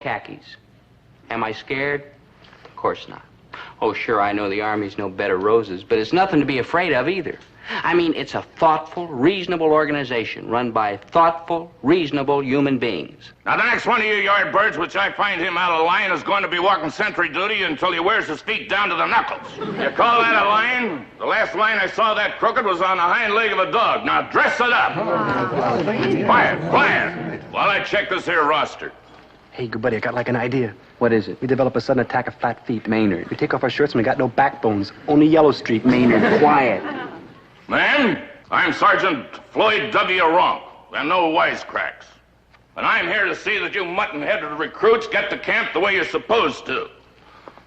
Khakis. Am I scared? Of course not. Oh, sure, I know the Army's no bed of roses, but it's nothing to be afraid of either. I mean, it's a thoughtful, reasonable organization run by thoughtful, reasonable human beings. Now, the next one of you yardbirds, which I find him out of line, is going to be walking sentry duty until he wears his feet down to the knuckles. You call that a line? The last line I saw that crooked was on the hind leg of a dog. Now, dress it up. Quiet. While I check this here roster. Hey, good buddy, I got like an idea. What is it? We develop a sudden attack of flat feet. Maynard. We take off our shirts and we got no backbones, only yellow streak. Maynard, quiet. Man, I'm Sergeant Floyd W. Ronk, and no wisecracks. And I'm here to see that you mutton-headed recruits get to camp the way you're supposed to.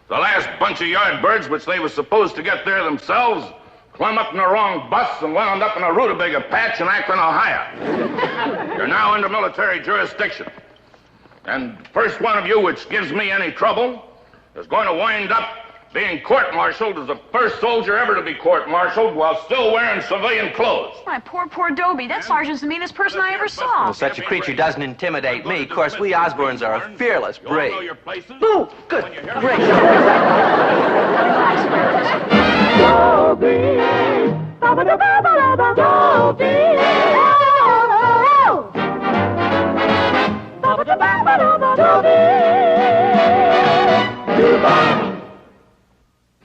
The last bunch of yardbirds, which they were supposed to get there themselves, climbed up in the wrong bus and wound up in a rutabaga patch in Akron, Ohio. You're now under military jurisdiction. And the first one of you which gives me any trouble is going to wind up being court-martialed as the first soldier ever to be court-martialed while still wearing civilian clothes. My poor Dobie. That sergeant's the meanest person I ever saw. Well, such a creature doesn't intimidate me. Of course, we Osborns are a fearless breed. You all know your places? Boo! Good. Great.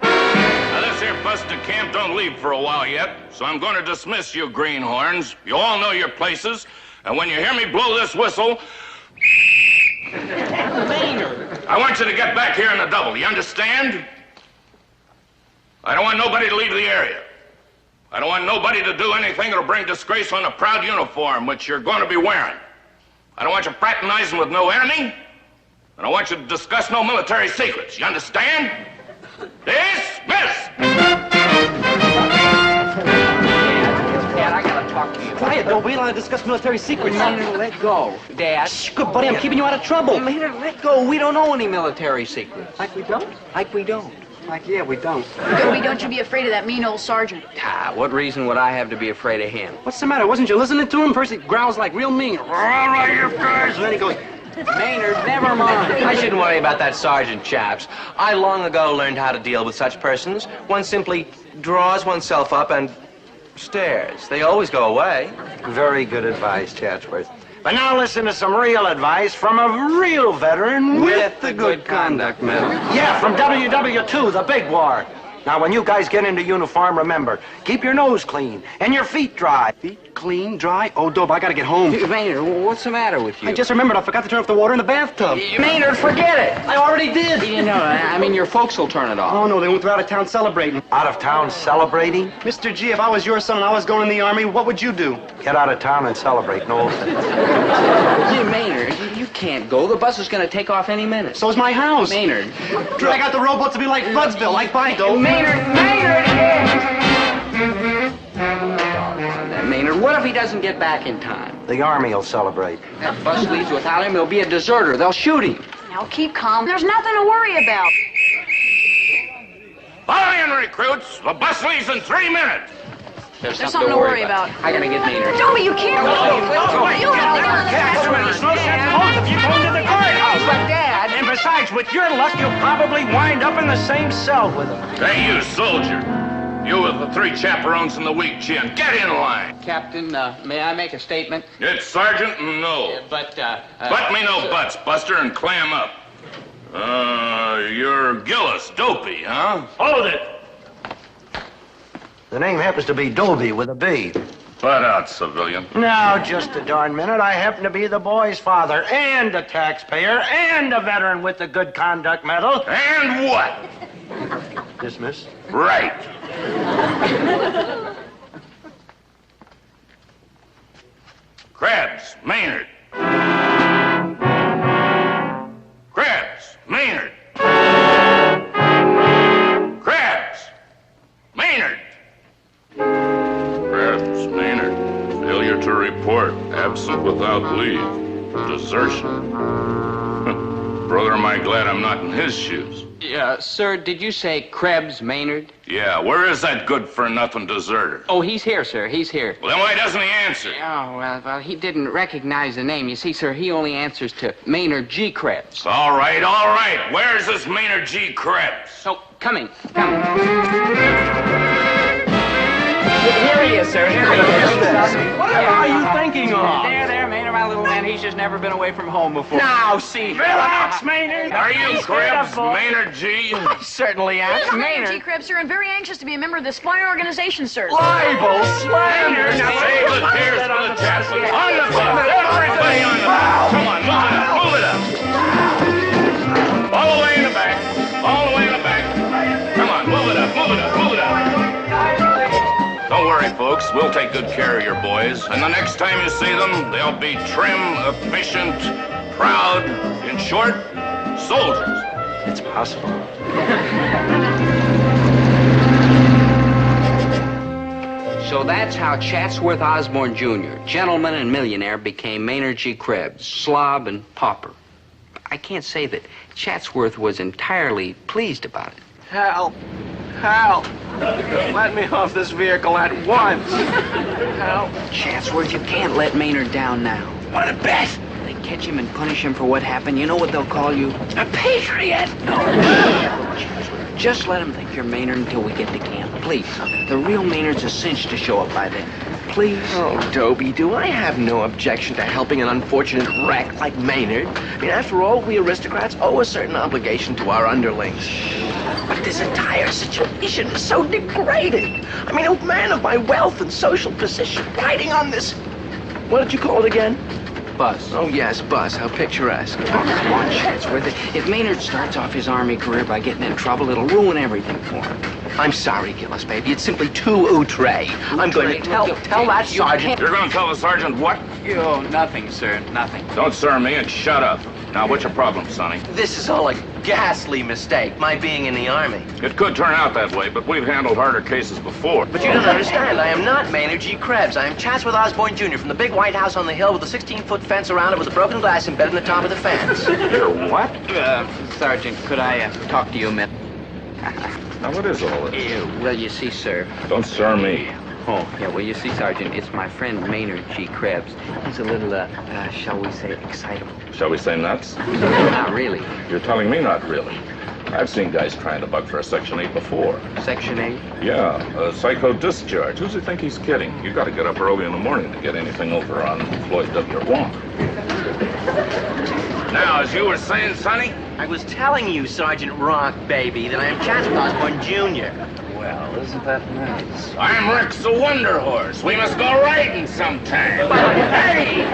Now, this here busted camp don't leave for a while yet, so I'm going to dismiss you greenhorns. You all know your places, and when you hear me blow this whistle, I want you to get back here in the double. You understand? I don't want nobody to leave the area. I don't want nobody to do anything that'll bring disgrace on a proud uniform, which you're going to be wearing. I don't want you fraternizing with no enemy. And I want you to discuss no military secrets. You understand? Dismiss! Dad, I gotta talk to you. Quiet, don't we allowed to discuss military secrets. Maynard, let go. Dad. Shh, good buddy, I'm keeping you out of trouble. Maynard, let go. We don't know any military secrets. Like we don't? Like we don't. Like, yeah, we don't. Dobie, don't you be afraid of that mean old sergeant. Ah, what reason would I have to be afraid of him? What's the matter? Wasn't you listening to him? First he growls like real mean. All right, you guys. And then he goes, Maynard, never mind. I shouldn't worry about that sergeant, chaps. I long ago learned how to deal with such persons. One simply draws oneself up and stares. They always go away. Very good advice, Chatsworth. But now listen to some real advice from a real veteran With the good conduct medal. Yeah, from WW2, the big war. Now, when you guys get into uniform, remember, keep your nose clean and your feet dry. feet clean, dry. Oh, Dobe, I gotta get home. Maynard, what's the matter with you? I just remembered I forgot to turn off the water in the bathtub. Maynard, forget it. I already did. You know, I mean, your folks will turn it off. Oh, no, they went out of town celebrating. Out of town celebrating? Mr. G, if I was your son and I was going in the Army, what would you do? Get out of town and celebrate, no. Gee, Maynard, you can't go. The bus is going to take off any minute. So's my house. Maynard. I got the rowboat to be like Budsville, like Bido. Maynard, what if he doesn't get back in time? The Army will celebrate. That bus leaves without him, he'll be a deserter. They'll shoot him. Now keep calm. There's nothing to worry about. Follow in, recruits. The bus leaves in 3 minutes. There's something to worry about. I gotta get Maynard. Dobie, you can't go. You have to go to the bathroom. There's no sense both of you going to the courthouse. But, Dad... And besides, with your luck, you'll probably wind up in the same cell with them. Hey, you soldier. You with the 3 chaperones and the weak chin. Get in line. Captain, may I make a statement? It's Sergeant and no. But Me no buts, Buster, and clam up. You're Gillis, Dopey, huh? Hold it. The name happens to be Dobie with a B. Flat out, civilian. Now, just a darn minute. I happen to be the boy's father and a taxpayer and a veteran with the Good Conduct Medal. And what? Dismiss. Right. Krebs, Maynard. Krebs, Maynard. Krebs, Maynard. Krebs, Maynard. Failure to report. Absent without leave. Desertion. Brother of I glad I'm not in his shoes. Sir, did you say Krebs Maynard? Yeah, where is that good-for-nothing deserter? Oh, he's here, sir. He's here. Well, then why doesn't he answer? Oh, well, he didn't recognize the name. You see, sir, he only answers to Maynard G. Krebs. All right, all right. Where's this Maynard G. Krebs? Oh, coming. Here he is, sir. Here he is. Whatever are you thinking of? There, Maynard, my little man. He's just never been away from home before. Now, see. Relax, Maynard. Are you Krebs, Maynard G.? I certainly am. Maynard G. Krebs, sir, I'm very anxious to be a member of this fine organization, sir. Libel, slander. Save the tears for the chaplain. On the bus. Everybody on the bus. Come on, move it up. All the way in the back. All the way in the back. Come on, move it up, move it up, move it up. Don't worry, folks. We'll take good care of your boys. And the next time you see them, they'll be trim, efficient, proud, in short, soldiers. It's possible. So that's how Chatsworth Osborne Jr., gentleman and millionaire, became Maynard G. Krebs, slob and pauper. I can't say that Chatsworth was entirely pleased about it. Help. Help. Let me off this vehicle at once. Help. Chatsworth, you can't let Maynard down now. Want to bet? They catch him and punish him for what happened. You know what they'll call you? A patriot. No. Chatsworth, just let him think you're Maynard until we get to camp. Please. The real Maynard's a cinch to show up by then. Please. Oh, Dobie, do I have no objection to helping an unfortunate wreck like Maynard? I mean, after all, we aristocrats owe a certain obligation to our underlings. But this entire situation is so degrading. I mean, a man of my wealth and social position riding on this... What did you call it again? Bus. Oh, yes, bus. How picturesque. Oh, come on, Chatsworth. If Maynard starts off his Army career by getting in trouble, it'll ruin everything for him. I'm sorry, Gillis, baby. It's simply too outre. I'm going to tell that sergeant... You're going to tell the sergeant what? Oh, nothing, sir. Nothing. Don't sir me and shut up. Now, what's your problem, Sonny? This is all a ghastly mistake, my being in the Army. It could turn out that way, but we've handled harder cases before. But you don't understand. I am not Maynard G. Krebs. I am Chatsworth Osborne Jr. from the big white house on the hill with a 16-foot fence around it with a broken glass embedded in the top of the fence. You're what? Sergeant, could I talk to you a minute? Now, what is all this? Well, you see, sir. Don't sir me. Oh, yeah, well, you see, Sergeant, it's my friend Maynard G. Krebs. He's a little, shall we say, excitable. Shall we say nuts? Not really. You're telling me not really. I've seen guys trying to bug for a Section 8 before. Section 8? Yeah, a psycho discharge. Who's he think he's kidding? You got to get up early in the morning to get anything over on Floyd W. Wong. Now, as you were saying, Sonny? I was telling you, Sergeant Rock, baby, that I am Chatsworth Osborne Jr. Well, isn't that nice? I'm Rex the Wonder Horse. We must go riding sometime. Hey!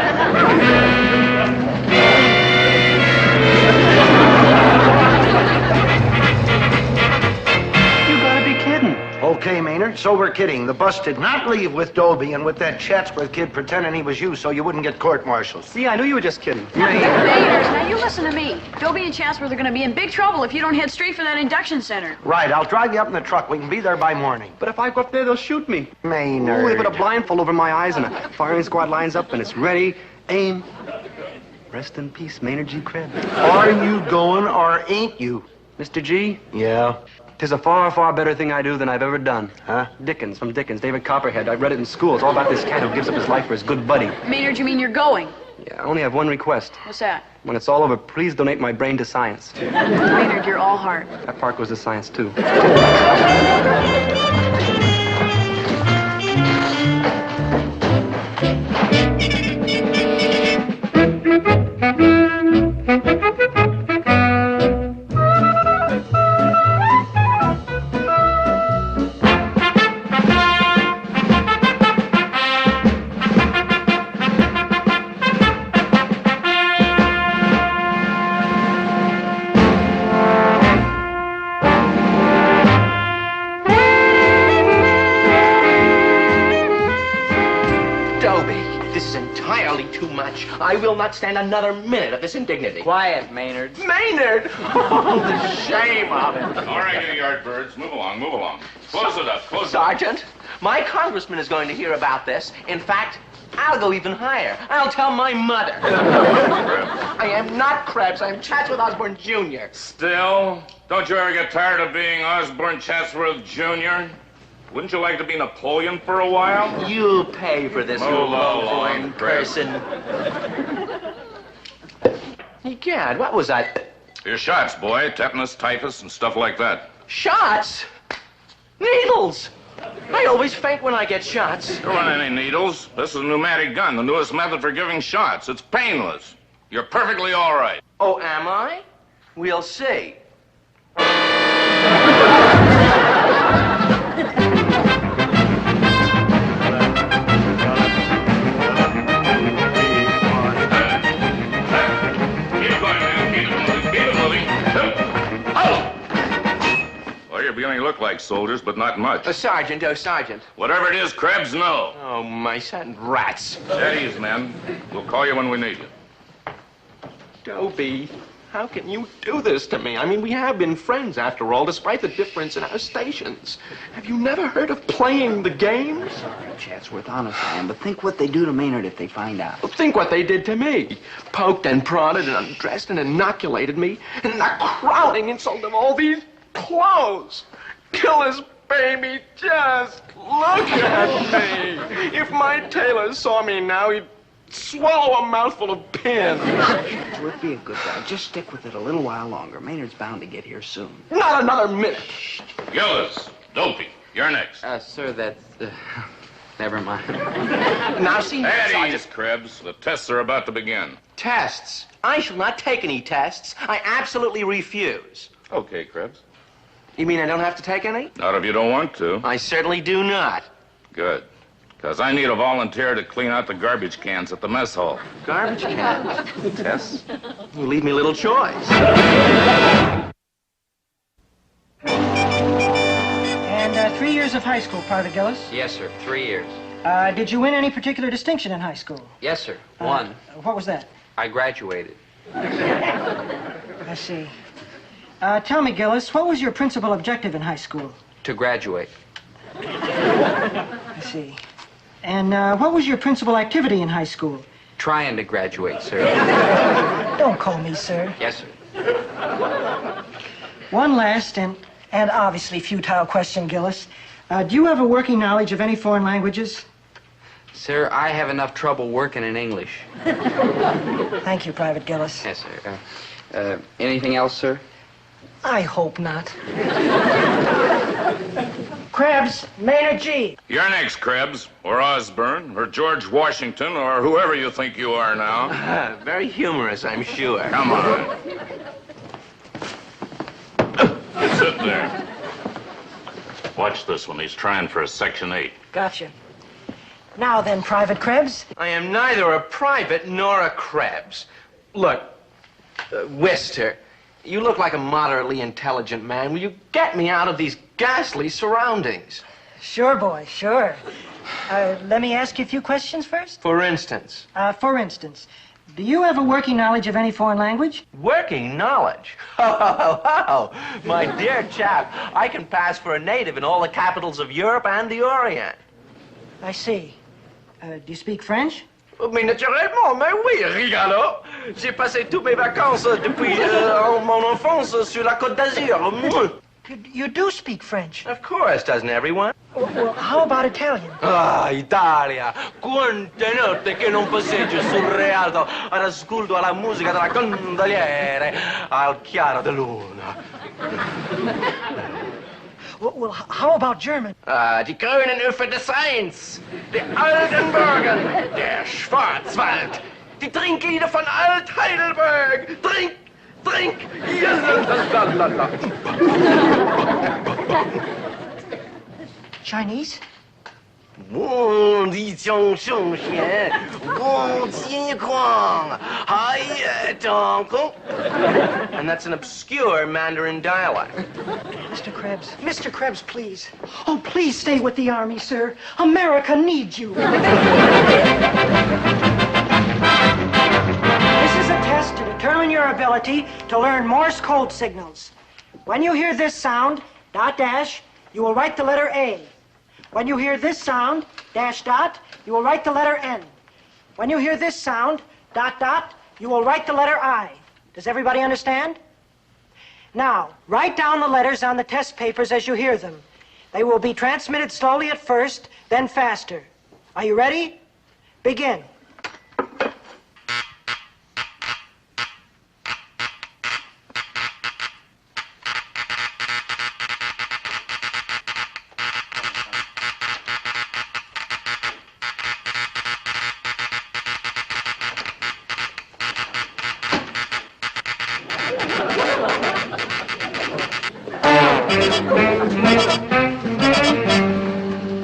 You gotta be kidding. Okay, Maynard, so we're kidding. The bus did not leave with Dobie and with that Chatsworth kid pretending he was you so you wouldn't get court-martialed. See, I knew you were just kidding. Maynard, now you listen to me. Dobie and Chatsworth are going to be in big trouble if you don't head straight for that induction center. Right, I'll drive you up in the truck. We can be there by morning. But if I go up there, they'll shoot me. Maynard. Oh, they put a blindfold over my eyes and a firing squad lines up and it's ready, aim. Rest in peace, Maynard G. Krebs. Are you going or ain't you? Mr. G, Yeah. 'tis a far, far better thing I do than I've ever done. Huh? Dickens, from Dickens, David Copperhead. I read it in school. It's all about this cat who gives up his life for his good buddy. Maynard, you mean you're going? Yeah, I only have one request. What's that? When it's all over, please donate my brain to science. Maynard, you're all heart. That part goes to science, too. will not stand another minute of this indignity. Quiet, Maynard. Maynard! Oh, the shame of it. All right, you yardbirds, move along, move along. Close it up, close it up. Sergeant, my congressman is going to hear about this. In fact, I'll go even higher. I'll tell my mother. I am not Krebs. I am Chatsworth Osborne Jr. Still, don't you ever get tired of being Osborne Chatsworth Jr.? Wouldn't you like to be Napoleon for a while? You'll pay for this, you Move lowborn along, Krebs. person. Egad, what was that? Your shots, boy. Tetanus, typhus, and stuff like that. Shots? Needles! I always faint when I get shots. There aren't any needles. This is a pneumatic gun, the newest method for giving shots. It's painless. You're perfectly all right. Oh, am I? We'll see. You're beginning to look like soldiers, but not much. Sergeant, oh, Sergeant. Whatever it is, Krebs, no. Oh, mice and rats. At ease, men. We'll call you when we need you. Dobie, how can you do this to me? I mean, we have been friends, after all, despite the difference in our stations. Have you never heard of playing the game? Sorry, Chatsworth, honest I am, but think what they do to Maynard if they find out. Well, think what they did to me. Poked and prodded and undressed and inoculated me. And the crowding insult of all these clothes. Gillis, baby, just look at me. If my tailor saw me now, he'd swallow a mouthful of pins. Chatsworth, be a good guy. Just stick with it a little while longer. Maynard's bound to get here soon. Not another minute. Gillis, Dobie, you're next. Sir, that's... never mind. Now, see, At Sergeant. ease, Krebs. The tests are about to begin. Tests. I shall not take any tests. I absolutely refuse. Okay, Krebs. You mean I don't have to take any? Not if you don't want to. I certainly do not. Good. Because I need a volunteer to clean out the garbage cans at the mess hall. Garbage cans. Tests? You leave me little choice. And 3 years of high school, Private Gillis. Yes, sir. 3 years. Did you win any particular distinction in high school? Yes, sir. One. What was that? I graduated. I see. Tell me, Gillis, what was your principal objective in high school? To graduate. I see. And what was your principal activity in high school? Trying to graduate, sir. Don't call me sir. Yes, sir. One last and obviously futile question, Gillis. Do you have a working knowledge of any foreign languages? Sir, I have enough trouble working in English. Thank you, Private Gillis. Yes, sir. Anything else, sir? I hope not. Krebs, Maynard G. You're next, Krebs, or Osborne, or George Washington, or whoever you think you are now. Very humorous, I'm sure. Come on. Sit there. Watch this one. He's trying for a Section 8. Gotcha. Now then, Private Krebs. I am neither a private nor a Krebs. Look, Wister, you look like a moderately intelligent man. Will you get me out of these ghastly surroundings? Sure, boy, sure. Let me ask you a few questions first. For instance? For instance, do you have a working knowledge of any foreign language? Working knowledge? Oh, my dear chap, I can pass for a native in all the capitals of Europe and the Orient. I see. Do you speak French? Mais naturellement, mais oui, rigolo. J'ai passé toutes mes vacances depuis mon enfance sur la Côte d'Azur. You do speak French. Of course, doesn't everyone? Well, how about Italian? Ah, Italia! Quante notte che non passeggio sul Rialto ad ascolto alla musica della gondoliere al chiaro de luna. Well, how about German? Die grünen Ufer des Rheins, die Oldenburgen, der Schwarzwald, die Trinklieder von Alt-Heidelberg. Trink, trink, la. Chinese? And that's an obscure Mandarin dialect. Mr. Krebs, please. Oh, please stay with the Army, sir. America needs you. determine your ability to learn Morse code signals. When you hear this sound, dot dash, you will write the letter A. When you hear this sound, dash dot, you will write the letter N. When you hear this sound, dot dot, you will write the letter I. Does everybody understand? Now, write down the letters on the test papers as you hear them. They will be transmitted slowly at first, then faster. Are you ready? Begin.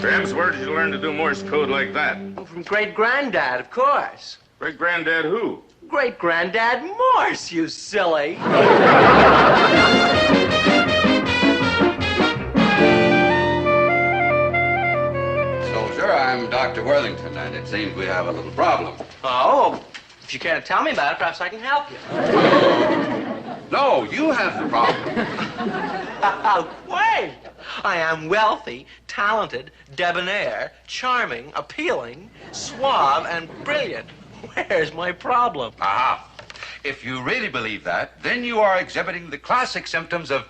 Krebs, where did you learn to do Morse code like that? From great-granddad, of course. Great-granddad who? Great-granddad Morse, you silly. Soldier, I'm Dr. Worthington, and it seems we have a little problem. Oh, if you care to tell me about it, perhaps I can help you. No, you have the problem. Wait! I am wealthy, talented, debonair, charming, appealing, suave, and brilliant. Where's my problem? Aha. If you really believe that, then you are exhibiting the classic symptoms of,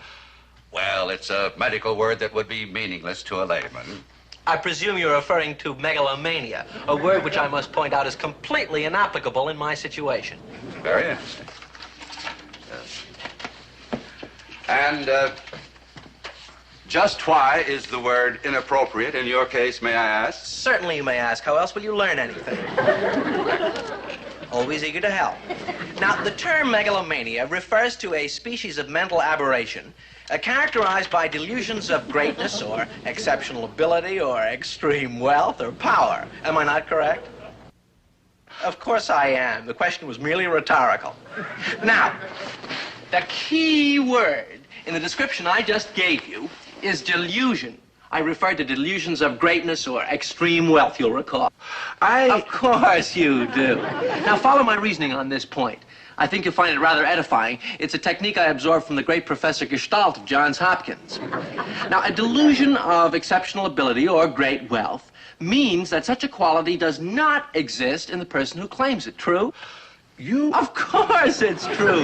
well, it's a medical word that would be meaningless to a layman. I presume you're referring to megalomania, a word which I must point out is completely inapplicable in my situation. Very interesting. And just why is the word inappropriate in your case, may I ask? Certainly you may ask. How else will you learn anything? Always eager to help. Now, the term megalomania refers to a species of mental aberration characterized by delusions of greatness or exceptional ability or extreme wealth or power. Am I not correct? Of course I am. The question was merely rhetorical. Now, the key word in the description I just gave you is delusion. I refer to delusions of greatness or extreme wealth, you'll recall. Of course you do. Now, follow my reasoning on this point. I think you'll find it rather edifying. It's a technique I absorbed from the great Professor Gestalt of Johns Hopkins. Now, a delusion of exceptional ability or great wealth means that such a quality does not exist in the person who claims it. True? Of course it's true.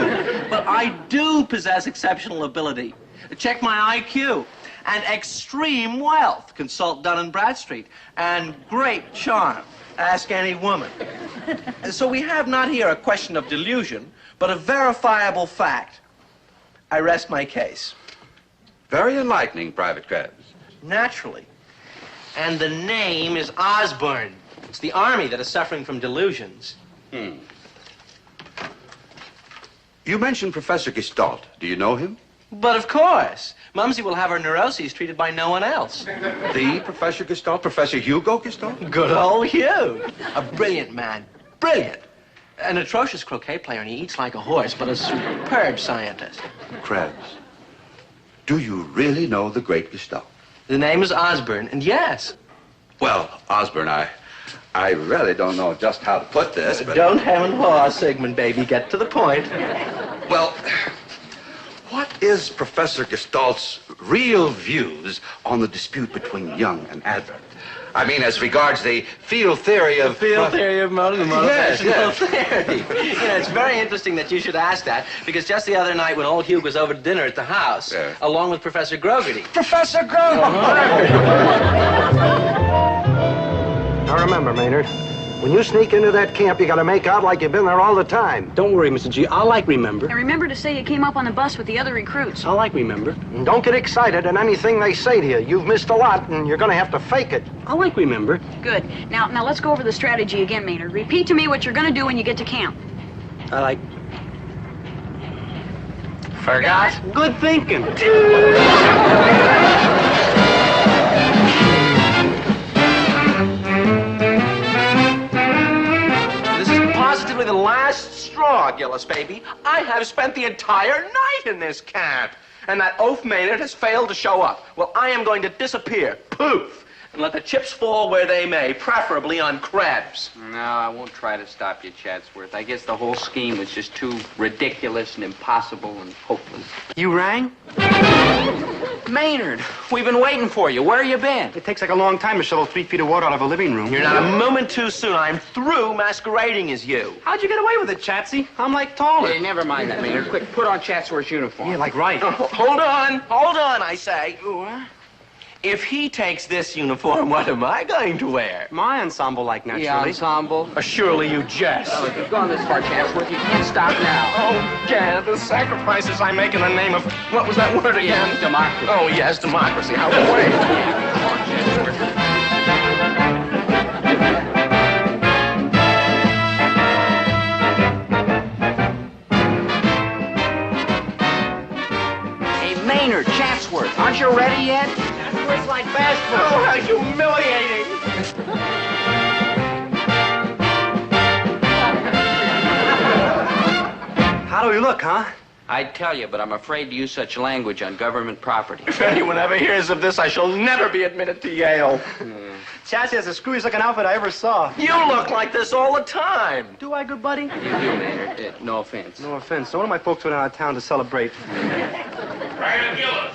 But I do possess exceptional ability. Check my IQ. And extreme wealth. Consult Dun & Bradstreet. And great charm. Ask any woman. So we have not here a question of delusion, but a verifiable fact. I rest my case. Very enlightening, Private Krebs. Naturally. And the name is Osborne. It's the Army that is suffering from delusions. You mentioned Professor Gestalt. Do you know him? But of course. Mumsy will have her neuroses treated by no one else. The Professor Gestalt? Professor Hugo Gestalt? Good old Hugh. A brilliant man. Brilliant. An atrocious croquet player, and he eats like a horse, but a superb scientist. Krebs, do you really know the great Gestalt? The name is Osborne, and yes. Well, Osborne, I really don't know just how to put this, but... Don't hem and haw, Sigmund, baby. Get to the point. Well, what is Professor Gestalt's real views on the dispute between Young and Advert? I mean, as regards the field theory of... Field theory of motivational Yes. theory. Yeah, it's very interesting that you should ask that, because just the other night when old Hugh was over to dinner at the house, along with Professor Grogarty. Professor Grogarty! Now remember, Maynard, when you sneak into that camp, you gotta make out like you've been there all the time. Don't worry, Mr. G. I'll remember. And remember to say you came up on the bus with the other recruits. I'll remember. And don't get excited at anything they say to you. You've missed a lot, and you're gonna have to fake it. I'll remember. Good. Now let's go over the strategy again, Maynard. Repeat to me what you're going to do when you get to camp. Forgot? Good thinking. This is positively the last straw, Gillis, baby. I have spent the entire night in this camp, and that oaf Maynard has failed to show up. Well, I am going to disappear. Poof. And let the chips fall where they may, preferably on Krebs. No, I won't try to stop you, Chatsworth. I guess the whole scheme was just too ridiculous and impossible and hopeless. You rang? Maynard, we've been waiting for you. Where you been? It takes like a long time to shovel 3 feet of water out of a living room. You're not a moment too soon. I'm through masquerading as you. How'd you get away with it, Chatsy? I'm like taller. Hey, never mind that, Maynard. Quick, put on Chatsworth's uniform. Yeah, like right. Hold on, I say. What? If he takes this uniform, what am I going to wear? My ensemble, like, naturally. The ensemble. Surely you jest. Oh, if you've gone this far, Chatsworth, you can't stop now. Oh, Gad, the sacrifices I make in the name of, what was that word again? Yeah, democracy. Oh, yes, democracy. How wait. Come on, Chatsworth. Maynard, Chatsworth, aren't you ready yet? Chatsworth's like Bashford. Oh, how humiliating. How do we look, huh? I'd tell you, but I'm afraid to use such language on government property. If anyone ever hears of this, I shall never be admitted to Yale. Chatsy has the screwiest looking outfit I ever saw. You look like this all the time. Do I, good buddy? You do, Maynard. No offense. No offense. So one of my folks went out of town to celebrate. Dobie Gillis.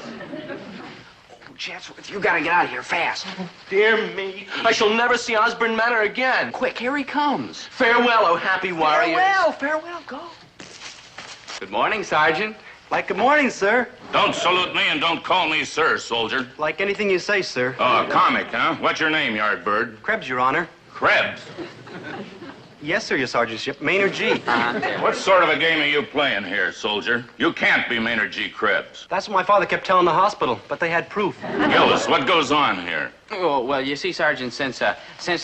Oh, Chatsworth, you gotta get out of here fast. Dear me, I shall never see Osborne Manor again. Quick, here he comes. Farewell, oh happy warriors. Farewell, go. Good morning, Sergeant. Like, good morning, sir. Don't salute me and don't call me sir, soldier. Like anything you say, sir. Oh, comic, huh? What's your name, Yardbird? Krebs, Your Honor. Krebs. Yes, sir, your sergeantship. Maynard G. What sort of a game are you playing here, soldier? You can't be Maynard G. Krebs. That's what my father kept telling the hospital, but they had proof. Gillis, what goes on here? Oh, well, you see, Sergeant, since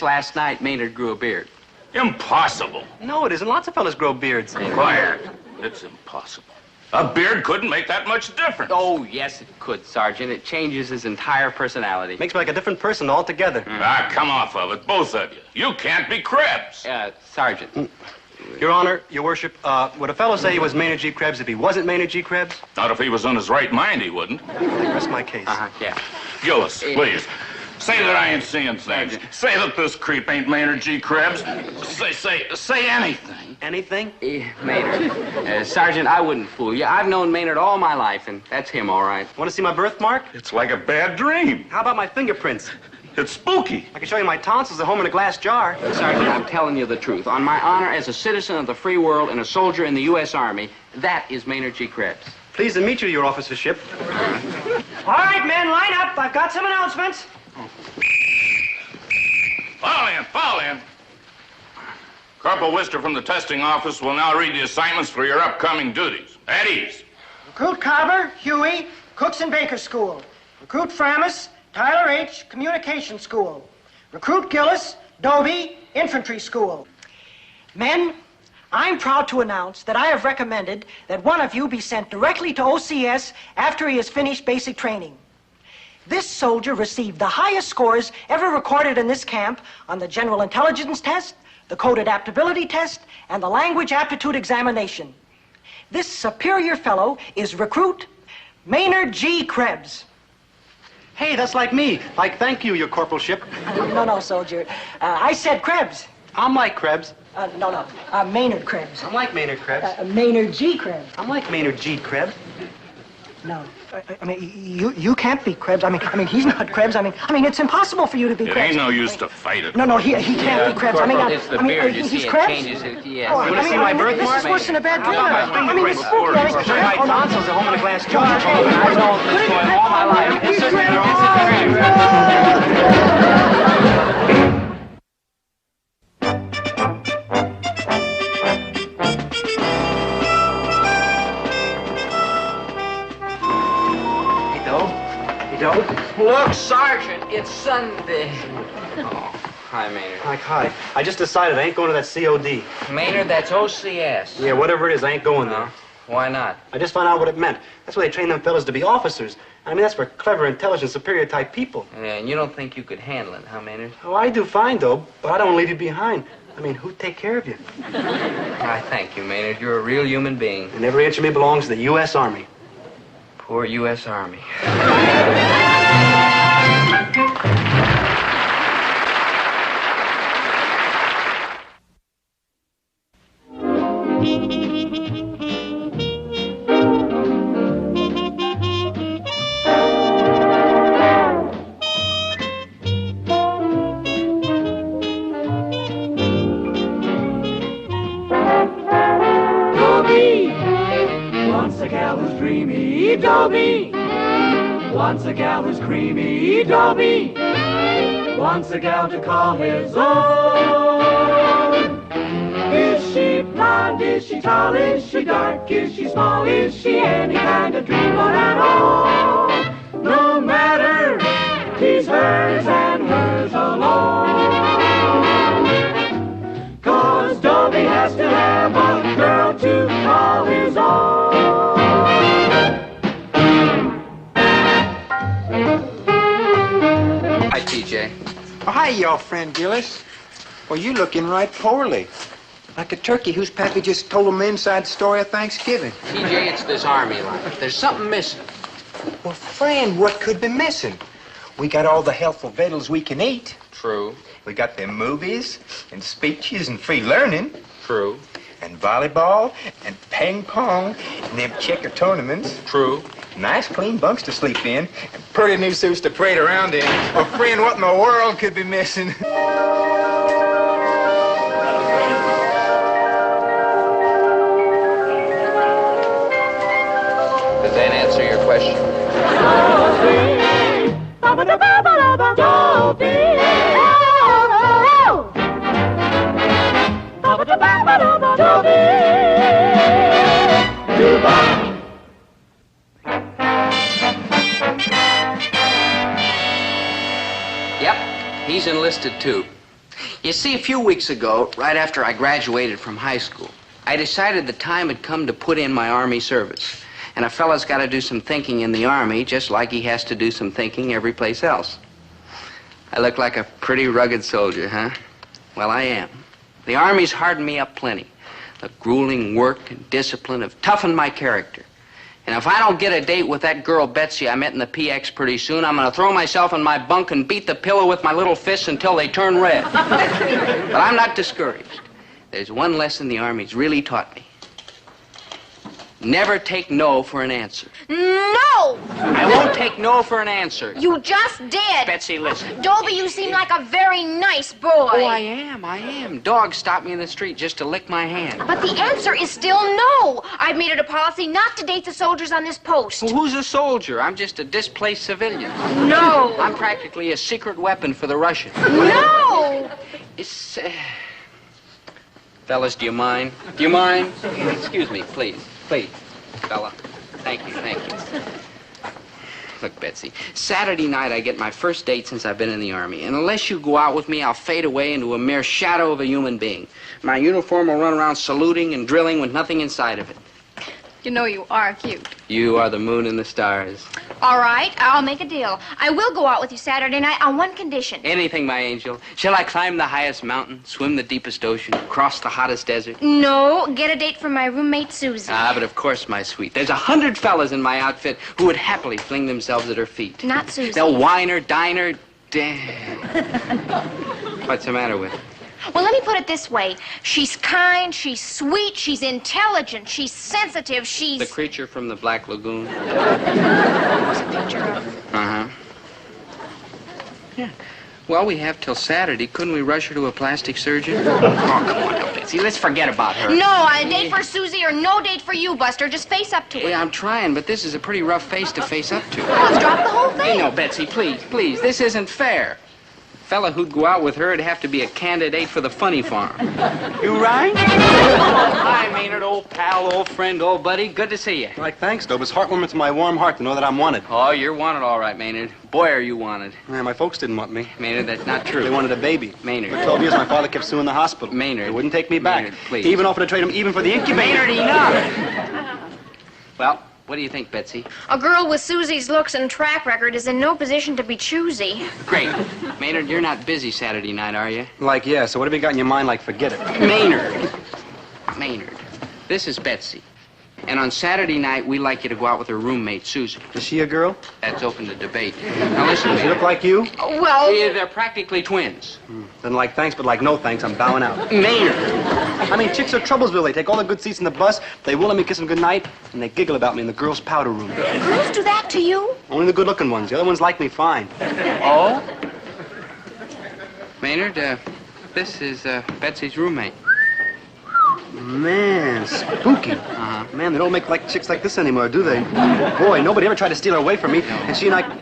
last night, Maynard grew a beard. Impossible. No, it isn't. Lots of fellas grow beards. Quiet. It's impossible. A beard couldn't make that much difference. Oh, yes, it could, Sergeant. It changes his entire personality. Makes me like a different person altogether. Ah, come off of it, both of you. You can't be Krebs. Sergeant. Your Honor, your worship, would a fellow say he was Maynard G. Krebs if he wasn't Maynard G. Krebs? Not if he was on his right mind, he wouldn't. Rest my case. Yeah. Gillis, please. Say that I ain't seeing things. Say that this creep ain't Maynard G. Krebs. Say anything. Anything? Maynard. Sergeant, I wouldn't fool you. I've known Maynard all my life, and that's him, all right. Want to see my birthmark? It's like a bad dream. How about my fingerprints? It's spooky. I can show you my tonsils at home in a glass jar. Sergeant, I'm telling you the truth. On my honor as a citizen of the free world and a soldier in the U.S. Army, that is Maynard G. Krebs. Pleased to meet you, your officership. All right, men, line up. I've got some announcements. Fall in. Corporal Wister from the testing office will now read the assignments for your upcoming duties. At ease. Recruit Carver, Huey, Cooks and Baker School. Recruit Framus, Tyler H., Communication School. Recruit Gillis, Dobie, Infantry School. Men, I'm proud to announce that I have recommended that one of you be sent directly to OCS after he has finished basic training. This soldier received the highest scores ever recorded in this camp on the General Intelligence Test, the Code Adaptability Test, and the Language Aptitude Examination. This superior fellow is recruit Maynard G. Krebs. Hey, that's like me. Like, thank you, your corporalship. No, soldier. I said Krebs. I'm like Krebs. No. Maynard Krebs. I'm like Maynard Krebs. Maynard G. Krebs. I'm like Maynard G. Krebs. No. I mean, you can't be Krebs. I mean, he's not Krebs. I mean, it's impossible for you to be It Krebs. ain't no use to fight it. No, he can't be Krebs. Corporal, it's the beard. You he's see, it Krebs. changes it. Yes. Oh, You want to see my birthmark? This is worse than a bad dream. How about my I mean, it's spooky. I can show you my tonsils at home in a glass jar. I've known this boy all my life. He's It's Look, Sergeant, it's Sunday. Oh, hi, Maynard. Like, hi. I just decided I ain't going to that COD. Maynard, that's OCS. Yeah, whatever it is, I ain't going there. Why not? I just found out what it meant. That's why they train them fellas to be officers. I mean, that's for clever, intelligent, superior type people. Yeah, and you don't think you could handle it, huh, Maynard? Oh, I do fine, though, but I don't leave you behind. I mean, who'd take care of you? I thank you, Maynard. You're a real human being. And every inch of me belongs to the U.S. Army. Poor U.S. Army. creamy Dobie. Wants a gal who's creamy Dobie. Wants a gal to call his own. Is she blonde? Is she tall? Is she dark? Is she small? Is she any kind of dreamboat at all? No matter, he's hers and hers alone. 'Cause Dobie has to have a girl to call his own. Hi, TJ. Oh, hi, your friend Gillis. Well, you looking right poorly. Like a turkey whose pappy just told him the inside story of Thanksgiving. TJ, it's this Army life. There's something missing. Well, friend, what could be missing? We got all the healthful victuals we can eat. True. We got them movies and speeches and free learning. True. And volleyball and ping pong and them checker tournaments. True. Nice clean bunks to sleep in and pretty new suits to parade around in. Well, friend, what in the world could be missing? Does that answer your question? Yep, he's enlisted too. You see, a few weeks ago, right after I graduated from high school, I decided the time had come to put in my Army service. And a fella's got to do some thinking in the Army, just like he has to do some thinking every place else. I look like a pretty rugged soldier, huh? Well, I am. The Army's hardened me up plenty. The grueling work and discipline have toughened my character. And if I don't get a date with that girl Betsy I met in the PX pretty soon, I'm going to throw myself in my bunk and beat the pillow with my little fists until they turn red. But I'm not discouraged. There's one lesson the Army's really taught me. Never take no for an answer. No! I won't take no for an answer. You just did. Betsy, listen. Dobie, you seem like a very nice boy. Oh, I am. Dogs stop me in the street just to lick my hand. But the answer is still no. I've made it a policy not to date the soldiers on this post. Well, who's a soldier? I'm just a displaced civilian. No. I'm practically a secret weapon for the Russians. No! It's, fellas, do you mind? Do you mind? Excuse me, please. Please, fella. Thank you. Look, Betsy, Saturday night I get my first date since I've been in the Army. And unless you go out with me, I'll fade away into a mere shadow of a human being. My uniform will run around saluting and drilling with nothing inside of it. You know you are cute. You are the moon and the stars. All right, I'll make a deal. I will go out with you Saturday night on one condition. Anything, my angel. Shall I climb the highest mountain, swim the deepest ocean, cross the hottest desert? No, get a date from my roommate, Susie. Ah, but of course, my sweet. There's 100 fellas in my outfit who would happily fling themselves at her feet. Not Susie. They'll whine her, dine her. Damn. What's the matter with her? Well, let me put it this way. She's kind, she's sweet, she's intelligent, she's sensitive, she's... The creature from the Black Lagoon? What's a picture of? Uh-huh. Yeah. Well, we have till Saturday. Couldn't we rush her to a plastic surgeon? Oh, come on now, Betsy. Let's forget about her. No, a date for Susie or no date for you, Buster. Just face up to it. Well, I'm trying, but this is a pretty rough face to face up to. Well, let's drop the whole thing. Hey, no, Betsy, please. This isn't fair. Fella who'd go out with her would have to be a candidate for the funny farm. You right? Hi, Maynard, old pal, old friend, old buddy. Good to see you. Like, thanks, Dobe. It's heartwarming to my warm heart to know that I'm wanted. Oh, you're wanted all right, Maynard. Boy, are you wanted. Yeah, my folks didn't want me. Maynard, that's not true. They wanted a baby. Maynard. For 12 years, my father kept suing the hospital. Maynard. They wouldn't take me back. Maynard, please. He even offered to trade him even for the incubator. Maynard, enough! Well, what do you think, Betsy? A girl with Susie's looks and track record is in no position to be choosy. Great. Maynard, you're not busy Saturday night, are you? Like, yeah, so what have you got in your mind? Like, forget it. Maynard, this is Betsy. And on Saturday night, we'd like you to go out with her roommate, Susie. Is she a girl? That's open to debate. Now listen, Does she look like you? Well... Yeah, they're practically twins. Then like thanks, but like no thanks, I'm bowing out. Maynard! I mean, chicks are troublesville. They take all the good seats in the bus, they will let me kiss them goodnight, and they giggle about me in the girls' powder room. Girls do that to you? Only the good-looking ones. The other ones like me fine. Oh? Maynard, this is Betsy's roommate. Man, spooky. Man, they don't make like chicks like this anymore, do they? Boy, nobody ever tried to steal her away from me. And she and I...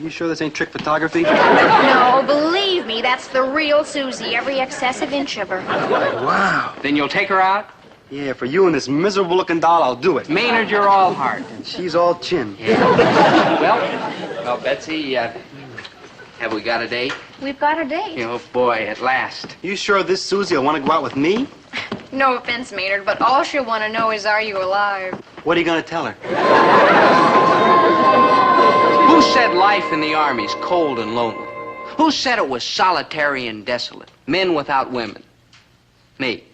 You sure this ain't trick photography? No, believe me, that's the real Susie, every excessive inch of her. Wow. Then you'll take her out? Yeah, for you and this miserable-looking doll, I'll do it. Maynard, you're all heart. And she's all chin. Yeah. Well, Betsy, have we got a date? We've got a date. Oh, boy, at last. You sure this Susie will want to go out with me? No offense, Maynard, but all she'll want to know is, are you alive? What are you going to tell her? Who said life in the Army's cold and lonely? Who said it was solitary and desolate? Men without women. Me.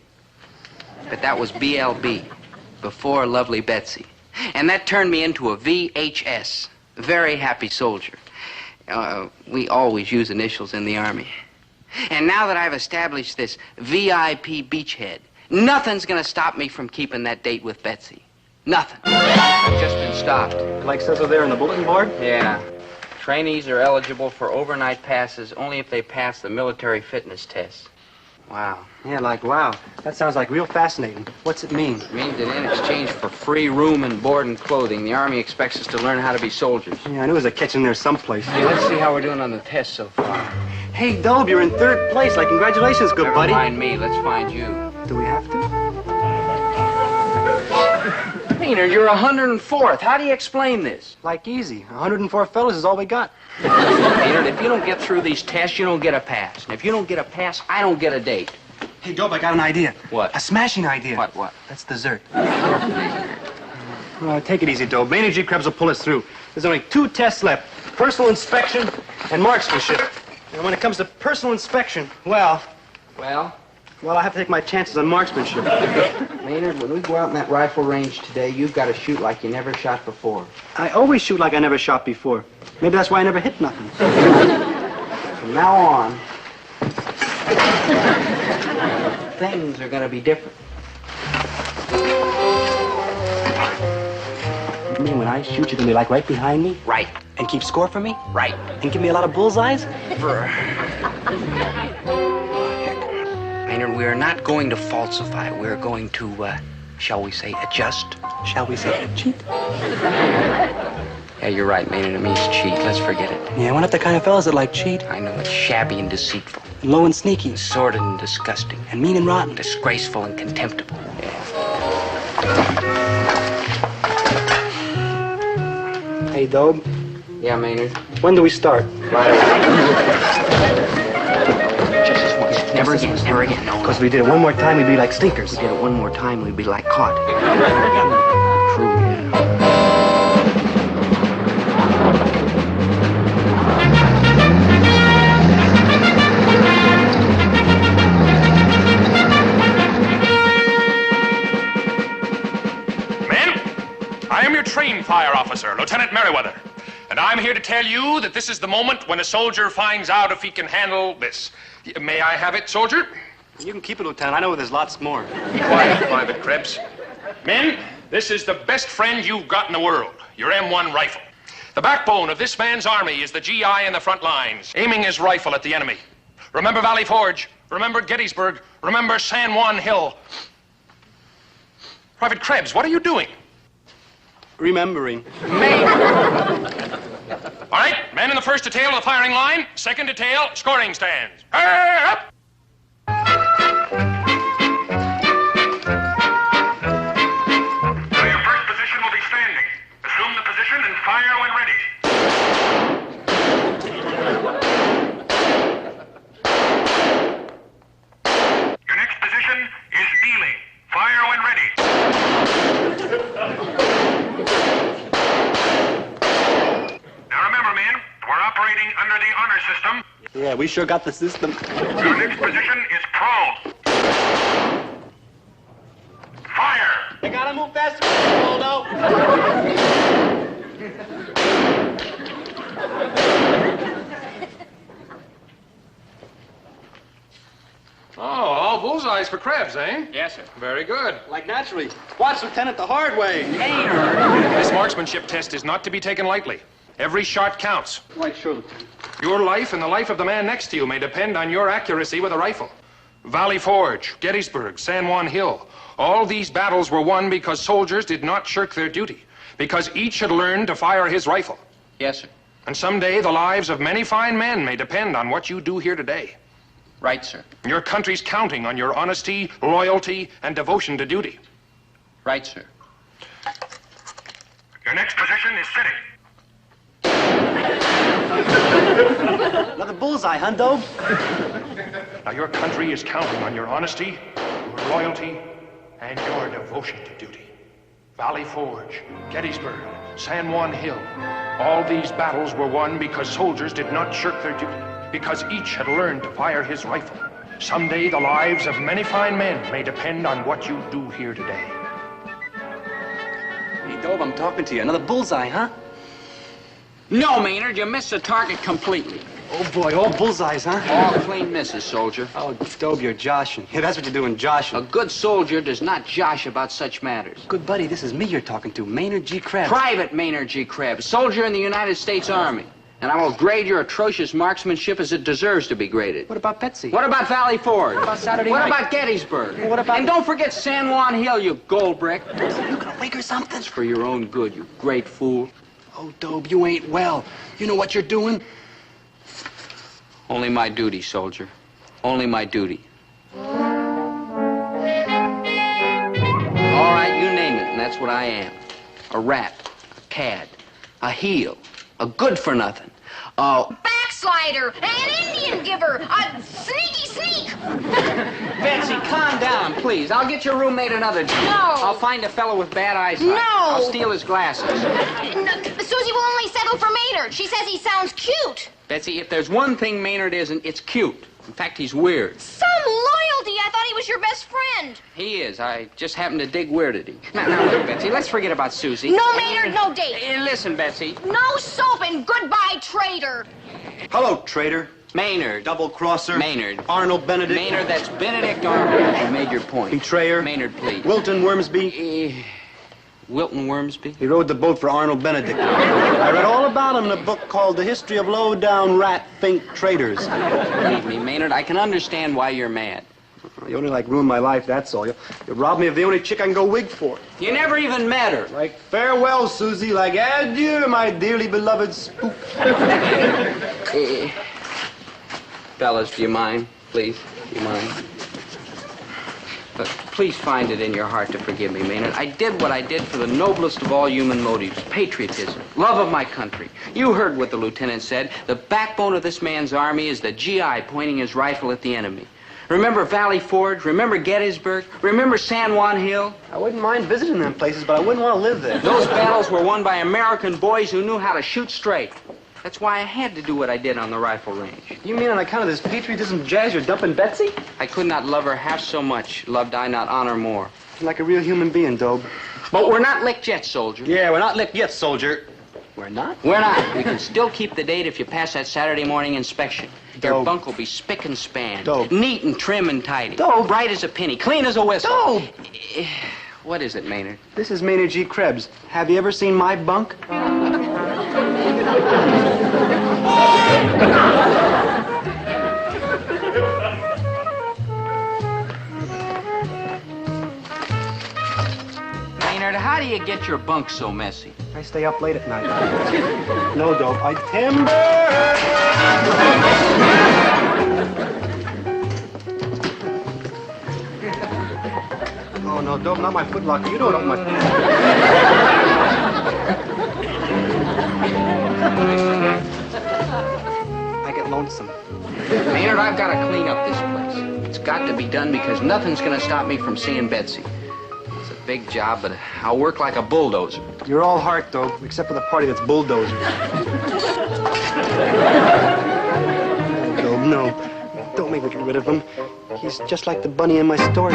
But that was BLB, before lovely Betsy. And that turned me into a VHS, very happy soldier. We always use initials in the Army. And now that I've established this VIP beachhead, nothing's gonna stop me from keeping that date with Betsy. Nothing. I've just been stopped. Like says over there on the bulletin board? Yeah. Trainees are eligible for overnight passes only if they pass the military fitness test. Wow. Yeah, like, wow. That sounds like real fascinating. What's it mean? It means that in exchange for free room and board and clothing, the Army expects us to learn how to be soldiers. Yeah, I knew there was a catch in there someplace. Hey, let's see how we're doing on the test so far. Hey, Dobe, you're in 3rd place. Like, congratulations, good buddy. Never mind me. Let's find you. Do we have to? Maynard, you're 104th. How do you explain this? Like, easy. 104 fellas is all we got. Maynard, if you don't get through these tests, you don't get a pass. And if you don't get a pass, I don't get a date. Hey, Dobe, I got an idea. What? A smashing idea. What? That's dessert. Take it easy, Dobe. Maynard G. Krebs will pull us through. There's only 2 tests left. Personal inspection and marksmanship. And when it comes to personal inspection, well, I have to take my chances on marksmanship. Maynard, when we go out in that rifle range today, you've got to shoot like you never shot before. I always shoot like I never shot before. Maybe that's why I never hit nothing. From now on, things are going to be different. You mean when I shoot, you're going to be like right behind me? Right. And keep score for me? Right. And give me a lot of bullseyes? Maynard, we are not going to falsify. We're going to, shall we say, adjust? Shall we say cheat? Yeah, you're right, Maynard. It means cheat. Let's forget it. Yeah, we're not the kind of fellas that like cheat. I know. It's shabby and deceitful. Low and sneaky. Sordid and disgusting. And mean and rotten. Disgraceful and contemptible. Yeah. Hey, Dobe. Yeah, Maynard? When do we start? Right away. Just this once. Never again. No. Because we did it one more time, we'd be like stinkers. We did it one more time, we'd be like caught. True, yeah. I am your trained fire officer, Lieutenant Merriweather, and I'm here to tell you that this is the moment when a soldier finds out if he can handle this. May I have it, soldier? You can keep it, Lieutenant. I know there's lots more. Be quiet, Private Krebs. Men, this is the best friend you've got in the world, your M1 rifle. The backbone of this man's army is the GI in the front lines, aiming his rifle at the enemy. Remember Valley Forge, remember Gettysburg, remember San Juan Hill. Private Krebs, what are you doing? Remembering. All right, men in the first detail of the firing line, second detail, scoring stands. Up! Your first position will be standing. Assume the position and fire when ready. Your next position is kneeling. Fire when ready. Now remember, men, we're operating under the honor system. Yeah, we sure got the system. Your next position is prone. Fire! You gotta move faster, Waldo. Oh, all bullseyes for Krebs, eh? Yes, sir. Very good. Like naturally. Watch, Lieutenant, the hard way. This marksmanship test is not to be taken lightly. Every shot counts. Why, sure, Lieutenant. Your life and the life of the man next to you may depend on your accuracy with a rifle. Valley Forge, Gettysburg, San Juan Hill. All these battles were won because soldiers did not shirk their duty, because each had learned to fire his rifle. Yes, sir. And someday the lives of many fine men may depend on what you do here today. Right, sir. Your country's counting on your honesty, loyalty, and devotion to duty. Right, sir. Your next position is sitting. Another bullseye, huh, Dobe? Now, your country is counting on your honesty, your loyalty, and your devotion to duty. Valley Forge, Gettysburg, San Juan Hill. All these battles were won because soldiers did not shirk their duty, because each had learned to fire his rifle. Someday the lives of many fine men may depend on what you do here today. Hey, Dobe, I'm talking to you. Another bullseye, huh? No, Maynard, you missed the target completely. Oh, boy, all bullseyes, huh? All clean misses, soldier. Oh, Dobe, you're joshing. Yeah, that's what you're doing, joshing. A good soldier does not josh about such matters. Good buddy, this is me you're talking to, Maynard G. Krebs. Private Maynard G. Krebs, soldier in the United States Army. And I will grade your atrocious marksmanship as it deserves to be graded. What about Betsy? What about Valley Forge? What about Saturday What night? about Gettysburg? What about... And don't forget San Juan Hill, you gold brick. You gonna wake her something? It's for your own good, you great fool. Oh, Dobe, you ain't well. You know what you're doing? Only my duty, soldier. Only my duty. All right, you name it, and that's what I am. A rat, a cad, a heel, a good-for-nothing, a... Backslider, an Indian giver, a sneaky sneak. Betsy, calm down, please. I'll get your roommate another drink. No. I'll find a fellow with bad eyesight. No. I'll steal his glasses. No, Susie will only settle for Maynard. She says he sounds cute. Betsy, if there's one thing Maynard isn't, it's cute. In fact, he's weird. Some loyalty. I thought he was your best friend. He is. I just happen to dig weirdity. Now, look, Betsy, let's forget about Susie. No Maynard, no date. Listen, Betsy. No soap and goodbye, traitor. Hello, traitor. Maynard. Double-crosser. Maynard. Arnold Benedict. Maynard, that's Benedict Arnold. You made your point. Betrayer. Maynard, please. Wilton Wormsby. Wilton Wormsby? He rode the boat for Arnold Benedict. I read all about him in a book called The History of Low-Down Rat Fink Traders. Believe me, Maynard, I can understand why you're mad. You only, ruined my life, that's all. You robbed me of the only chick I can go wig for. You never even met her. Like, farewell, Susie. Like, adieu, my dearly beloved spook. Fellas, do you mind? Please, do you mind? But please find it in your heart to forgive me, Maynard. I did what I did for the noblest of all human motives, patriotism, love of my country. You heard what the lieutenant said. The backbone of this man's army is the GI pointing his rifle at the enemy. Remember Valley Forge? Remember Gettysburg? Remember San Juan Hill? I wouldn't mind visiting them places, but I wouldn't want to live there. Those battles were won by American boys who knew how to shoot straight. That's why I had to do what I did on the rifle range. You mean on account of this patriotism jazz you're dumping Betsy? I could not love her half so much, loved I not honor more. You're like a real human being, Dobe. But we're not licked yet, soldier. Yeah, we're not licked yet, soldier. We're not? We're not. We can still keep the date if you pass that Saturday morning inspection. Your Dobe. bunk will be spick and span. Dobe. Neat and trim and tidy. Dobe. Bright as a penny, clean as a whistle. Dobe. What is it, Maynard? This is Maynard G. Krebs. Have you ever seen my bunk? Maynard, how do you get your bunk so messy? I stay up late at night. No, Dobe. I timber! Oh, no, Dobe, not my footlocker. You don't open my... I get lonesome. Maynard, I've got to clean up this place. It's got to be done because nothing's going to stop me from seeing Betsy. It's a big job, but I'll work like a bulldozer. You're all heart, Dobe, except for the party that's bulldozers. Dobe, no. Don't make me get rid of him. He's just like the bunny in my story.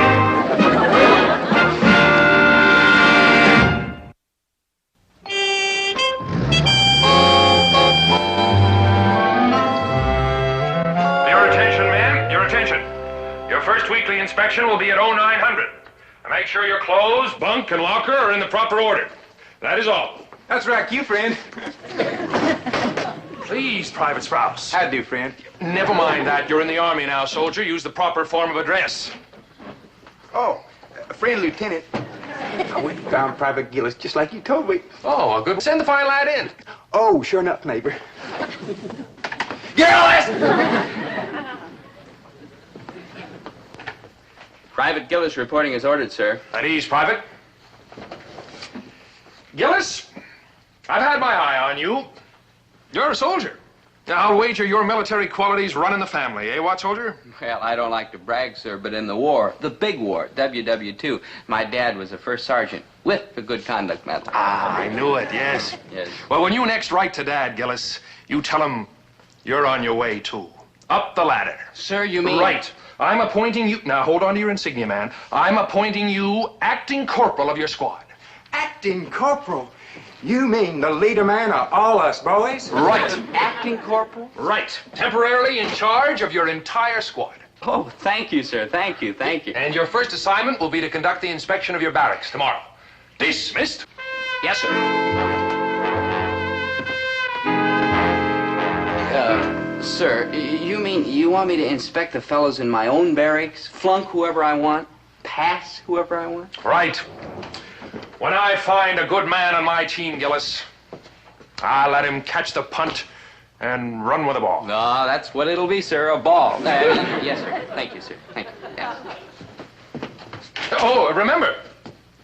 Your first weekly inspection will be at 0900. And make sure your clothes, bunk, and locker are in the proper order. That is all. That's right, you friend. Please, Private Sprouse. How do you, friend? Never mind that. You're in the Army now, soldier. Use the proper form of address. Oh, friend lieutenant. I went and found Private Gillis just like you told me. Oh, a good. Send the fine lad in. Oh, sure enough, neighbor. Gillis! Private Gillis reporting as ordered, sir. At ease, Private. Gillis, I've had my eye on you. You're a soldier. Now, I'll wager your military qualities run in the family, eh, what, soldier? Well, I don't like to brag, sir, but in the war, the big war, WW2, my dad was a first sergeant with the Good Conduct Medal. Ah, I knew it, yes. Yes. Well, when you next write to Dad, Gillis, you tell him you're on your way, too. Up the ladder. Sir, you mean... Right. I'm appointing you... Now, hold on to your insignia, man. I'm appointing you acting corporal of your squad. Acting corporal? You mean the leader man of all us boys? Right. Acting corporal? Right. Temporarily in charge of your entire squad. Oh, thank you, sir. Thank you, thank you. And your first assignment will be to conduct the inspection of your barracks tomorrow. Dismissed. Yes, sir. Sir, you mean you want me to inspect the fellows in my own barracks, flunk whoever I want, pass whoever I want? Right. When I find a good man on my team, Gillis, I'll let him catch the punt and run with the ball. No, that's what it'll be, sir, a ball. Yes, sir. Thank you, sir. Thank you. Yes. Oh, remember,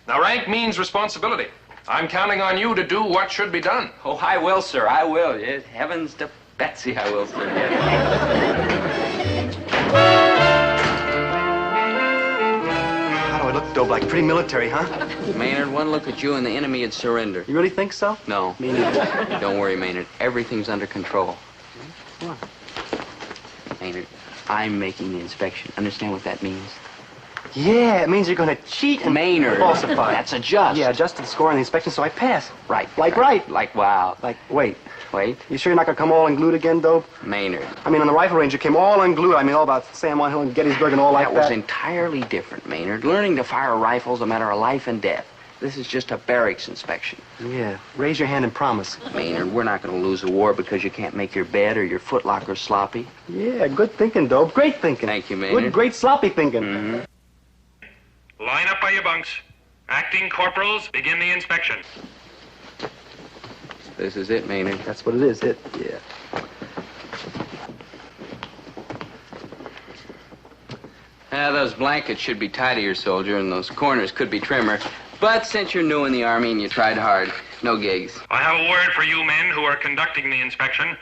now rank means responsibility. I'm counting on you to do what should be done. Oh, I will, sir. I will. Yes, heavens to Betsy, I will, sir. Yes. How do I look, Dobe? Like pretty military, huh? Maynard, one look at you and the enemy would surrender. You really think so? No. Me neither. Don't worry, Maynard. Everything's under control. Come on. Maynard, I'm making the inspection. Understand what that means? Yeah, it means you're going to cheat and Maynard. falsify. That's a just. Yeah, adjusted the score on the inspection, so I pass. Right. Like right. Like wow. Like, wait. Wait. You sure you're not going to come all unglued again, Dobe? Maynard. I mean, on the rifle range, you came all unglued. I mean, all about San Juan Hill and Gettysburg and all like that. That was entirely different, Maynard. Learning to fire a rifle is a matter of life and death. This is just a barracks inspection. Yeah. Raise your hand and promise. Maynard, we're not going to lose a war because you can't make your bed or your footlocker sloppy. Yeah, good thinking, Dobe. Great thinking. Thank you, Maynard. Good, great sloppy thinking. Mm-hmm. Line up by your bunks. Acting corporals, begin the inspection. This is it, Maynard. That's what it is, it. Yeah. Those blankets should be tidier, soldier, and those corners could be trimmer. But since you're new in the Army and you tried hard, no gigs. I have a word for you men who are conducting the inspection.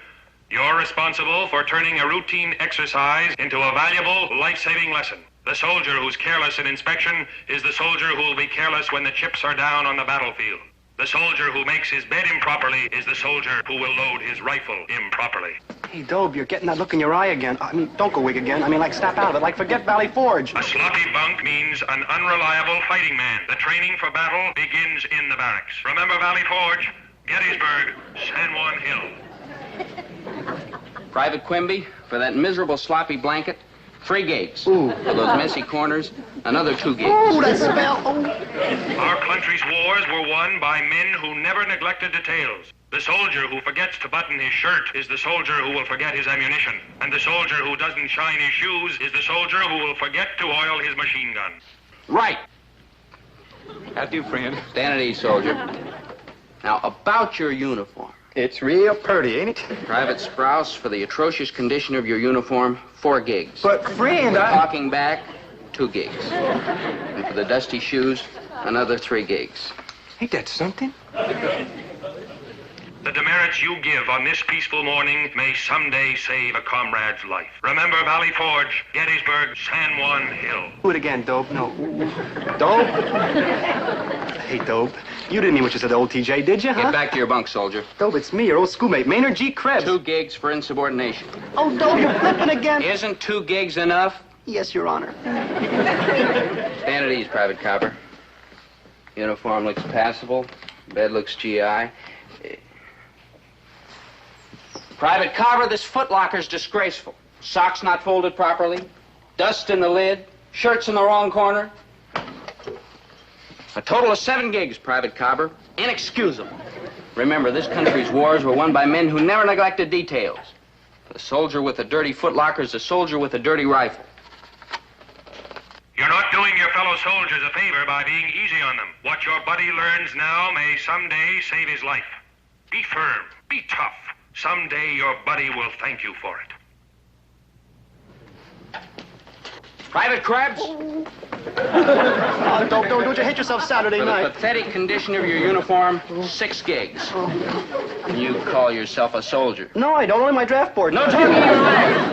You're responsible for turning a routine exercise into a valuable, life-saving lesson. The soldier who's careless in inspection is the soldier who will be careless when the chips are down on the battlefield. The soldier who makes his bed improperly is the soldier who will load his rifle improperly. Hey, Dobe, you're getting that look in your eye again. I mean, don't go wig again. I mean, like, snap out of it. Like, forget Valley Forge. A sloppy bunk means an unreliable fighting man. The training for battle begins in the barracks. Remember Valley Forge, Gettysburg, San Juan Hill. Private Quimby, for that miserable sloppy blanket, 3 gigs. Ooh. For those messy corners, another 2 gigs. Ooh, that smell. Oh. Our country's wars were won by men who never neglected details. The soldier who forgets to button his shirt is the soldier who will forget his ammunition. And the soldier who doesn't shine his shoes is the soldier who will forget to oil his machine gun. Right. How do, friend? Stand at ease, soldier. Now, about your uniform. It's real pretty, ain't it? Private Sprouse, for the atrocious condition of your uniform, 4 gigs. But, friend, Talking back, 2 gigs. And for the dusty shoes, another 3 gigs. Ain't that something? The demerits you give on this peaceful morning may someday save a comrade's life. Remember Valley Forge, Gettysburg, San Juan Hill. Do it again, Dobe. No. Dobe? Hey, Dobe. You didn't mean what you said to old TJ, did you, huh? Get back to your bunk, soldier. Dobe, it's me, your old schoolmate, Maynard G. Krebs. 2 gigs for insubordination. Oh, Dobe, you're flipping again. Isn't 2 gigs enough? Yes, Your Honor. Stand at ease, Private Copper. Uniform looks passable. Bed looks GI. Private Carver, this footlocker's disgraceful. Socks not folded properly, dust in the lid, shirts in the wrong corner. A total of 7 gigs, Private Cobber. Inexcusable. Remember, this country's wars were won by men who never neglected details. The soldier with a dirty footlocker is a soldier with a dirty rifle. You're not doing your fellow soldiers a favor by being easy on them. What your buddy learns now may someday save his life. Be firm. Be tough. Someday your buddy will thank you for it. Private Krebs? Don't you hate yourself Saturday For night? the pathetic condition of your uniform, 6 gigs. And you call yourself a soldier. No, I don't. Only my draft board. No talking to your life.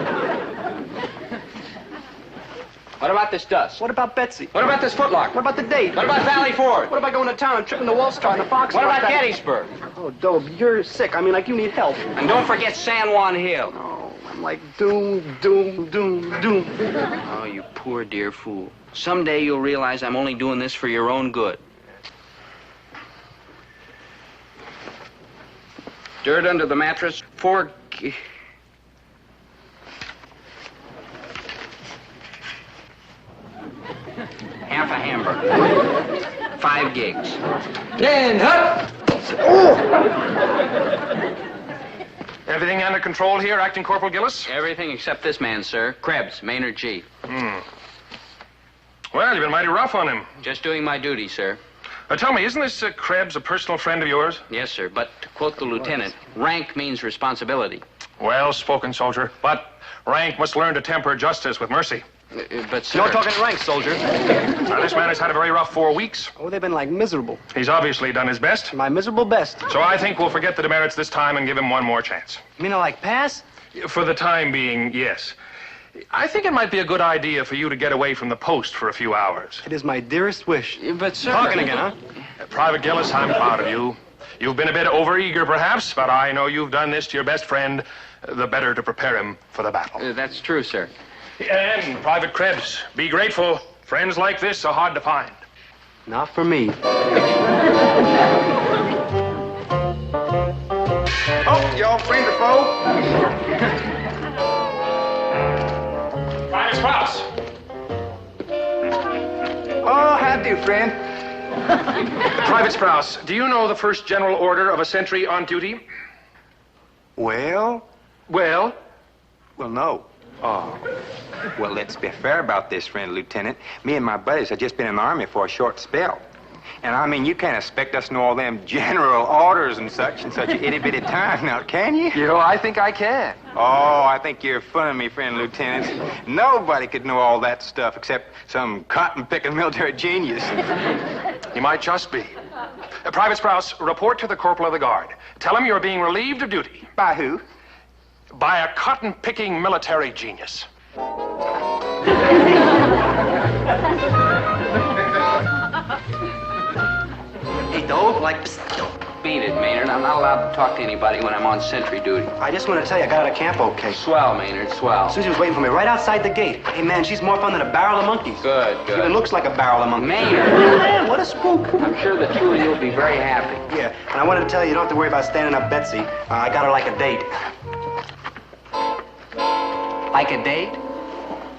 What about this dust? What about Betsy? What about this footlocker? What about the date? What about Valley Ford? What about going to town and tripping the Wall Street and the Fox? What about Gettysburg? Oh, Dobe, you're sick. I mean, like you need help. And don't forget San Juan Hill. Oh, I'm like doom. Oh, you poor dear fool. Someday you'll realize I'm only doing this for your own good. Dirt under the mattress, 4 half a hamburger. 5 gigs. And up! Everything under control here, Acting Corporal Gillis? Everything except this man, sir. Krebs, Maynard G. Well, you've been mighty rough on him. Just doing my duty, sir. Tell me, isn't this Krebs a personal friend of yours? Yes, sir, but to quote the lieutenant, rank means responsibility. Well spoken, soldier. But rank must learn to temper justice with mercy. But, sir... No talking rank, soldier. Now, this man has had a very rough 4 weeks. Oh, they've been like miserable. He's obviously done his best. My miserable best. So I think we'll forget the demerits this time and give him one more chance. You mean like pass? For the time being, yes. I think it might be a good idea for you to get away from the post for a few hours. It is my dearest wish. But, sir... Talking again, huh? Private Gillis, I'm proud of you. You've been a bit overeager, perhaps, but I know you've done this to your best friend, the better to prepare him for the battle. That's true, sir. And, Private Krebs, be grateful. Friends like this are hard to find. Not for me. Oh, y'all friend or foe? Private Strauss. Oh, how do, friend? Private Strauss, do you know the first general order of a sentry on duty? Well, no. Oh. Well, let's be fair about this, friend Lieutenant. Me and my buddies have just been in the Army for a short spell. And I mean, you can't expect us to know all them general orders and such in such a itty-bitty time now, can you? You know, I think I can. Oh, I think you're funning me, friend Lieutenant. Nobody could know all that stuff except some cotton-picking military genius. He might just be. Private Strauss, report to the Corporal of the Guard. Tell him you're being relieved of duty. By who? By a cotton-picking military genius. Hey, Dobe, like... Beat it, Maynard. I'm not allowed to talk to anybody when I'm on sentry duty. I just want to tell you, I got out of camp okay. Swell, Maynard, swell. Susie was waiting for me right outside the gate. Hey, man, she's more fun than a barrel of monkeys. Good, She good. even looks like a barrel of monkeys. Maynard. Oh, man, what a spook. I'm sure the two of you will be very happy. Yeah, and I wanted to tell you, you don't have to worry about standing up Betsy. I got her like a date. Like a date?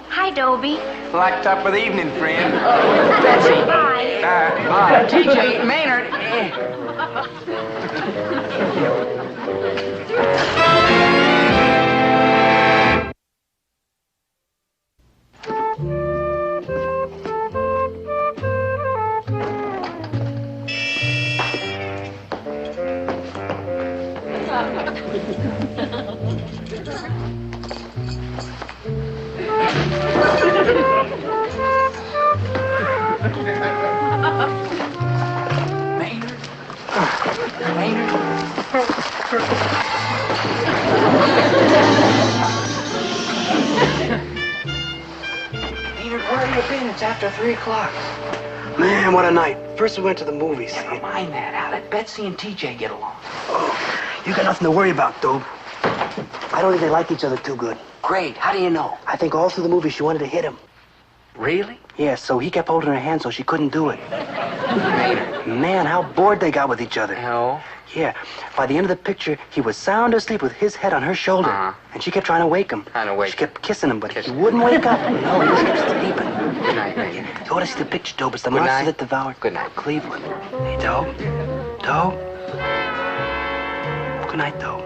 Hi, Dobie. Locked up for the evening, friend. Betsy. Bye. Bye. TJ, Maynard. Maynard, where have you been? It's after 3 o'clock. Man, what a night. First we went to the movies. Never mind that. How did Betsy and TJ get along? Oh, you got nothing to worry about, Dobe. I don't think they like each other too good. Great. How do you know? I think all through the movie she wanted to hit him. Really? Yeah, so he kept holding her hand so she couldn't do it. Man, how bored they got with each other. No. Yeah. By the end of the picture, he was sound asleep with his head on her shoulder. And she kept trying to wake him. She kept kissing him, but he wouldn't wake up. No, he just kept sleeping. Good night, Ray. You ought to see the picture, Dobe. It's the Good monster night. that devoured Good night. Cleveland. Hey, Dobe. Dobe. Good night, Dobe.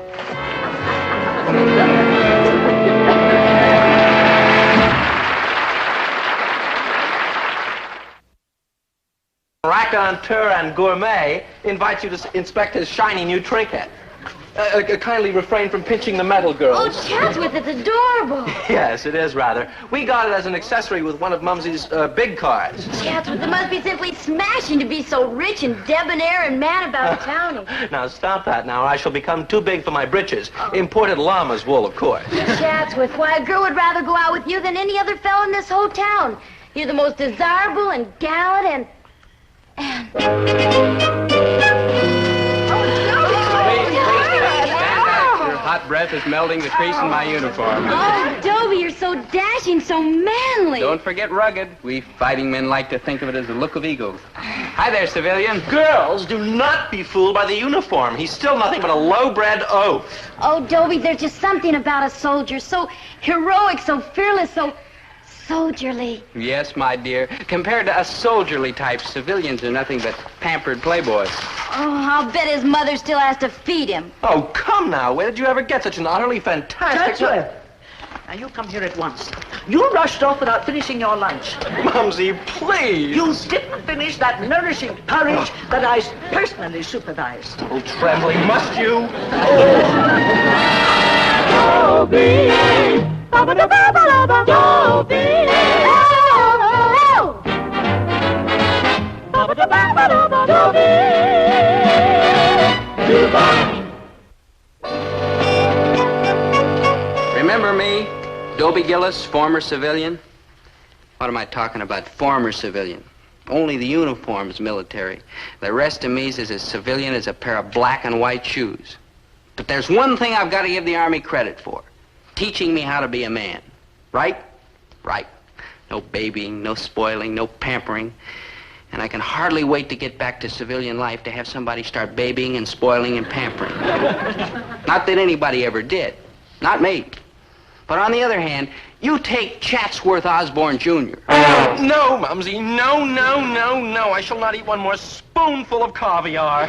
Raconteur and gourmet invites you to inspect his shiny new trinket. Kindly refrain from pinching the metal, girls. Oh, Chatsworth, it's adorable. Yes, it is, rather. We got it as an accessory with one of Mumsy's big cars. Chatsworth, it must be simply smashing to be so rich and debonair and mad about towning. Now, stop that now, or I shall become too big for my britches. Imported llama's wool, of course. Chatsworth, why, a girl would rather go out with you than any other fellow in this whole town. You're the most desirable and gallant and... Your hot breath is melting the crease in my uniform. Oh, Dobie, you're so dashing, so manly. Don't forget rugged. We fighting men like to think of it as the look of eagles. Hi there, civilian. Girls, do not be fooled by the uniform. He's still nothing but a low-bred oaf. Oh, Dobie, there's just something about a soldier. So heroic, so fearless, so soldierly. Yes, my dear. Compared to us soldierly types, civilians are nothing but pampered playboys. Oh, I'll bet his mother still has to feed him. Oh, come now. Where did you ever get such an utterly fantastic... Chatsworth. Now, you come here at once. You rushed off without finishing your lunch. Mumsy, please. You didn't finish that nourishing porridge that I personally supervised. Oh, Trembly, must you? Dobie. Remember me, Dobie Gillis, former civilian? What am I talking about? Former civilian. Only the uniform's military. The rest of me's is as civilian as a pair of black and white shoes. But there's one thing I've got to give the Army credit for. Teaching me how to be a man. Right? Right. No babying, no spoiling, no pampering. And I can hardly wait to get back to civilian life to have somebody start babying and spoiling and pampering. Not that anybody ever did. Not me. But on the other hand, you take Chatsworth Osborne Jr. No, Mumsy, no. I shall not eat one more spoonful of caviar.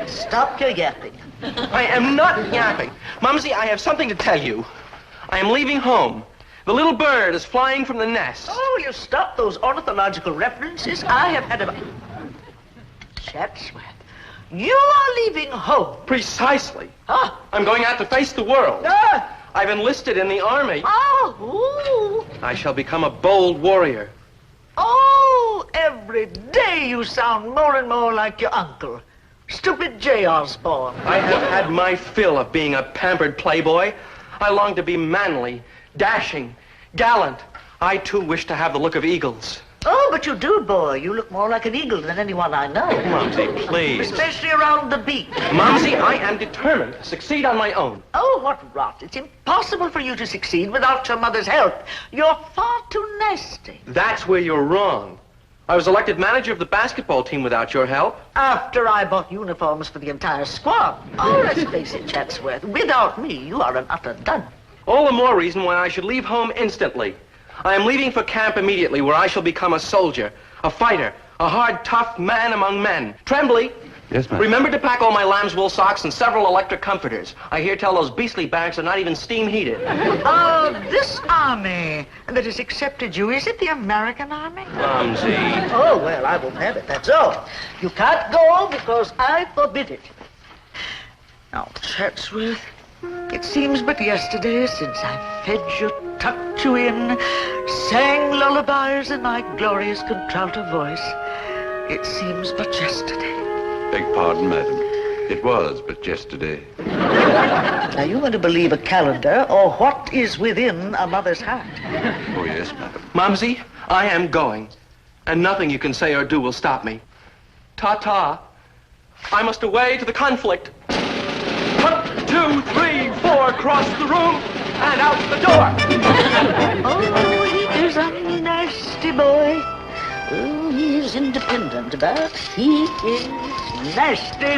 Stop your yapping. I am not yapping. Mumsy, I have something to tell you. I am leaving home. The little bird is flying from the nest. Oh, will you stop those ornithological references? I have had a... Chatsworth, you are leaving home. Precisely. Ah. I'm going out to face the world. Ah. I've enlisted in the Army. Oh, ooh. I shall become a bold warrior. Oh, every day you sound more and more like your uncle. Stupid J. Osborne. I have had my fill of being a pampered playboy. I long to be manly, dashing, gallant. I, too, wish to have the look of eagles. Oh, but you do, boy. You look more like an eagle than anyone I know. Mumsy, please. Especially around the beak. Mumsy, I am determined to succeed on my own. Oh, what rot. It's impossible for you to succeed without your mother's help. You're far too nasty. That's where you're wrong. I was elected manager of the basketball team without your help. After I bought uniforms for the entire squad. Oh, let's face it, Chatsworth. Without me, you are an utter dud. All the more reason why I should leave home instantly. I am leaving for camp immediately, where I shall become a soldier, a fighter, a hard, tough man among men. Trembly. Yes, ma'am. Remember to pack all my lamb's wool socks and several electric comforters. I hear tell those beastly bags are not even steam heated. This army that has accepted you, is it the American Army? Mumsy. Oh, well, I won't have it, that's all. You can't go because I forbid it. Now, Chatsworth, it seems but yesterday since I fed you, tucked you in, sang lullabies in my glorious contralto voice. It seems but yesterday. Beg pardon, madam. It was but yesterday. Now, you want to believe a calendar or what is within a mother's heart? Oh, yes, madam. Mumsy, I am going, and nothing you can say or do will stop me. Ta-ta. I must away to the conflict. 1, 2, 3, 4, cross the room, and out the door. Oh, he is a nasty boy. Oh, he's is independent, but he is nasty.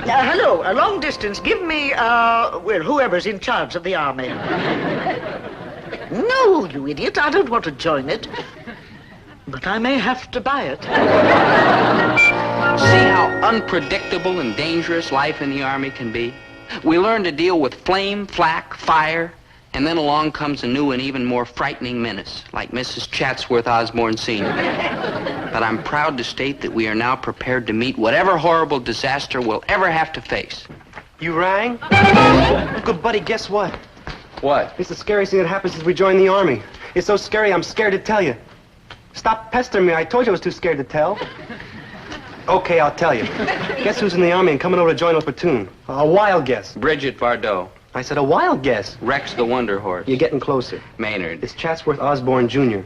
Hello, a long distance. Give me, well, whoever's in charge of the army. No, you idiot, I don't want to join it. But I may have to buy it. See how unpredictable and dangerous life in the Army can be? We learn to deal with flame, flak, fire, and then along comes a new and even more frightening menace, like Mrs. Chatsworth Osborne Sr. But I'm proud to state that we are now prepared to meet whatever horrible disaster we'll ever have to face. You rang? Good buddy, guess what? What? It's the scariest thing that happened since we joined the Army. It's so scary, I'm scared to tell you. Stop pestering me. I told you I was too scared to tell. Okay, I'll tell you. Guess who's in the Army and coming over to join our platoon? A wild guess. Bridget Bardot. I said a wild guess. Rex the Wonder Horse. You're getting closer. Maynard. It's Chatsworth Osborne Jr.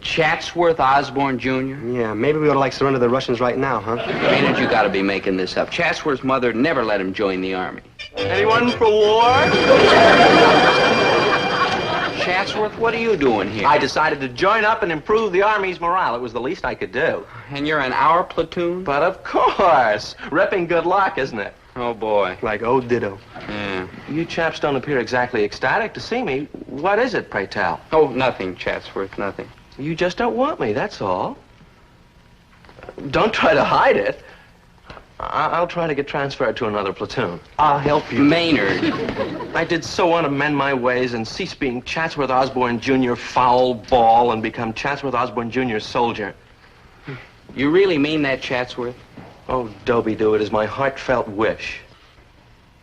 Chatsworth Osborne Jr.? Yeah, maybe we ought to like surrender the Russians right now, huh? Maynard, you gotta be making this up. Chatsworth's mother never let him join the Army. Anyone for war? Chatsworth, what are you doing here? I decided to join up and improve the Army's morale. It was the least I could do. And you're in our platoon? But of course. Repping good luck, isn't it? Oh, boy. Like oh ditto. Yeah. You chaps don't appear exactly ecstatic to see me. What is it, pray tell? Oh, nothing, Chatsworth, nothing. You just don't want me, that's all. Don't try to hide it. I'll try to get transferred to another platoon. I'll help you. Maynard. I did so want to mend my ways and cease being Chatsworth Osborne Jr. foul ball and become Chatsworth Osborne Jr. soldier. You really mean that, Chatsworth? Oh, Dobie, do it is my heartfelt wish.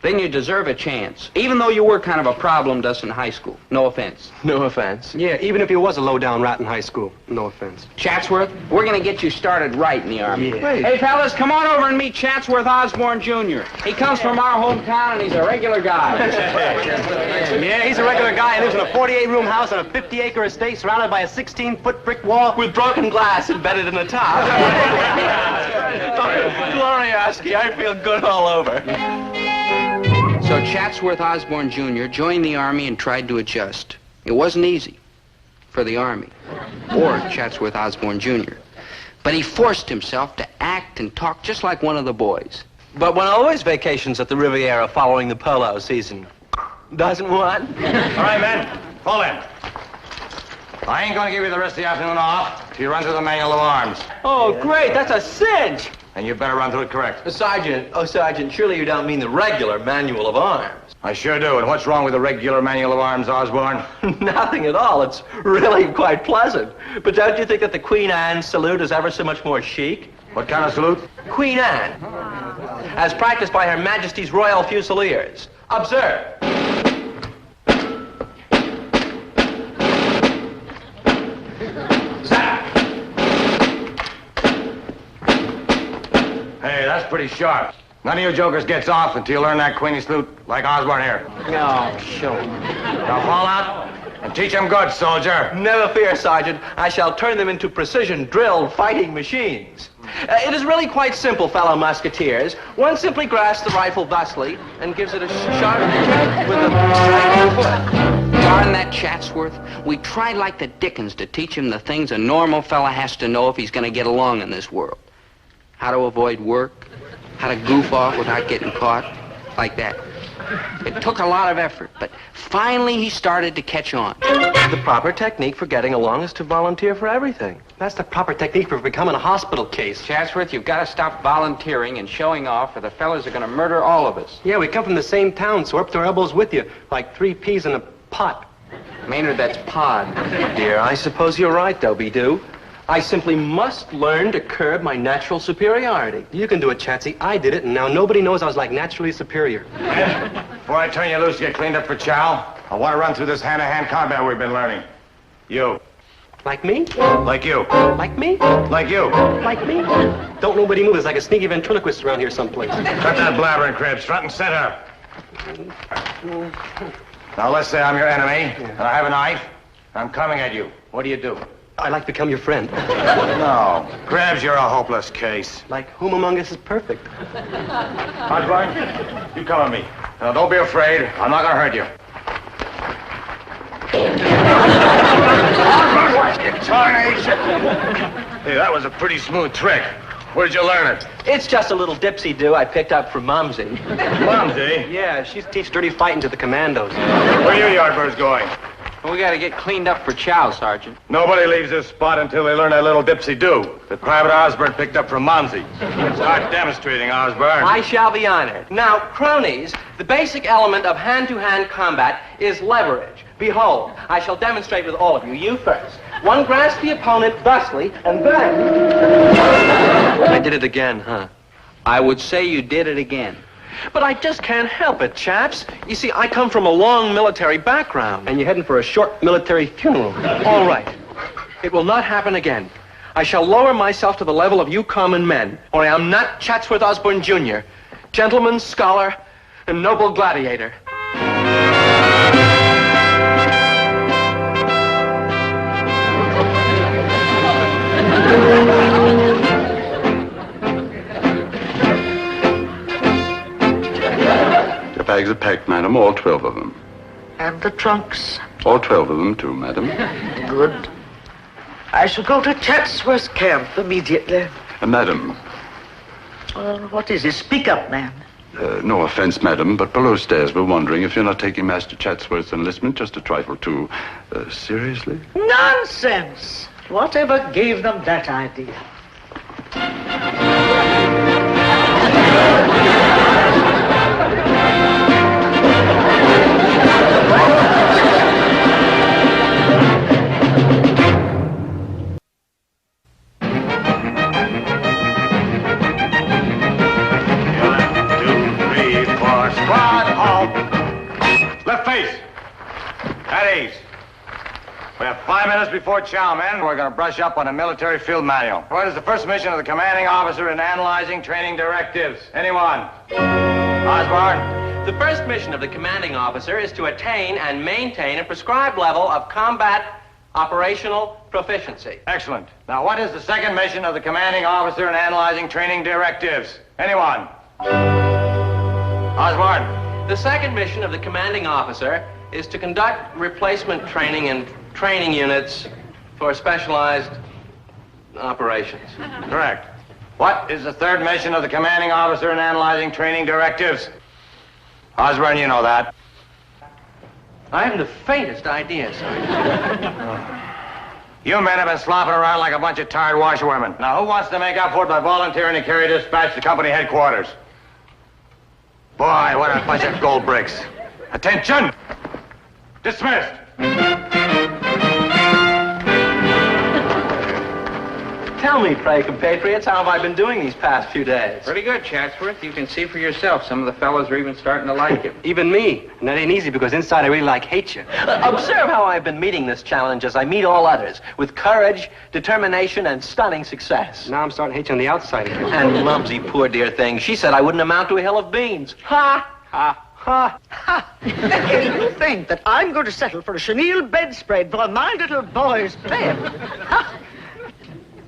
Then you deserve a chance, even though you were kind of a problem dust in high school. No offense. No offense. Yeah, even if you was a low-down rat in high school. No offense. Chatsworth, we're gonna get you started right in the Army. Yeah. Wait. Hey, fellas, come on over and meet Chatsworth Osborne Jr. He comes from our hometown, and he's a regular guy. Yeah, he's a regular guy. He lives in a 48-room house on a 50-acre estate surrounded by a 16-foot brick wall. With broken glass embedded in the top. Glorioski, I feel good all over. So Chatsworth Osborne Jr. joined the Army and tried to adjust. It wasn't easy for the Army or Chatsworth Osborne Jr. But he forced himself to act and talk just like one of the boys. But one always vacations at the Riviera following the polo season. Doesn't one? All right, men, fall in. I ain't gonna give you the rest of the afternoon off till you run through the manual of arms. Oh, great, that's a cinch. And you better run through it correct. Sergeant, surely you don't mean the regular manual of arms. I sure do. And what's wrong with the regular manual of arms, Osborne? Nothing at all. It's really quite pleasant. But don't you think that the Queen Anne salute is ever so much more chic? What kind of salute? Queen Anne, as practiced by Her Majesty's Royal Fusiliers. Observe. Hey, that's pretty sharp. None of you jokers gets off until you learn that Queenie salute like Osborne here. No, sure. Now fall out and teach them good, soldier. Never fear, Sergeant. I shall turn them into precision-drilled fighting machines. It is really quite simple, fellow musketeers. One simply grasps the rifle thusly and gives it a sharp kick with the striking foot. Darn that Chatsworth. We tried like the dickens to teach him the things a normal fella has to know if he's going to get along in this world. How to avoid work, how to goof off without getting caught, like that. It took a lot of effort, but finally he started to catch on. The proper technique for getting along is to volunteer for everything. That's the proper technique for becoming a hospital case. Chatsworth, you've got to stop volunteering and showing off, or the fellas are going to murder all of us. Yeah, we come from the same town, so we're up to our elbows with you, like 3 peas in a pot. Maynard, that's pod. Dear, I suppose you're right, Dobie Doo. I simply must learn to curb my natural superiority. You can do it, Chatsy. I did it, and now nobody knows I was like naturally superior. Before I turn you loose to get cleaned up for chow, I want to run through this hand-to-hand combat we've been learning. You. Like me? Like you. Like me? Like you. Like me? Don't nobody move. There's like a sneaky ventriloquist around here someplace. Cut that blabbering, Cribs. Front and center. Now, let's say I'm your enemy, and I have a knife. I'm coming at you. What do you do? I'd like to become your friend. No. Cribs, you're a hopeless case. Like whom among us is perfect? Osborne, you come with me. Now, don't be afraid. I'm not going to hurt you. Tarnation! Hey, that was a pretty smooth trick. Where'd you learn it? It's just a little dipsy-do I picked up from Mumsy. Mumsy? Yeah, she teaches dirty fighting to the commandos. Where are you Yardbirds going? Well, we got to get cleaned up for chow, Sergeant. Nobody leaves this spot until they learn that little dipsy-do that Private Osborne picked up from Mumsy. Start demonstrating, Osborne. I shall be honored. Now, cronies, the basic element of hand-to-hand combat is leverage. Behold, I shall demonstrate with all of you. You first. One grasps the opponent thusly, and then... I did it again, huh? I would say you did it again. But I just can't help it, chaps. You see, I come from a long military background. And you're heading for a short military funeral. All right. It will not happen again. I shall lower myself to the level of you common men, or I am not Chatsworth Osborne, Jr., gentleman, scholar, and noble gladiator. The bags are packed, madam, all 12 of them. And the trunks? All 12 of them, too, madam. Good. I shall go to Chatsworth camp immediately. Madam, What is it? Speak up, man. no offense, madam, but below stairs we're wondering if you're not taking Master Chatsworth's enlistment just a trifle too seriously. Nonsense! Whatever gave them that idea? Left face. At ease. We have 5 minutes before chow, men. We're going to brush up on a military field manual. What is the first mission of the commanding officer in analyzing training directives? Anyone? Osborne? The first mission of the commanding officer is to attain and maintain a prescribed level of combat operational proficiency. Excellent. Now, what is the second mission of the commanding officer in analyzing training directives? Anyone? Osborne? The second mission of the commanding officer is to conduct replacement training in training units for specialized operations. Correct. What is the third mission of the commanding officer in analyzing training directives? Osborne, you know that. I haven't the faintest idea, Sergeant. You men have been slopping around like a bunch of tired washerwomen. Now, who wants to make up for it by volunteering to carry dispatch to company headquarters? Boy, what a bunch of gold bricks. Attention! Dismissed. Tell me, pray, compatriots, how have I been doing these past few days? Pretty good, Chatsworth. You can see for yourself. Some of the fellows are even starting to like you. Even me. And that ain't easy because inside I really hate you. Observe how I've been meeting this challenge as I meet all others, with courage, determination, and stunning success. Now I'm starting to hate you on the outside again. And Mumsy, poor dear thing, she said I wouldn't amount to a hill of beans. Ha! Ha! Ha! Ha! You think that I'm going to settle for a chenille bedspread for my little boy's bed? Ha!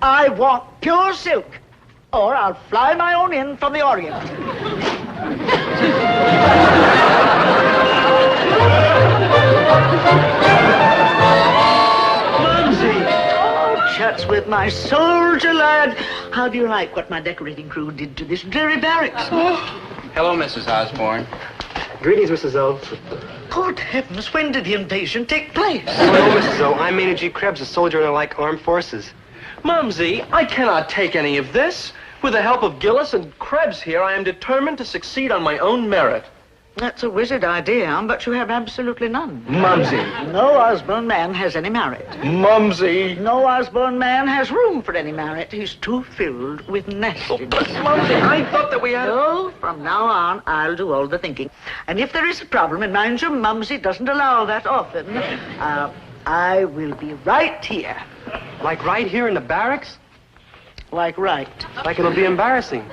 I want pure silk, or I'll fly my own in from the Orient. Mumsy! Oh, Chatsworth, my soldier lad. How do you like what my decorating crew did to this dreary barracks? Hello, Mrs. Osborne. Greetings, Mrs. O. Good heavens, when did the invasion take place? Oh, no, Mrs. O. I'm Maynard G. Krebs, a soldier in the armed forces. Mumsy, I cannot take any of this. With the help of Gillis and Krebs here, I am determined to succeed on my own merit. That's a wizard idea, but you have absolutely none. Mumsy. No Osborne man has any merit. Mumsy. No Osborne man has room for any merit. He's too filled with nastiness. But, Mumsy, I thought that we had... No, from now on, I'll do all the thinking. And if there is a problem, and mind you, Mumsy doesn't allow that often, I will be right here. Like right here in the barracks? Like right. Like it'll be embarrassing.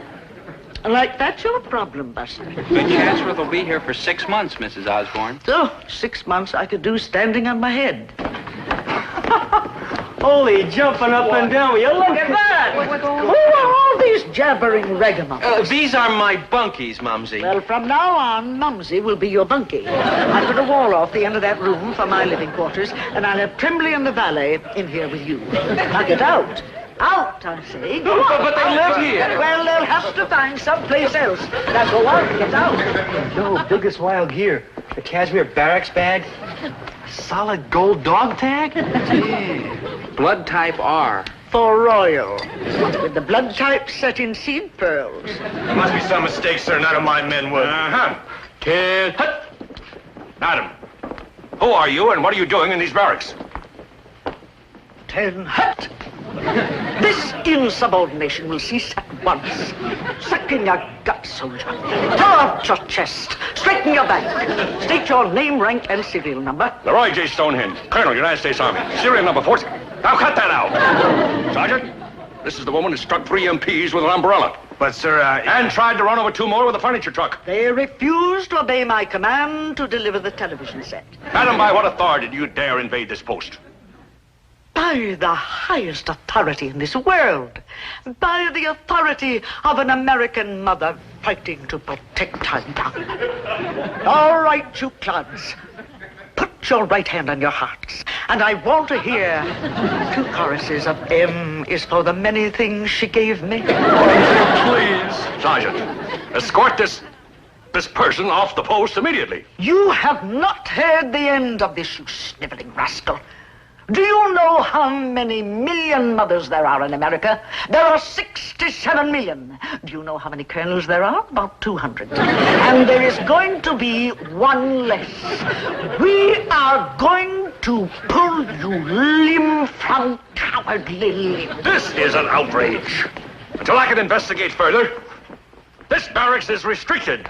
Like that's your problem, Buster. But Chatsworth will be here for 6 months, Mrs. Osborne. So, 6 months I could do standing on my head. Holy jumping up and down. Will you look at that? Who are all always jabbering ragamuffins? These are my bunkies, Mumsy. Well, from now on, Mumsy will be your bunkie. I put a wall off the end of that room for my living quarters, and I'll have Trimbley and the valet in here with you. Now get out. Out, I say. Go on. But they live here. Well, they'll have to find someplace else. Now go on, get out. Yo, biggest wild gear. The cashmere barracks bag. Solid gold dog tag. Blood type R. For royal. With the blood type set in seed pearls. There must be some mistake, sir. None of my men would. Kid. Hut. Madam, who are you and what are you doing in these barracks? 10 hut. This insubordination will cease at once. Sucking your guts, soldier. Throw out your chest. Straighten your back. State your name, rank, and serial number. Leroy J. Stonehenge, Colonel, United States Army. Serial number 40. Now cut that out. Sergeant, this is the woman who struck 3 MPs with an umbrella. But, sir, And tried to run over 2 more with a furniture truck. They refuse to obey my command to deliver the television set. Madam, by what authority do you dare invade this post? By the highest authority in this world. By the authority of an American mother fighting to protect her young. All right, you clods. Put your right hand on your hearts, and I want to hear 2 choruses of M is for the many things she gave me. Please, Sergeant, escort this person off the post immediately. You have not heard the end of this, you sniveling rascal. Do you know how many million mothers there are in America? There are 67 million. Do you know how many colonels there are? About 200. And there is going to be 1 less. We are going to pull you limb from cowardly limb. This is an outrage. Until I can investigate further, this barracks is restricted.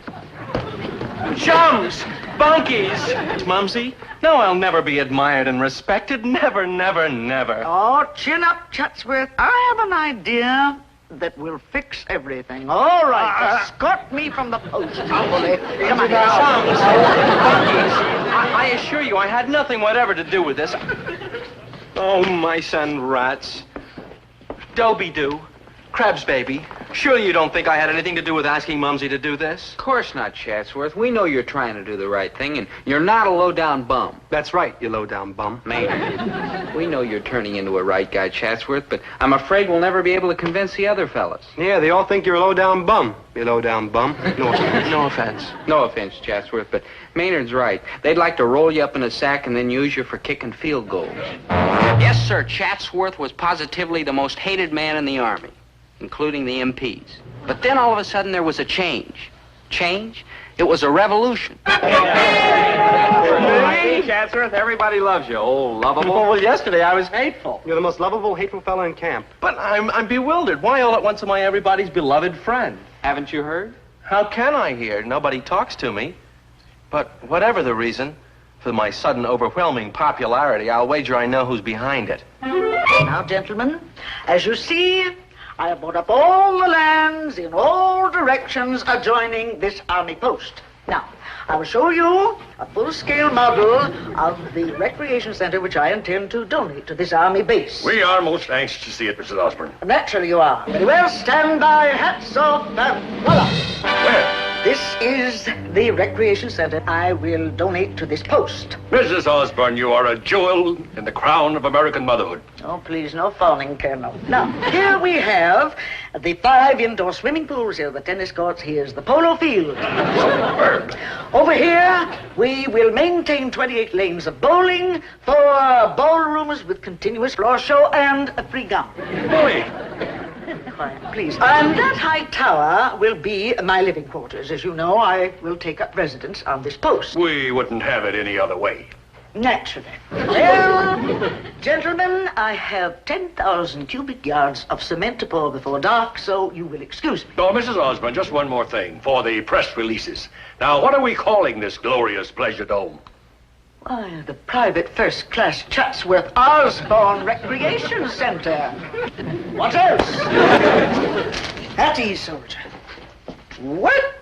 Chums! Bunkies! Mumsy, no, I'll never be admired and respected. Never, never, never. Oh, chin up, Chatsworth. I have an idea that will fix everything. All right, escort me from the post, bully. Come on. Chums! Bunkies! I assure you, I had nothing whatever to do with this. Oh, mice and rats. Dobie do. Krebs, baby. Surely you don't think I had anything to do with asking Mumsy to do this? Of course not, Chatsworth. We know you're trying to do the right thing, and you're not a low-down bum. That's right, you low-down bum. Maynard, we know you're turning into a right guy, Chatsworth, but I'm afraid we'll never be able to convince the other fellas. Yeah, they all think you're a low-down bum. You low-down bum. No offense. No offense. No offense, Chatsworth, but Maynard's right. They'd like to roll you up in a sack and then use you for kicking field goals. Yes, sir, Chatsworth was positively the most hated man in the Army, including the MPs. But then all of a sudden there was a change. Change? It was a revolution. Hey, Chatsworth, everybody loves you. Oh, lovable. Well, yesterday I was hateful. You're the most lovable, hateful fellow in camp. But I'm bewildered. Why all at once am I everybody's beloved friend? Haven't you heard? How can I hear? Nobody talks to me. But whatever the reason for my sudden overwhelming popularity, I'll wager I know who's behind it. Now, gentlemen, as you see, I have bought up all the lands in all directions adjoining this army post. Now, I will show you a full-scale model of the recreation center which I intend to donate to this army base. We are most anxious to see it, Mrs. Osborne. Naturally you are. Very well, stand by, hats off, and voila. Where? This is the recreation center I will donate to this post. Mrs. Osborne, you are a jewel in the crown of American motherhood. Oh, please, no fawning, Colonel. Now, here we have the 5 indoor swimming pools. Here are the tennis courts. Here's the polo field. Over here, we will maintain 28 lanes of bowling, 4 ballrooms with continuous floor show, and a free gown. Bully. Quiet, please. And that high tower will be my living quarters. As you know, I will take up residence on this post. We wouldn't have it any other way. Naturally. Well, gentlemen, I have 10,000 cubic yards of cement to pour before dark, so you will excuse me. Oh, Mrs. Osborne, just one more thing for the press releases. Now, what are we calling this glorious pleasure dome? Why, the private first-class Chatsworth Osborne Recreation Center. What else? At ease, soldier. What?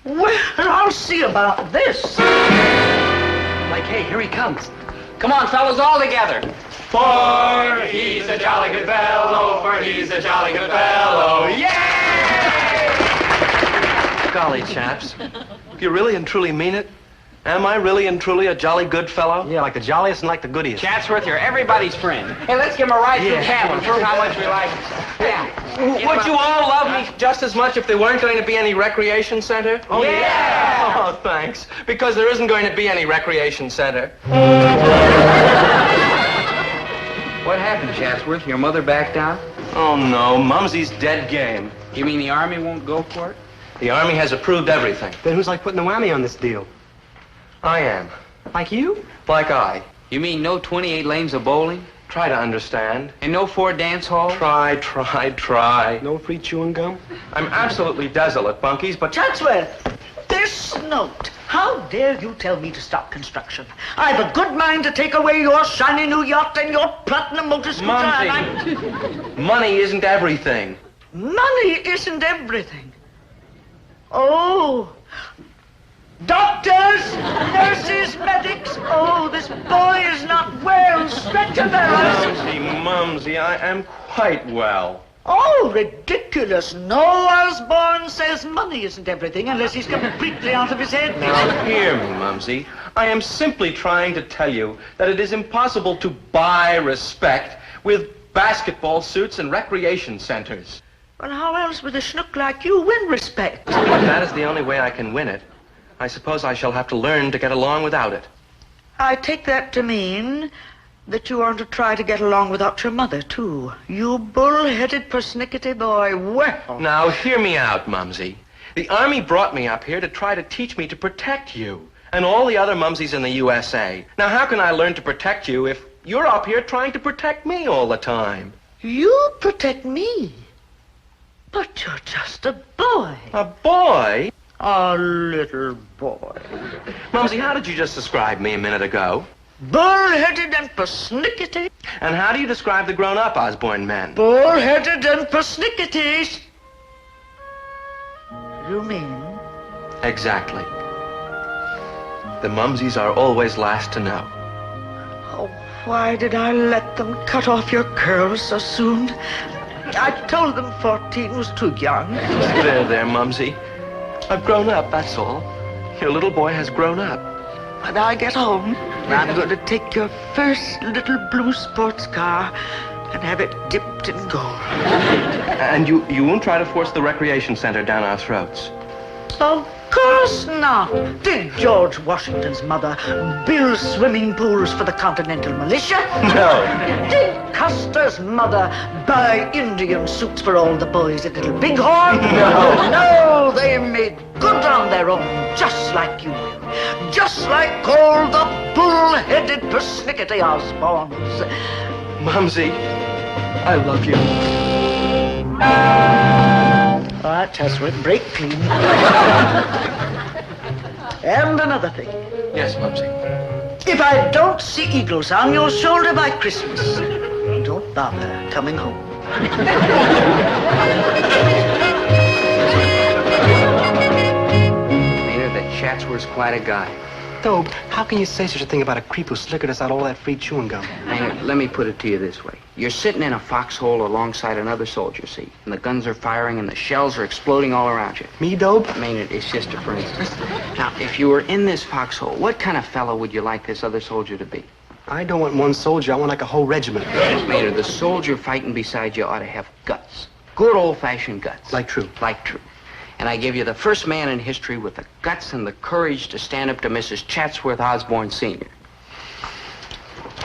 Well, I'll see about this. Like, hey, here he comes. Come on, fellas, all together. For he's a jolly good fellow, for he's a jolly good fellow. Yeah! Golly, chaps. Do you really and truly mean it? Am I really and truly a jolly good fellow? Yeah, like the jolliest and like the goodiest. Chatsworth, you're everybody's friend. Hey, let's give him a ride through camp and prove how much we like him. Yeah. Would you all love me just as much if there weren't going to be any recreation center? Oh, yeah! Oh, thanks. Because there isn't going to be any recreation center. What happened, Chatsworth? Your mother backed out? Oh, no. Mumsy's dead game. You mean the Army won't go for it? The Army has approved everything. Then who's like putting the whammy on this deal? I am. Like you? Like I. You mean no 28 lanes of bowling? Try to understand. And no 4 dance halls? Try. No free chewing gum? I'm absolutely desolate, Bunkies, but... Chatsworth, this note. How dare you tell me to stop construction? I've a good mind to take away your shiny new yacht and your platinum motor scooter. Mumsy, money isn't everything. Money isn't everything. Oh, doctors, nurses, medics. Oh, this boy is not well. Stretcher bearers. Mumsy, I am quite well. Oh, ridiculous. No Osborne says money isn't everything unless he's completely out of his head. Now, hear me, Mumsy. I am simply trying to tell you that it is impossible to buy respect with basketball suits and recreation centers. Well, how else would a schnook like you win respect? But that is the only way I can win it. I suppose I shall have to learn to get along without it. I take that to mean that you are to try to get along without your mother, too. You bull-headed, persnickety boy. Well... Now, hear me out, Mumsy. The Army brought me up here to try to teach me to protect you and all the other Mumsies in the USA. Now, how can I learn to protect you if you're up here trying to protect me all the time? You protect me? But you're just a boy. A boy? A little boy. Mumsy, how did you just describe me a minute ago? Bull-headed and persnickety. And how do you describe the grown-up Osborne men? Bull-headed and persnickety. You mean? Exactly. The Mumsies are always last to know. Oh, why did I let them cut off your curls so soon? I told them 14 was too young. There, Mumsy. I've grown up, that's all. Your little boy has grown up. When I get home, I'm going to take your first little blue sports car and have it dipped in gold. And you won't try to force the recreation center down our throats? Of course not. Did George Washington's mother build swimming pools for the Continental Militia? No. Did Custer's mother buy Indian suits for all the boys at Little Bighorn? No. No, they made good on their own, just like you will. Just like all the bull-headed persnickety Osbornes. Mumsy, I love you. All right, Chatsworth, break clean. And another thing. Yes, Mumsy. If I don't see eagles on your shoulder by Christmas, don't bother coming home. Maynard, that Chatsworth's quite a guy. Dobe, how can you say such a thing about a creep who slickered us out all that free chewing gum? Maynard, let me put it to you this way. You're sitting in a foxhole alongside another soldier, see? And the guns are firing and the shells are exploding all around you. Me, Dobe? Maynard, it's just a for instance. Now, if you were in this foxhole, what kind of fellow would you like this other soldier to be? I don't want one soldier. I want like a whole regiment. Maynard, the soldier fighting beside you ought to have guts. Good old-fashioned guts. Like true. Like true. And I give you the first man in history with the guts and the courage to stand up to Mrs. Chatsworth Osborne Sr.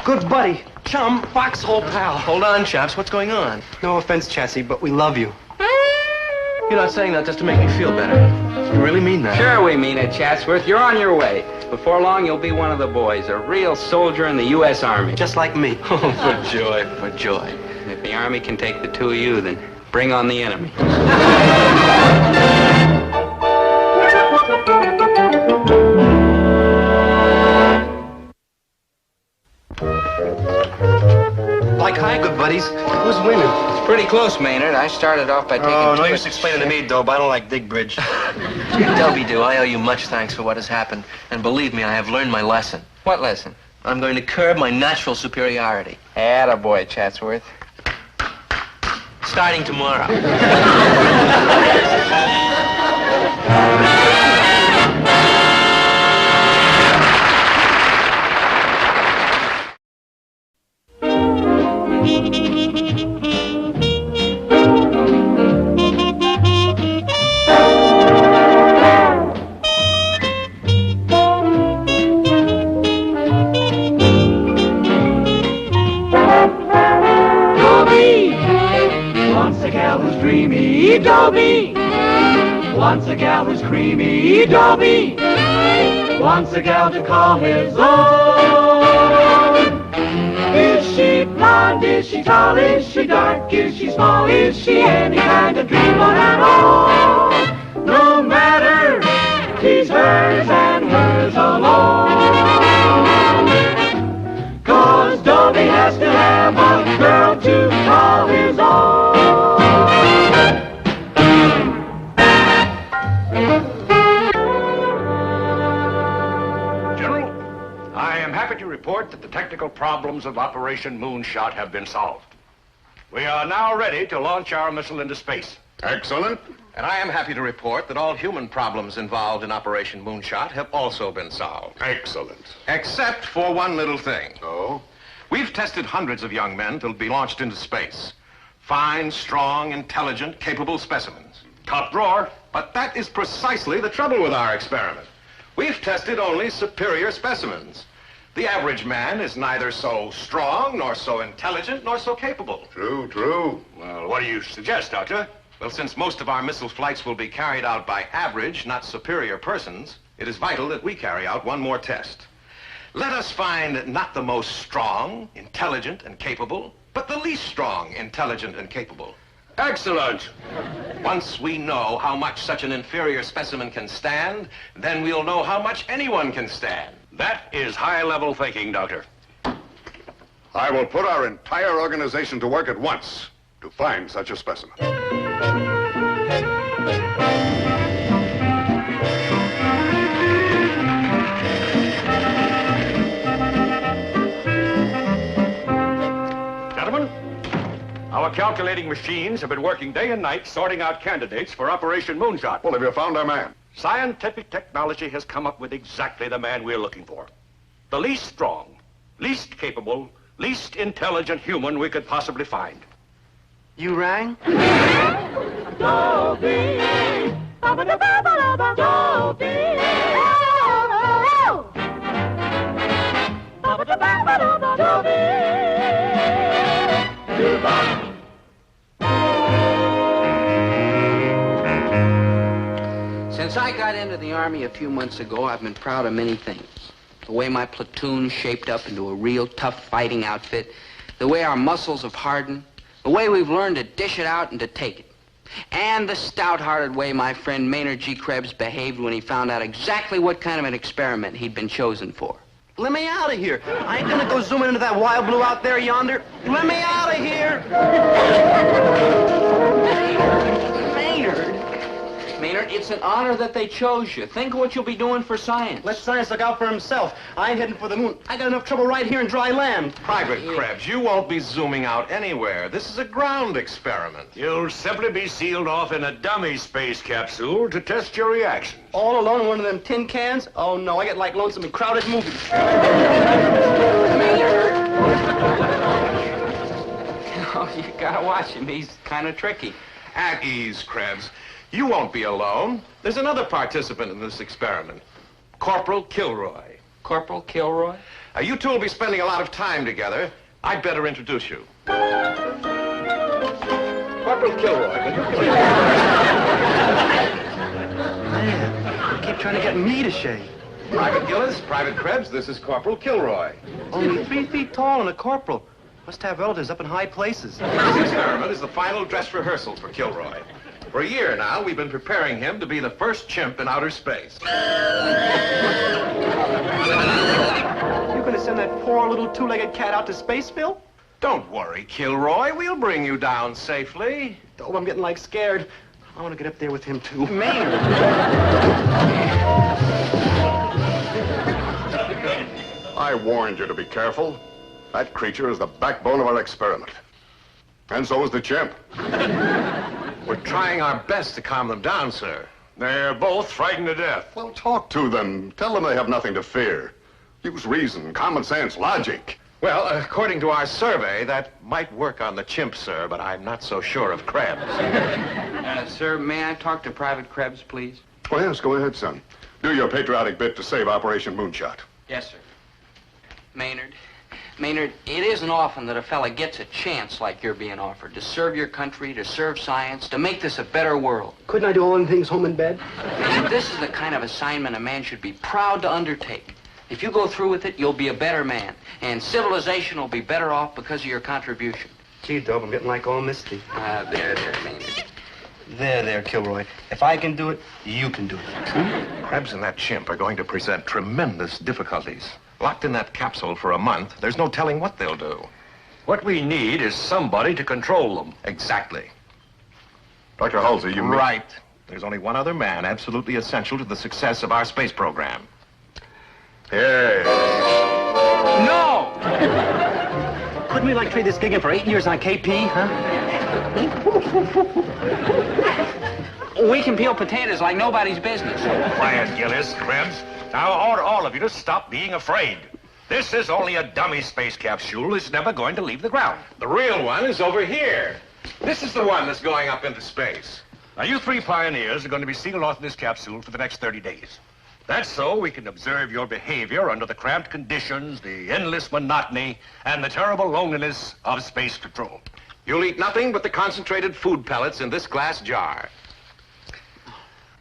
Good buddy, chum, foxhole pal. Hold on, chaps. What's going on? No offense, Chatsy, but we love you. You're not saying that just to make me feel better. You really mean that? Sure we mean it, Chatsworth. You're on your way. Before long, you'll be one of the boys, a real soldier in the U.S. Army. Just like me. Oh, for joy, for joy. If the Army can take the two of you, then bring on the enemy. Like hi, good buddies. Who's winning? It's pretty close, Maynard. I started off by taking... Oh, no use explaining to me, Dobe. I don't like dig bridge. Dobie, I owe you much thanks for what has happened. And believe me, I have learned my lesson. What lesson? I'm going to curb my natural superiority. Attaboy, Chatsworth. Starting tomorrow. Dobie, wants a gal who's creamy. Dobie, wants a gal to call his own. Is she blonde? Is she tall? Is she dark? Is she small? Is she any kind of dreamboat at all? No matter, he's hers and hers alone. 'Cause Dobie has to have a girl to call his own. Report that the technical problems of Operation Moonshot have been solved. We are now ready to launch our missile into space. Excellent. And I am happy to report that all human problems involved in Operation Moonshot have also been solved. Excellent. Except for one little thing. Oh? We've tested hundreds of young men to be launched into space. Fine, strong, intelligent, capable specimens. Top drawer. But that is precisely the trouble with our experiment. We've tested only superior specimens. The average man is neither so strong, nor so intelligent, nor so capable. True, true. Well, what do you suggest, Doctor? Well, since most of our missile flights will be carried out by average, not superior persons, it is vital that we carry out one more test. Let us find not the most strong, intelligent, and capable, but the least strong, intelligent, and capable. Excellent. Once we know how much such an inferior specimen can stand, then we'll know how much anyone can stand. That is high-level thinking, Doctor. I will put our entire organization to work at once to find such a specimen. Gentlemen, our calculating machines have been working day and night sorting out candidates for Operation Moonshot. Well, have you found our man? Scientific technology has come up with exactly the man we're looking for. The least strong, least capable, least intelligent human we could possibly find. You rang? Dobie, Since I got into the Army a few months ago, I've been proud of many things. The way my platoon shaped up into a real tough fighting outfit, the way our muscles have hardened, the way we've learned to dish it out and to take it, and the stout-hearted way my friend Maynard G. Krebs behaved when he found out exactly what kind of an experiment he'd been chosen for. Let me out of here. I ain't gonna go zooming into that wild blue out there yonder. Let me out of here. Maynard, it's an honor that they chose you. Think of what you'll be doing for science. Let science look out for himself. I ain't heading for the moon. I got enough trouble right here in dry land. Private Krebs, you won't be zooming out anywhere. This is a ground experiment. You'll simply be sealed off in a dummy space capsule to test your reactions. All alone in one of them tin cans? Oh, no, I get like lonesome in crowded movies. Maynard! Oh, you gotta watch him. He's kind of tricky. At ease, Krebs. You won't be alone. There's another participant in this experiment. Corporal Kilroy. Corporal Kilroy? You two will be spending a lot of time together. I'd better introduce you. Corporal Kilroy, will you please? Man, you keep trying to get me to shave. Private Gillis, Private Krebs, this is Corporal Kilroy. Only 3 feet tall and a corporal. Must have relatives up in high places. This experiment is the final dress rehearsal for Kilroy. For a year now, we've been preparing him to be the first chimp in outer space. You're gonna send that poor little two-legged cat out to space, Phil? Don't worry, Kilroy. We'll bring you down safely. Oh, I'm getting like scared. I want to get up there with him, too. Maynard! I warned you to be careful. That creature is the backbone of our experiment. And so is the chimp. We're trying our best to calm them down, sir. They're both frightened to death. Well, talk to them. Tell them they have nothing to fear. Use reason, common sense, logic. Well, according to our survey, that might work on the chimp, sir, but I'm not so sure of Krebs. Sir, may I talk to Private Krebs, please? Oh, yes, go ahead, son. Do your patriotic bit to save Operation Moonshot. Yes, sir. Maynard, it isn't often that a fella gets a chance like you're being offered to serve your country, to serve science, to make this a better world. Couldn't I do all them things home in bed? This is the kind of assignment a man should be proud to undertake. If you go through with it, you'll be a better man, and civilization will be better off because of your contribution. Gee, Dob, I'm getting like all misty. There, Maynard. There, Kilroy. If I can do it, you can do it. Krebs and that chimp are going to present tremendous difficulties. Locked in that capsule for a month, there's no telling what they'll do. What we need is somebody to control them. Exactly. Dr. Halsey, you mean... Right. There's only one other man absolutely essential to the success of our space program. Yes. No! Couldn't we, trade this gig in for 8 years on KP, huh? We can peel potatoes like nobody's business. Quiet, Gillis, Krebs. Now, I order all of you to stop being afraid. This is only a dummy space capsule. It's never going to leave the ground. The real one is over here. This is the one that's going up into space. Now, you three pioneers are going to be sealed off in this capsule for the next 30 days. That's so we can observe your behavior under the cramped conditions, the endless monotony, and the terrible loneliness of space control. You'll eat nothing but the concentrated food pellets in this glass jar.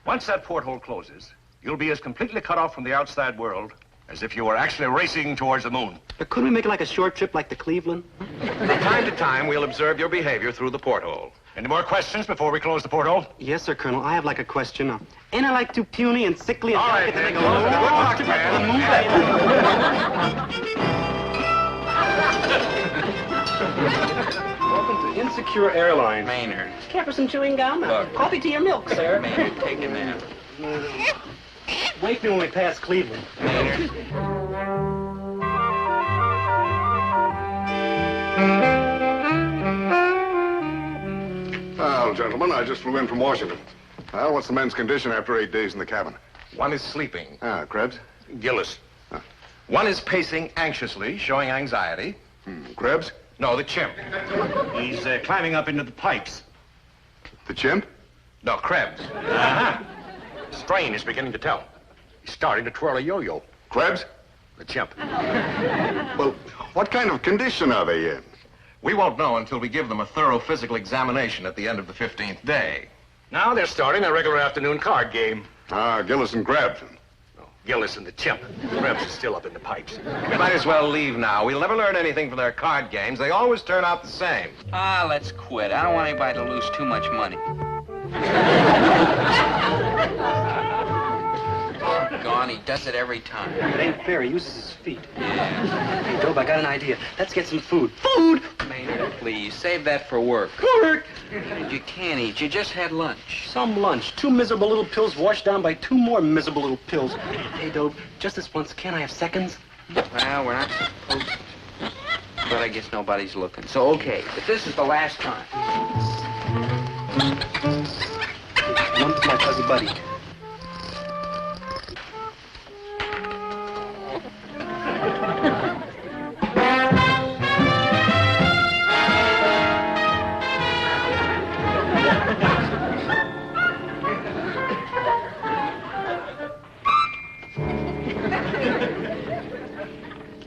Once that porthole closes, you'll be as completely cut off from the outside world as if you were actually racing towards the moon. But couldn't we make it like a short trip like to Cleveland? From time to time, we'll observe your behavior through the porthole. Any more questions before we close the porthole? Yes, sir, Colonel. I have a question. Ain't I too puny and sickly and all right, delicate to then. make a Good luck, Welcome to Insecure Airlines. Maynard. Care for some chewing gum? Look. Coffee, tea, or milk, sir? Maynard, take a nap. Wake me when we pass Cleveland. Maynard. Well, gentlemen, I just flew in from Washington. Well, what's the men's condition after 8 days in the cabin? One is sleeping. Krebs? Gillis. One is pacing anxiously, showing anxiety. Krebs? No, the chimp. He's climbing up into the pipes. The chimp? No, Krebs. Uh-huh. Strain is beginning to tell. He's starting to twirl a yo-yo. Krebs? The chimp. Well, what kind of condition are they in? We won't know until we give them a thorough physical examination at the end of the 15th day. Now they're starting a regular afternoon card game. Gillis and Krebs. Gillis and the chimp. Krebs is still up in the pipes. We might as well leave now. We'll never learn anything from their card games. They always turn out the same. Let's quit. I don't want anybody to lose too much money. Gone, he does it every time. It ain't fair. He uses his feet. Yeah. Hey, Dob, I got an idea. Let's get some food. Food! Maynard, please, save that for work. Work! You can't eat. You just had lunch. Some lunch. 2 miserable little pills washed down by 2 more miserable little pills. Hey, Dob, just this once, can't I have seconds? Well, we're not supposed to. But I guess nobody's looking. So, okay. But this is the last time. One for my fuzzy buddy.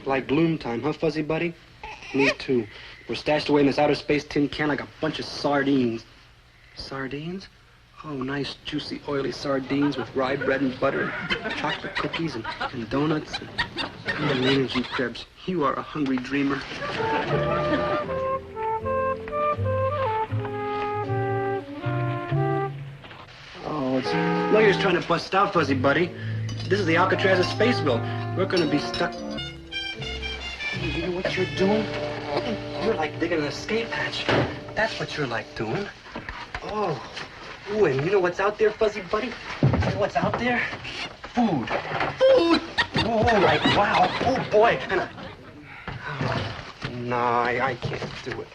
Like gloom time, huh, fuzzy buddy? Me too. We're stashed away in this outer space tin can like a bunch of sardines. Sardines? Oh, nice, juicy, oily sardines with rye bread and butter, chocolate cookies and donuts. And energy, Krebs. You are a hungry dreamer. Oh, it's no use trying to bust out, fuzzy buddy. This is the Alcatraz of Spaceville. We're gonna be stuck. You know what you're doing? You're like digging an escape hatch. That's what you're like doing. Oh. Ooh, and you know what's out there, fuzzy buddy? You know what's out there? Food. Food! Oh, right. Wow. Oh, boy. No, I can't do it.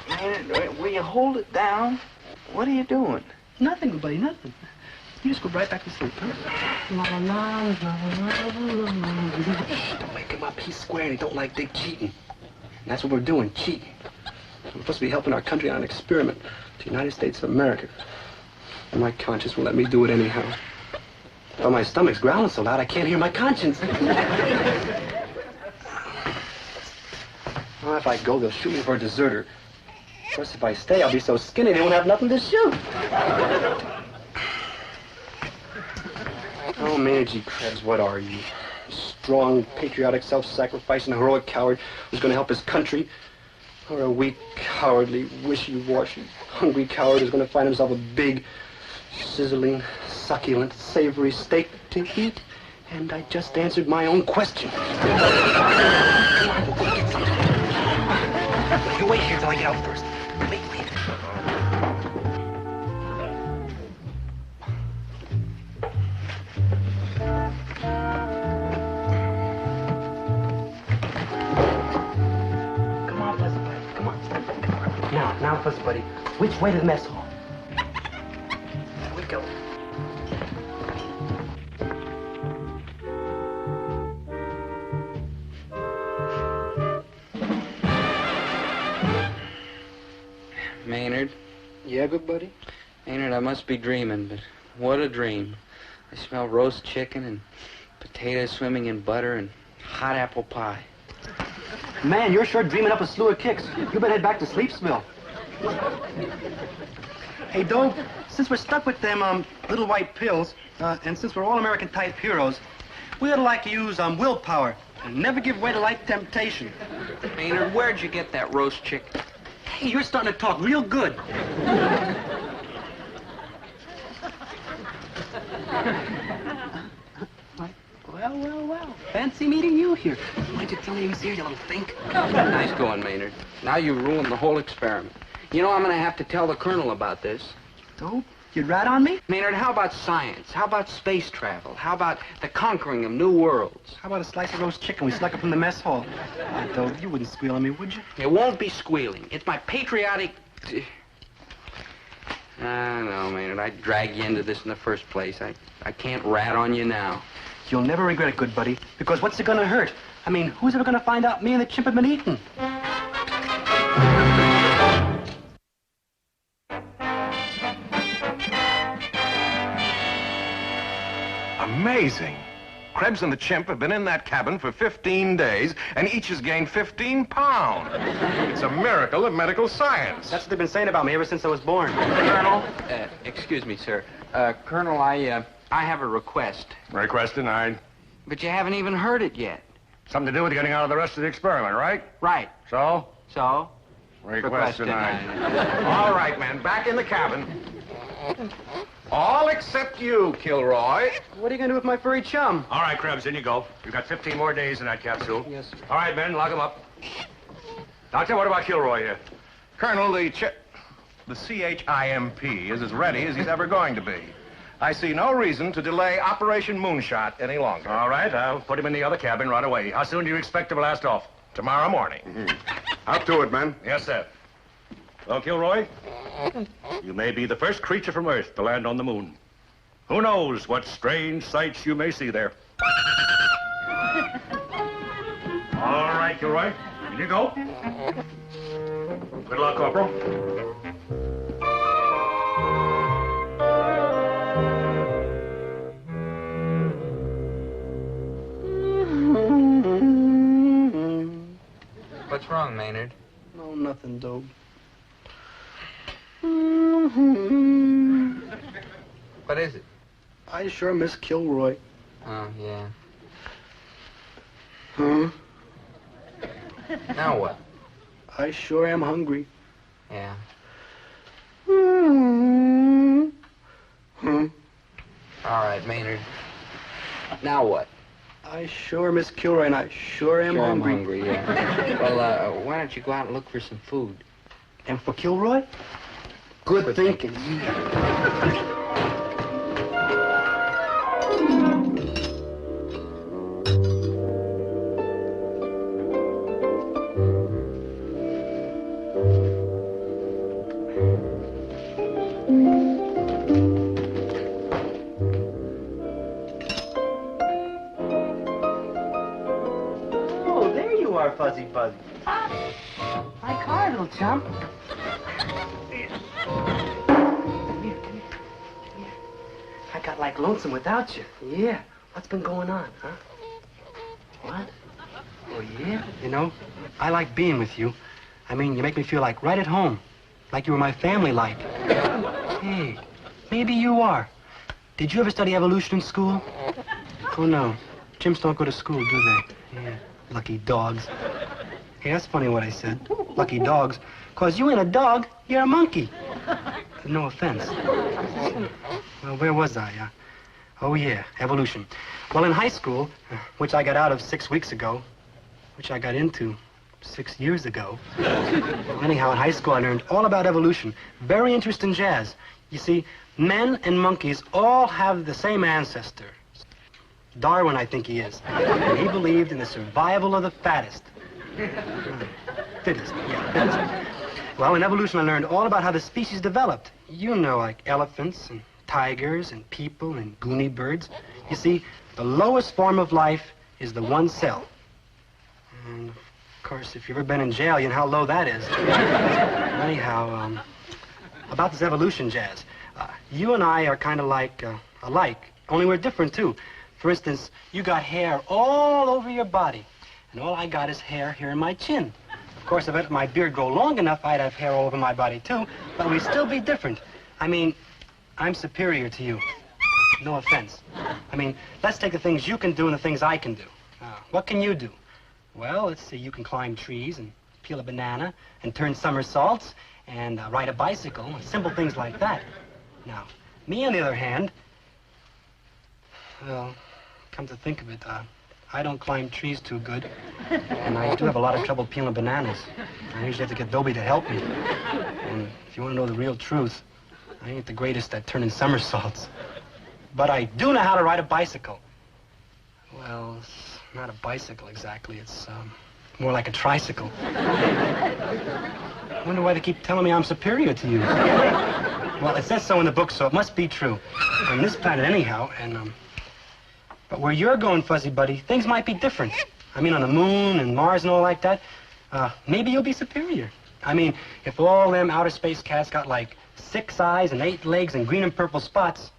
Man, will you hold it down? What are you doing? Nothing, buddy, nothing. You just go right back to sleep, huh? La, la, la, la, la. Don't wake him up. He's square and he don't like Dick cheating. And that's what we're doing, cheating. We're supposed to be helping our country on an experiment, the United States of America. And my conscience will let me do it anyhow. But my stomach's growling so loud I can't hear my conscience. Well, if I go, they'll shoot me for a deserter. Of course, if I stay, I'll be so skinny they won't have nothing to shoot. Oh, Maynard G. Krebs, what are you? A strong, patriotic, self-sacrificing, heroic coward who's going to help his country? Or a weak, cowardly, wishy-washy, hungry coward who's going to find himself a big, sizzling, succulent, savory steak to eat? And I just answered my own question. Come on, we'll go get something. You wait here till I get out first. Wait. Come on, Fussy Buddy. Come on. Now, Fussy Buddy. Which way to the mess hall? Here we go. Maynard? Yeah, good buddy? Maynard, I must be dreaming, but what a dream. I smell roast chicken and potatoes swimming in butter and hot apple pie. Man, you're sure dreaming up a slew of kicks. You better head back to Sleepsville. Hey, Dobe, since we're stuck with them little white pills, and since we're all American type heroes, we ought to like to use willpower and never give way to light temptation. Maynard, where'd you get that roast chicken? Hey, you're starting to talk real good. Well. Fancy meeting you here. Why'd you tell me he was here, you little think? Nice going, Maynard. Now you've ruined the whole experiment. You know, I'm going to have to tell the colonel about this. Dope? You'd rat on me? Maynard, how about science? How about space travel? How about the conquering of new worlds? How about a slice of roast chicken we snuck up from the mess hall? Dope, you wouldn't squeal on me, would you? It won't be squealing. It's my patriotic... No, Maynard, I dragged you into this in the first place. I can't rat on you now. You'll never regret it, good buddy, because what's it gonna hurt? I mean, who's ever gonna find out me and the chimp have been eaten? Amazing. Krebs and the chimp have been in that cabin for 15 days, and each has gained 15 pounds. It's a miracle of medical science. That's what they've been saying about me ever since I was born. Colonel, excuse me, sir. Colonel, I have a request. Request denied. But you haven't even heard it yet. Something to do with getting out of the rest of the experiment, right? Right. So? So? Request denied. All right, men, back in the cabin. All except you, Kilroy. What are you gonna do with my furry chum? All right, Krebs, in you go. You've got 15 more days in that capsule. Yes, sir. All right, men, lock him up. Doctor, what about Kilroy here? Colonel, the CHIMP is as ready as he's ever going to be. I see no reason to delay Operation Moonshot any longer. All right, I'll put him in the other cabin right away. How soon do you expect to blast off? Tomorrow morning. Up to it, men. Yes, sir. Well, Kilroy, you may be the first creature from Earth to land on the moon. Who knows what strange sights you may see there. All right, Kilroy, in you go. Good luck, Corporal. What's wrong, Maynard? No, nothing, Dobe. What is it? I sure miss Kilroy. Oh, yeah. Huh? Now what? I sure am hungry. Yeah. All right, Maynard. Now what? I sure miss Kilroy, and I sure am Sure, hungry. I'm hungry, yeah. Well, why don't you go out and look for some food? And for Kilroy? Good thinking. Fuzzy Buzzy. My car, little chum. I got like lonesome without you. Yeah. What's been going on, huh? What? Oh, yeah? You know, I like being with you. I mean, you make me feel like right at home. Like you were my family, like. Hey, maybe you are. Did you ever study evolution in school? Oh, no. Chimps don't go to school, do they? Yeah. Lucky dogs. Hey, that's funny what I said. Lucky dogs. 'Cause you ain't a dog, you're a monkey. No offense. Well, where was I? Oh, yeah, evolution. Well, in high school, which I got out of 6 weeks ago, which I got into 6 years ago. Well, anyhow, in high school, I learned all about evolution. Very interesting jazz. You see, men and monkeys all have the same ancestor. Darwin, I think he is. And he believed in the survival of the fattest. Fittest, yeah, fittest. Well, in evolution, I learned all about how the species developed. You know, like elephants and tigers and people and goony birds. You see, the lowest form of life is the one cell. And, of course, if you've ever been in jail, you know how low that is. Anyhow, about this evolution jazz. You and I are kind of like alike, only we're different, too. For instance, you got hair all over your body, and all I got is hair here in my chin. Of course, if I let my beard grow long enough, I'd have hair all over my body, too, but we'd still be different. I mean, I'm superior to you. No offense. I mean, let's take the things you can do and the things I can do. What can you do? Well, let's see, you can climb trees and peel a banana and turn somersaults and ride a bicycle, simple things like that. Now, me, on the other hand, well, come to think of it, I don't climb trees too good, and I do have a lot of trouble peeling bananas. I usually have to get Dobie to help me. And if you want to know the real truth, I ain't the greatest at turning somersaults. But I do know how to ride a bicycle. Well, it's not a bicycle exactly. It's more like a tricycle. I wonder why they keep telling me I'm superior to you. Well, it says so in the book, so it must be true. On this planet anyhow, and but where you're going, Fuzzy Buddy, things might be different. I mean, on the moon and Mars and all like that, maybe you'll be superior. I mean, if all them outer space cats got like 6 eyes and 8 legs and green and purple spots,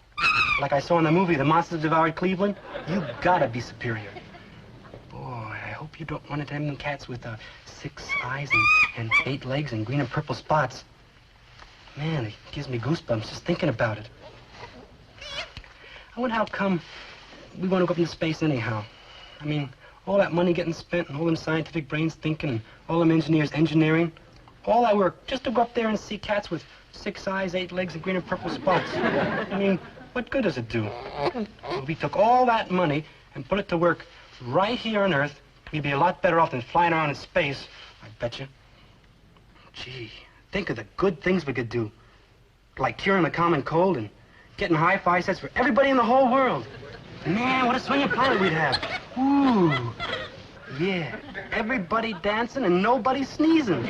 like I saw in the movie, The Monsters Devoured Cleveland, you gotta be superior. Boy, I hope you don't run into them cats with 6 eyes and 8 legs and green and purple spots. Man, it gives me goosebumps just thinking about it. I wonder how come we want to go up into space anyhow. I mean, all that money getting spent and all them scientific brains thinking and all them engineers engineering. All that work just to go up there and see cats with 6 eyes, 8 legs, and green and purple spots. I mean, what good does it do? If we took all that money and put it to work right here on Earth, we'd be a lot better off than flying around in space, I bet you. Gee, think of the good things we could do. Like curing the common cold and getting hi-fi sets for everybody in the whole world. Man, what a swinging planet we'd have. Ooh. Yeah, everybody dancing and nobody sneezing.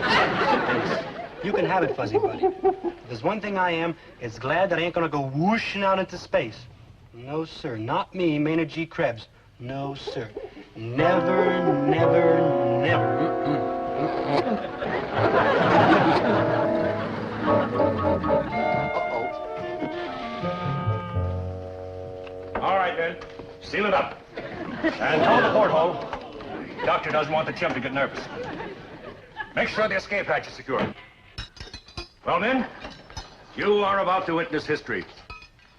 You can have it, Fuzzy Buddy. If there's one thing I am, it's glad that I ain't gonna go whooshing out into space. No, sir, not me, Maynard G. Krebs. No, sir. Never, never, never. All right, then. Seal it up. And tell the porthole. Doctor doesn't want the chimp to get nervous. Make sure the escape hatch is secure. Well, men, you are about to witness history.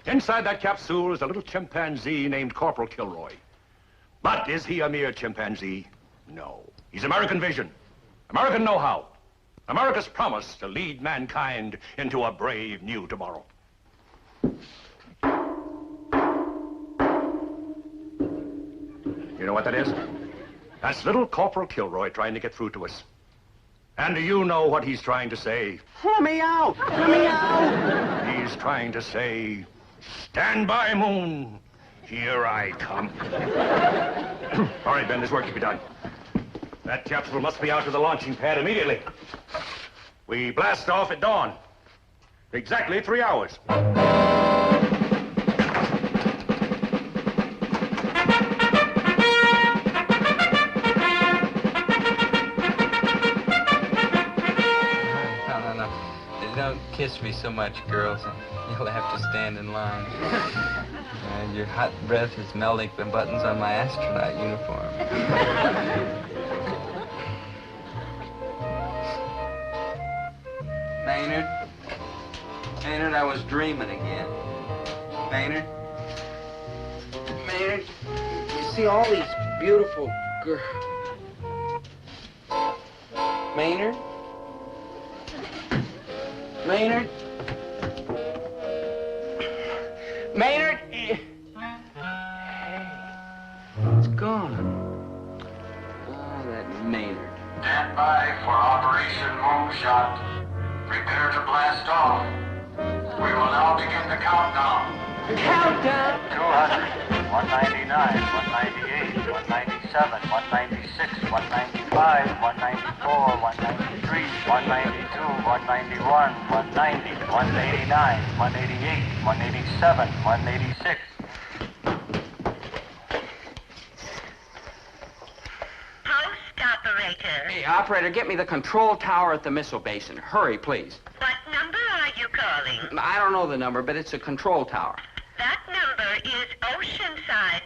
Inside that capsule is a little chimpanzee named Corporal Kilroy. But is he a mere chimpanzee? No. He's American vision, American know-how, America's promise to lead mankind into a brave new tomorrow. You know what that is? That's little Corporal Kilroy trying to get through to us. And do you know what he's trying to say? Let me out! Let me out! He's trying to say, stand by, Moon. Here I come. All right, Ben, there's work to be done. That capsule must be out to the launching pad immediately. We blast off at dawn. Exactly 3 hours. so much, girls. You'll have to stand in line. And your hot breath is melting the buttons on my astronaut uniform. Maynard? Maynard, I was dreaming again. Maynard? Maynard, you see all these beautiful girls. Maynard? Maynard? Maynard? Hey, it's gone. Oh, that Maynard. Stand by for Operation Moonshot. Prepare to blast off. We will now begin the countdown. Countdown? 200, 199, 198, 197, 196, 195, 194, 193, 192, 191, 190, 189, 188, 187, 186. Operator. Hey, operator, get me the control tower at the missile basin. Hurry, please. What number are you calling? I don't know the number, but it's a control tower. That number is Oceanside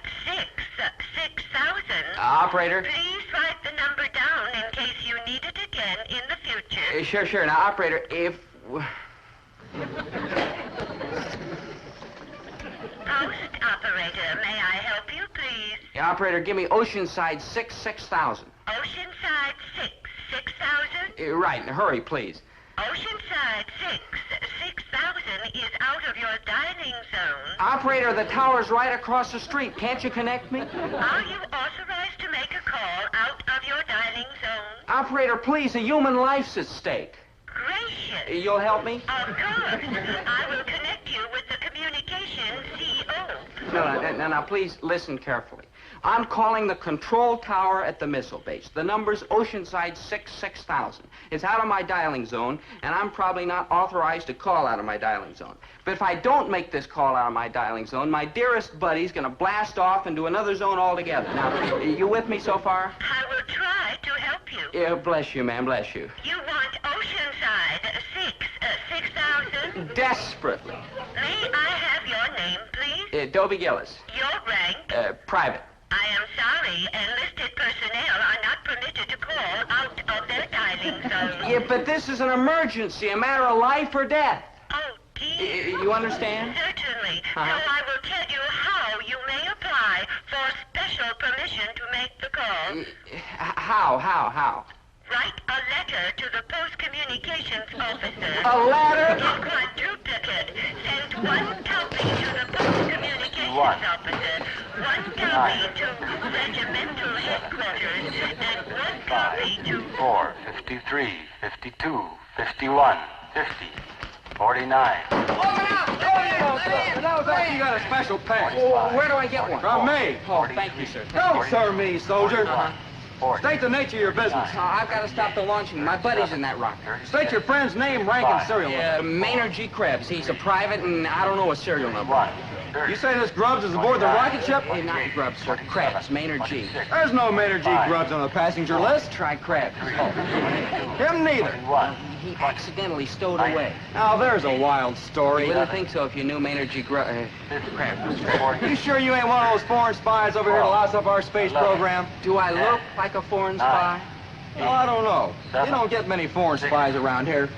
6000. Operator? Please write the number down in case you need it again in the future. Sure. Now, operator, if... Post operator, may I help you, please? Yeah, operator, give me Oceanside 6000. Oceanside 6000? Right, hurry, please. Oceanside 6000 is out of your dining zone. Operator, the tower's right across the street. Can't you connect me? Are you authorized to make a call out of your dining zone? Operator, please, a human life's at stake. Gracious. You'll help me? Of course. I will connect you with the communications CO. Now, please listen carefully. I'm calling the control tower at the missile base. The number's Oceanside 6000. It's out of my dialing zone, and I'm probably not authorized to call out of my dialing zone. But if I don't make this call out of my dialing zone, my dearest buddy's gonna blast off into another zone altogether. Now, you with me so far? I will try to help you. Yeah, bless you, ma'am, bless you. You want Oceanside 6000? Desperately. May I have your name, please? Dobie Gillis. Your rank? Private. I am sorry, enlisted personnel are not permitted to call out of their dialing zone. Yeah, but this is an emergency, a matter of life or death. Oh, dear. You understand? Certainly. So I will tell you how you may apply for special permission to make the call. How? Write a letter to the Post Communications Officer. A letter? In quadruplicate. Send one copy to the Post Communications Officer, one copy to regimental headquarters, and one copy to... 4, 53, 52, 51, 50, 49. You got a special pass. Where do I get one? From me. Oh, thank you, sir. Don't sir me, soldier. State the nature of your business. I've got to stop the launching. My buddy's in that rocket. State your friend's name, rank, and serial number. Maynard G. Krebs. He's a private, and I don't know a serial number. You say this Grubbs is aboard the rocket ship? Not Grubbs, sir. Krebs. Maynard G. There's no Maynard G. Grubbs on the passenger list. Try Krebs. Him neither. He accidentally stowed away. Now, there's a wild story. You wouldn't think so if you knew Maynard G. Krebs. You sure you ain't one of those foreign spies over here to louse up our space program? Do I look like a foreign spy? Well, I don't know. You don't get many foreign spies around here.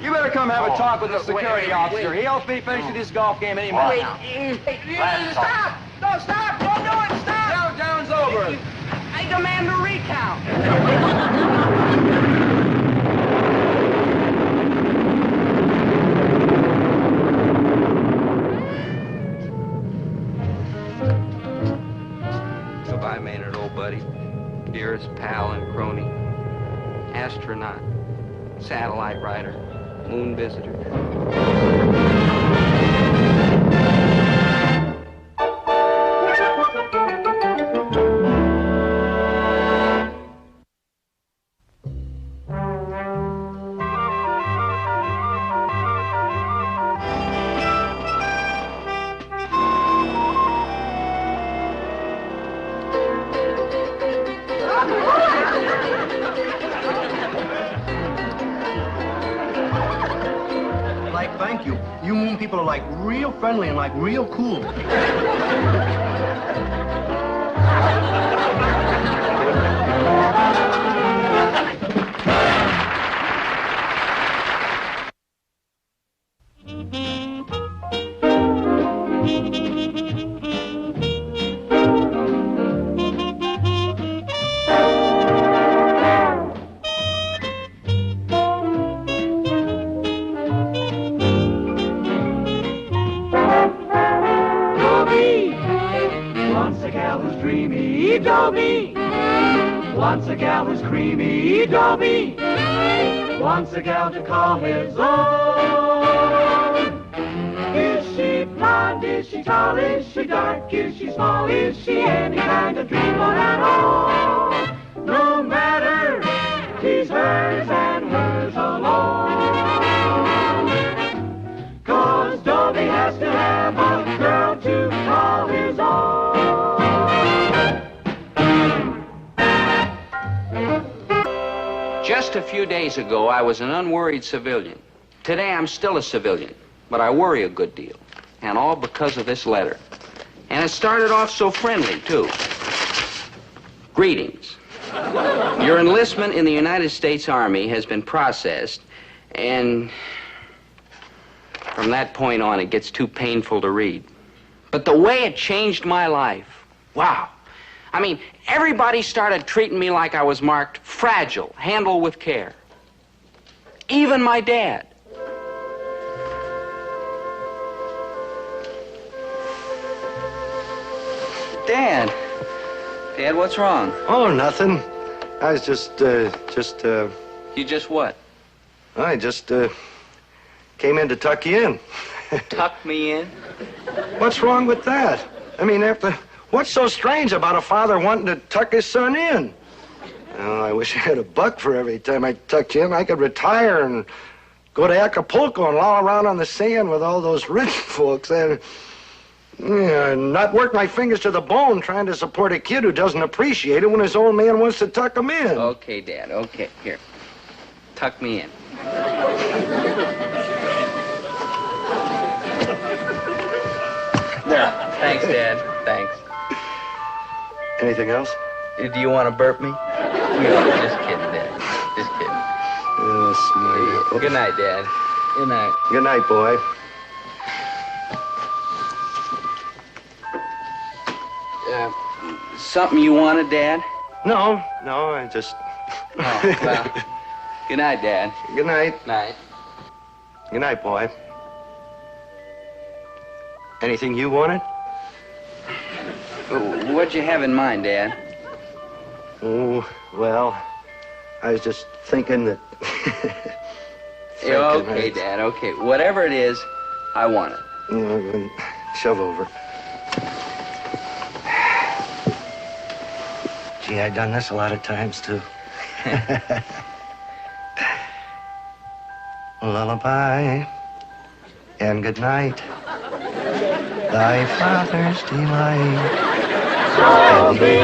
You better come have a talk with the security officer. He'll be finishing this golf game any minute now. Stop! No, stop! Don't do it! Stop! Countdown's over. I demand a recount. Goodbye, Maynard, old buddy. Dearest pal and crony. Astronaut. Satellite rider. Moon visitor. You moon people are like real friendly and like real cool. Dobie. Wants a gal who's creamy, Dobie. Wants a gal to call his own. Is she blonde? Is she tall? Is she dark? Is she small? Is she any kind of dreamboat at all? No matter, he's hers and hers alone. 'Cause Dobie has to have a girl to call his own. Just a few days ago, I was an unworried civilian. Today, I'm still a civilian, but I worry a good deal. And all because of this letter. And it started off so friendly, too. Greetings. Your enlistment in the United States Army has been processed, and from that point on, it gets too painful to read. But the way it changed my life, wow. I mean, everybody started treating me like I was marked fragile, handle with care. Even my dad. Dad, what's wrong? Oh, nothing. I was just. You just what? I just, came in to tuck you in. Tuck me in? What's wrong with that? I mean, what's so strange about a father wanting to tuck his son in? Oh, I wish I had a buck for every time I tucked you in. I could retire and go to Acapulco and loll around on the sand with all those rich folks and not work my fingers to the bone trying to support a kid who doesn't appreciate it when his old man wants to tuck him in. Okay, Dad, okay. Here, tuck me in. There. Thanks, Dad. Thanks. Anything else? Do you want to burp me? No, just kidding, Dad. Just kidding. Oh, smart. Good night, Dad. Good night. Good night, boy. Something you wanted, Dad? No, I just... Oh, well. Good night, Dad. Good night. Night. Good night, boy. Anything you wanted? What'd you have in mind, Dad? Oh, well, I was just thinking that... Okay, Dad, okay. Whatever it is, I want it. Shove over. Gee, I've done this a lot of times, too. Lullaby and good night. Thy father's delight. Dobie,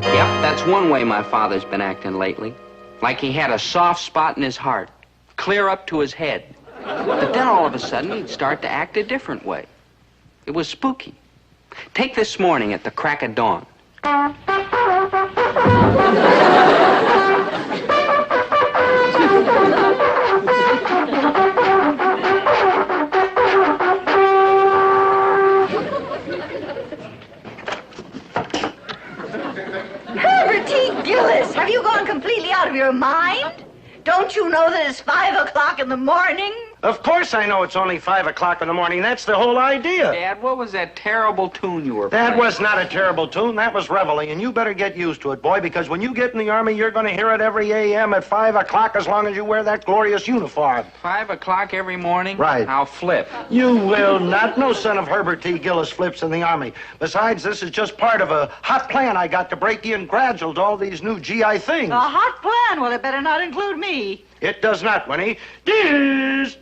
Yep, that's one way my father's been acting lately. Like he had a soft spot in his heart, clear up to his head. But then all of a sudden, he'd start to act a different way. It was spooky. Take this morning at the crack of dawn. Herbert T. Gillis, have you gone completely out of your mind? Don't you know that it's 5 o'clock in the morning? Of course I know it's only 5 o'clock in the morning. That's the whole idea. Dad, what was that terrible tune you were playing? That was not a terrible tune. That was reveille, and you better get used to it, boy, because when you get in the Army, you're going to hear it every a.m. at 5 o'clock as long as you wear that glorious uniform. 5 o'clock every morning? Right. I'll flip. You will not. No son of Herbert T. Gillis flips in the Army. Besides, this is just part of a hot plan I got to break you in gradual to all these new GI things. A hot plan? Well, it better not include me. It does not, Winnie. Dismiss!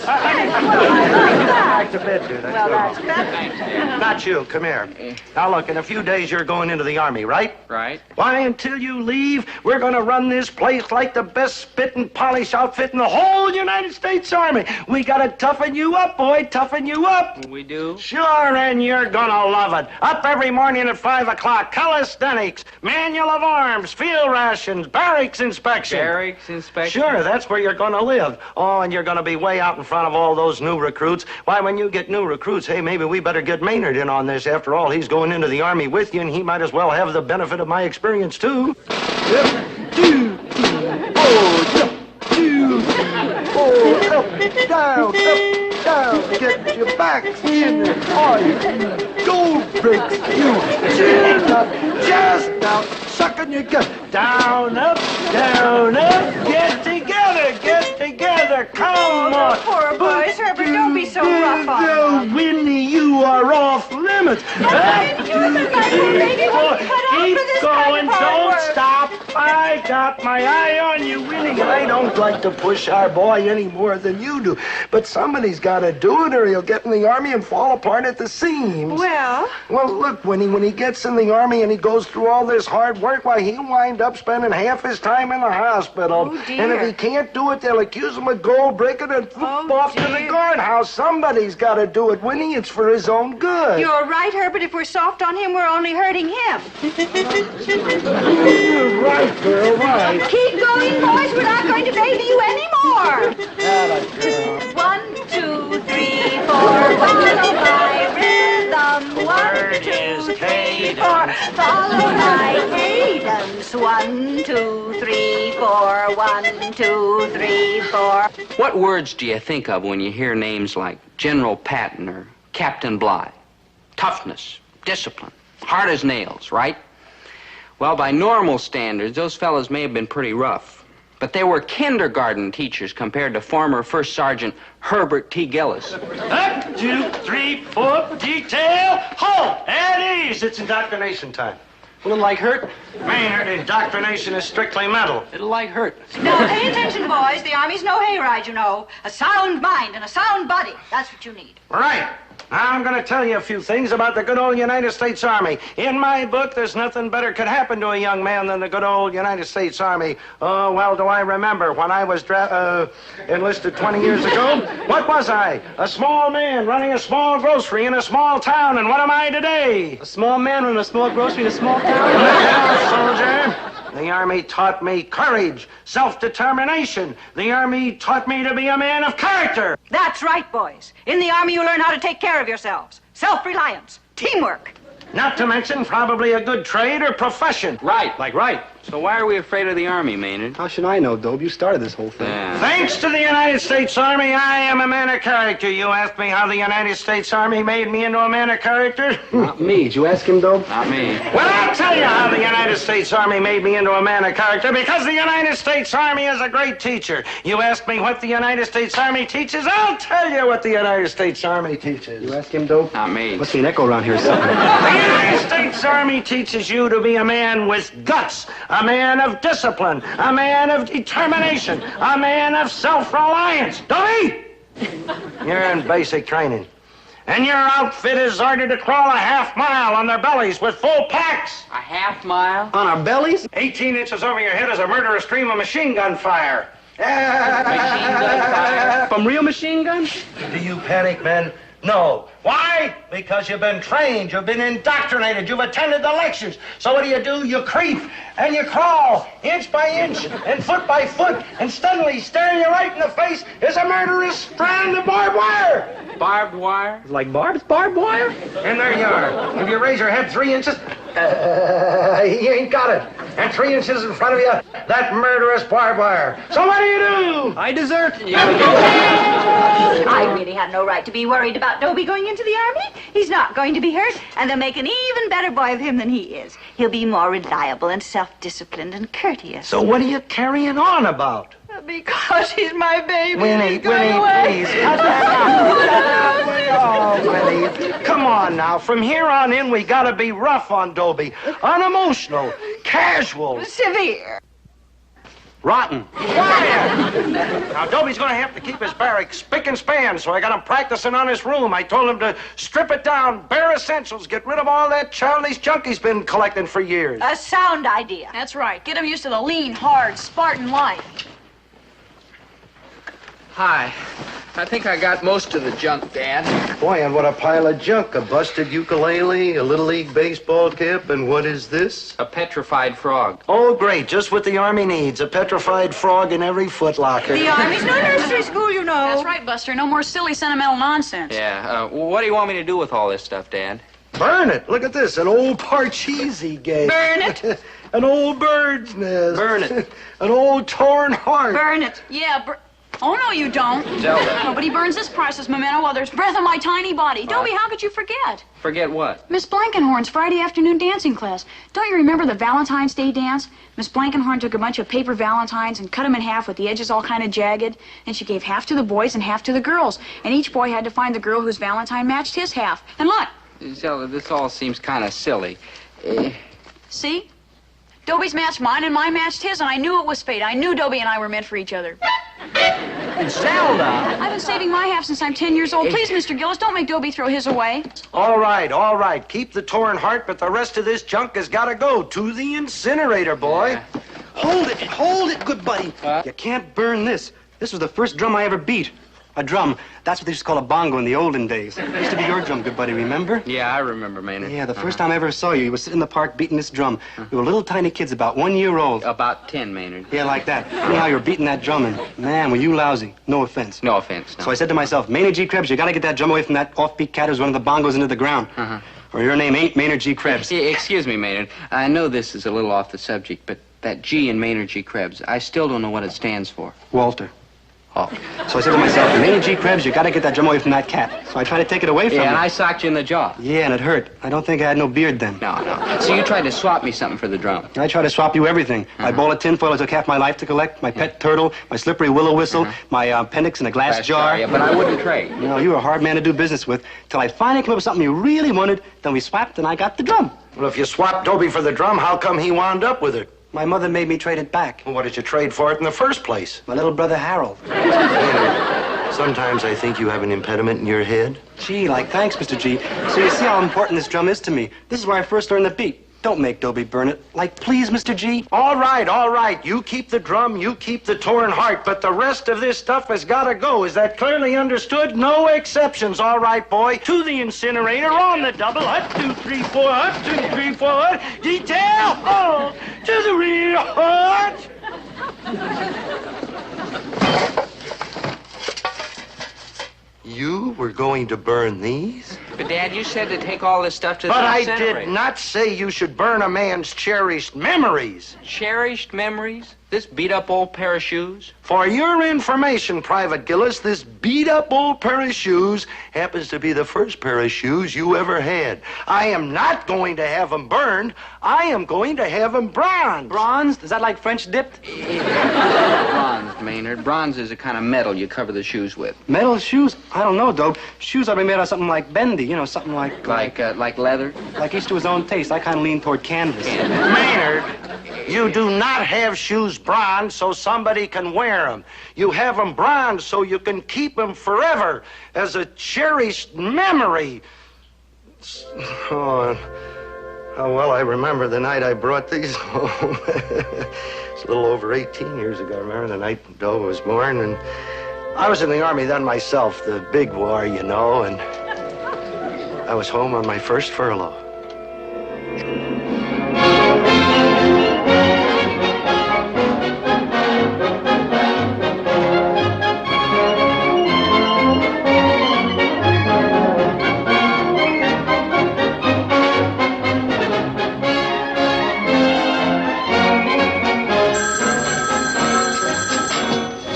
Back to bed, dude. Well, that's better. Not you. Come here. Now, look, in a few days, you're going into the Army, right? Right. Why, until you leave, we're going to run this place like the best spit and polish outfit in the whole United States Army. We got to toughen you up, boy, toughen you up. We do? Sure, and you're going to love it. Up every morning at 5 o'clock, calisthenics, manual of arms, field rations, barracks inspection. Barracks inspection? Sure, that's where you're going to live. Oh, and you're going to be way out in front of all those new recruits. Why, when you get new recruits, hey, maybe we better get Maynard in on this. After all, he's going into the Army with you, and he might as well have the benefit of my experience, too. Down, get your back in the oil. Gold bricks, you. Just out, sucking your gut. Down, up, get together, come on. Poor boys, Herbert, don't be so rough on them. Winnie, you are off limits. Keep going, don't stop. I got my eye on you, Winnie. I don't like to push our boy any more than you do. But somebody's got to do it or he'll get in the Army and fall apart at the seams. Well, look, Winnie, when he gets in the Army and he goes through all this hard work, why, he'll wind up spending half his time in the hospital. Oh, dear. And if he can't do it, they'll accuse him of gold breaking and off to the guardhouse. Somebody's got to do it, Winnie. It's for his own good. you're right, Herbert. If we're soft on him, we're only hurting him. You're right, girl, right. Keep going, boys. We're not going to baby you anymore. 1, 2, 3, 4. Follow my rhythm. 1, 2, 3, 4. Follow my cadence. 1, 2, 3, 4. 1, 2, 3, 4. What words do you think of when you hear names like General Patton or Captain Bligh? Toughness, discipline, hard as nails, right? Well, by normal standards, those fellows may have been pretty rough. But they were kindergarten teachers compared to former First Sergeant Herbert T. Gillis. 1, 2, 3, 4, detail, halt, at ease. It's indoctrination time. Will it like hurt? Maynard, indoctrination is strictly mental. It'll like hurt. Now, pay attention, boys. The Army's no hayride, you know. A sound mind and a sound body. That's what you need. Right. Now, I'm going to tell you a few things about the good old United States Army. In my book, there's nothing better could happen to a young man than the good old United States Army. Oh, well, do I remember when I was enlisted 20 years ago? What was I? A small man running a small grocery in a small town. And what am I today? A small man running a small grocery in a small town? Soldier. The Army taught me courage, self-determination. The Army taught me to be a man of character. That's right, boys. In the Army, you learn how to take care of yourselves. Self-reliance, teamwork. Not to mention probably a good trade or profession. Right. Like right. So why are we afraid of the Army, Maynard? How should I know, Dobie? You started this whole thing. Thanks to the United States Army, I am a man of character. You asked me how the United States Army made me into a man of character? Not me. Did you ask him, Dob? Not me. Well, I'll tell you how the United States Army made me into a man of character, because the United States Army is a great teacher. You ask me what the United States Army teaches, I'll tell you what the United States Army teaches. You ask him, Dob? Not me. Must be an echo around here or something. The United States Army teaches you to be a man with guts, a man of discipline, a man of determination, a man of self-reliance. Dobie, you're in basic training. And your outfit is ordered to crawl a half mile on their bellies with full packs. A half mile? On our bellies? 18 inches over your head is a murderous stream of machine gun fire. Machine gun fire? From real machine guns? Do you panic, men? No. Why? Because you've been trained, you've been indoctrinated, you've attended the lectures. So what do? You creep and you crawl, inch by inch and foot by foot, and suddenly staring you right in the face is a murderous strand of barbed wire. Barbed wire? Like barbed wire? And there you are. If you raise your head 3 inches, he ain't got it. And 3 inches in front of you, that murderous barbed wire. So what do? I desert. I really have no right to be worried about Dobie going into the Army. He's not going to be hurt, and they'll make an even better boy of him than he is. He'll be more reliable and self-disciplined and courteous. So what are you carrying on about? Because he's my baby. Winnie, please. Cut that out. Oh, Winnie. Come on now. From here on in, we gotta be rough on Dobie. Unemotional. Casual. Severe. Rotten. Quiet! Now, Dobie's gonna have to keep his barracks spick and span, so I got him practicing on his room. I told him to strip it down, bare essentials, get rid of all that childish junk he's been collecting for years. A sound idea. That's right. Get him used to the lean, hard, Spartan life. Hi. I think I got most of the junk, Dad. Boy, and what a pile of junk. A busted ukulele, a Little League baseball cap, and what is this? A petrified frog. Oh, great. Just what the Army needs. A petrified frog in every footlocker. The Army's no nursery school, you know. That's right, Buster. No more silly, sentimental nonsense. Yeah, what do you want me to do with all this stuff, Dad? Burn it. Look at this. An old Parcheesi game. Burn it. An old bird's nest. Burn it. An old torn heart. Burn it. Yeah, Oh, no, you don't. Zelda. Nobody burns this priceless memento while there's breath in my tiny body. Dobie, how could you forget? Forget what? Miss Blankenhorn's Friday afternoon dancing class. Don't you remember the Valentine's Day dance? Miss Blankenhorn took a bunch of paper valentines and cut them in half with the edges all kind of jagged. And she gave half to the boys and half to the girls. And each boy had to find the girl whose valentine matched his half. And look. Zelda, this all seems kind of silly. See? Dobie's matched mine and mine matched his, and I knew it was fate. I knew Dobie and I were meant for each other. Zelda! I've been saving my half since I'm 10 years old. Please, Mr. Gillis, don't make Dobie throw his away. All right. Keep the torn heart, but the rest of this junk has got to go to the incinerator, boy. Yeah. Hold it, good buddy. You can't burn this. This was the first drum I ever beat. A drum. That's what they used to call a bongo in the olden days. It used to be your drum, good buddy, remember? Yeah, I remember, Maynard. Yeah, the first time I ever saw you, you were sitting in the park beating this drum. We were little tiny kids, about 1 year old. About 10, Maynard. Yeah, like that. Anyhow, you were beating that drum, and man, were you lousy. No offense. No offense, no. So I said to myself, Maynard G. Krebs, you gotta get that drum away from that offbeat cat who's running the bongos into the ground. Or your name ain't Maynard G. Krebs. Excuse me, Maynard. I know this is a little off the subject, but that G in Maynard G. Krebs, I still don't know what it stands for. Walter. Oh. So I said to myself, Maynard G. Krebs, you gotta get that drum away from that cat. So I tried to take it away from him. Yeah, and I socked you in the jaw. Yeah, and it hurt. I don't think I had no beard then. No. So you tried to swap me something for the drum. I tried to swap you everything. My bowl of tinfoil it took half my life to collect, my pet turtle, my slippery willow whistle, my appendix in a glass jar. Yeah, but I wouldn't trade. No, you were a hard man to do business with. Till I finally came up with something you really wanted, then we swapped and I got the drum. Well, if you swapped Dobie for the drum, how come he wound up with it? My mother made me trade it back. Well, what did you trade for it in the first place? My little brother Harold. Sometimes I think you have an impediment in your head. Gee, thanks, Mr. G. So you see how important this drum is to me. This is where I first learned the beat. Don't make Dobie burn it. Please, Mr. G. All right. You keep the drum, you keep the torn heart, but the rest of this stuff has got to go. Is that clearly understood? No exceptions. All right, boy. To the incinerator on the double. 1, 2, 3, 4. 1, 2, 3, 4. Detail. Oh, to the rear heart. You were going to burn these? But, Dad, you said to take all this stuff to the But I incinerator. did not say you should burn a man's cherished memories. Cherished memories? This beat-up old pair of shoes? For your information, Private Gillis, this beat-up old pair of shoes happens to be the first pair of shoes you ever had. I am not going to have them burned. I am going to have them bronzed. Bronzed? Is that like French dipped? Bronzed, Maynard. Bronze is a kind of metal you cover the shoes with. Metal shoes? I don't know, Dope. Shoes ought to be made out of something like bendy, something like... Like leather? Like each to his own taste. I kind of lean toward canvas. Maynard, you do not have shoes bronzed so somebody can wear them. You have them bronzed so you can keep them forever as a cherished memory. Oh, how well I remember the night I brought these home. It's a little over 18 years ago. I remember the night Doe was born, and I was in the Army then myself, the big war, and I was home on my first furlough.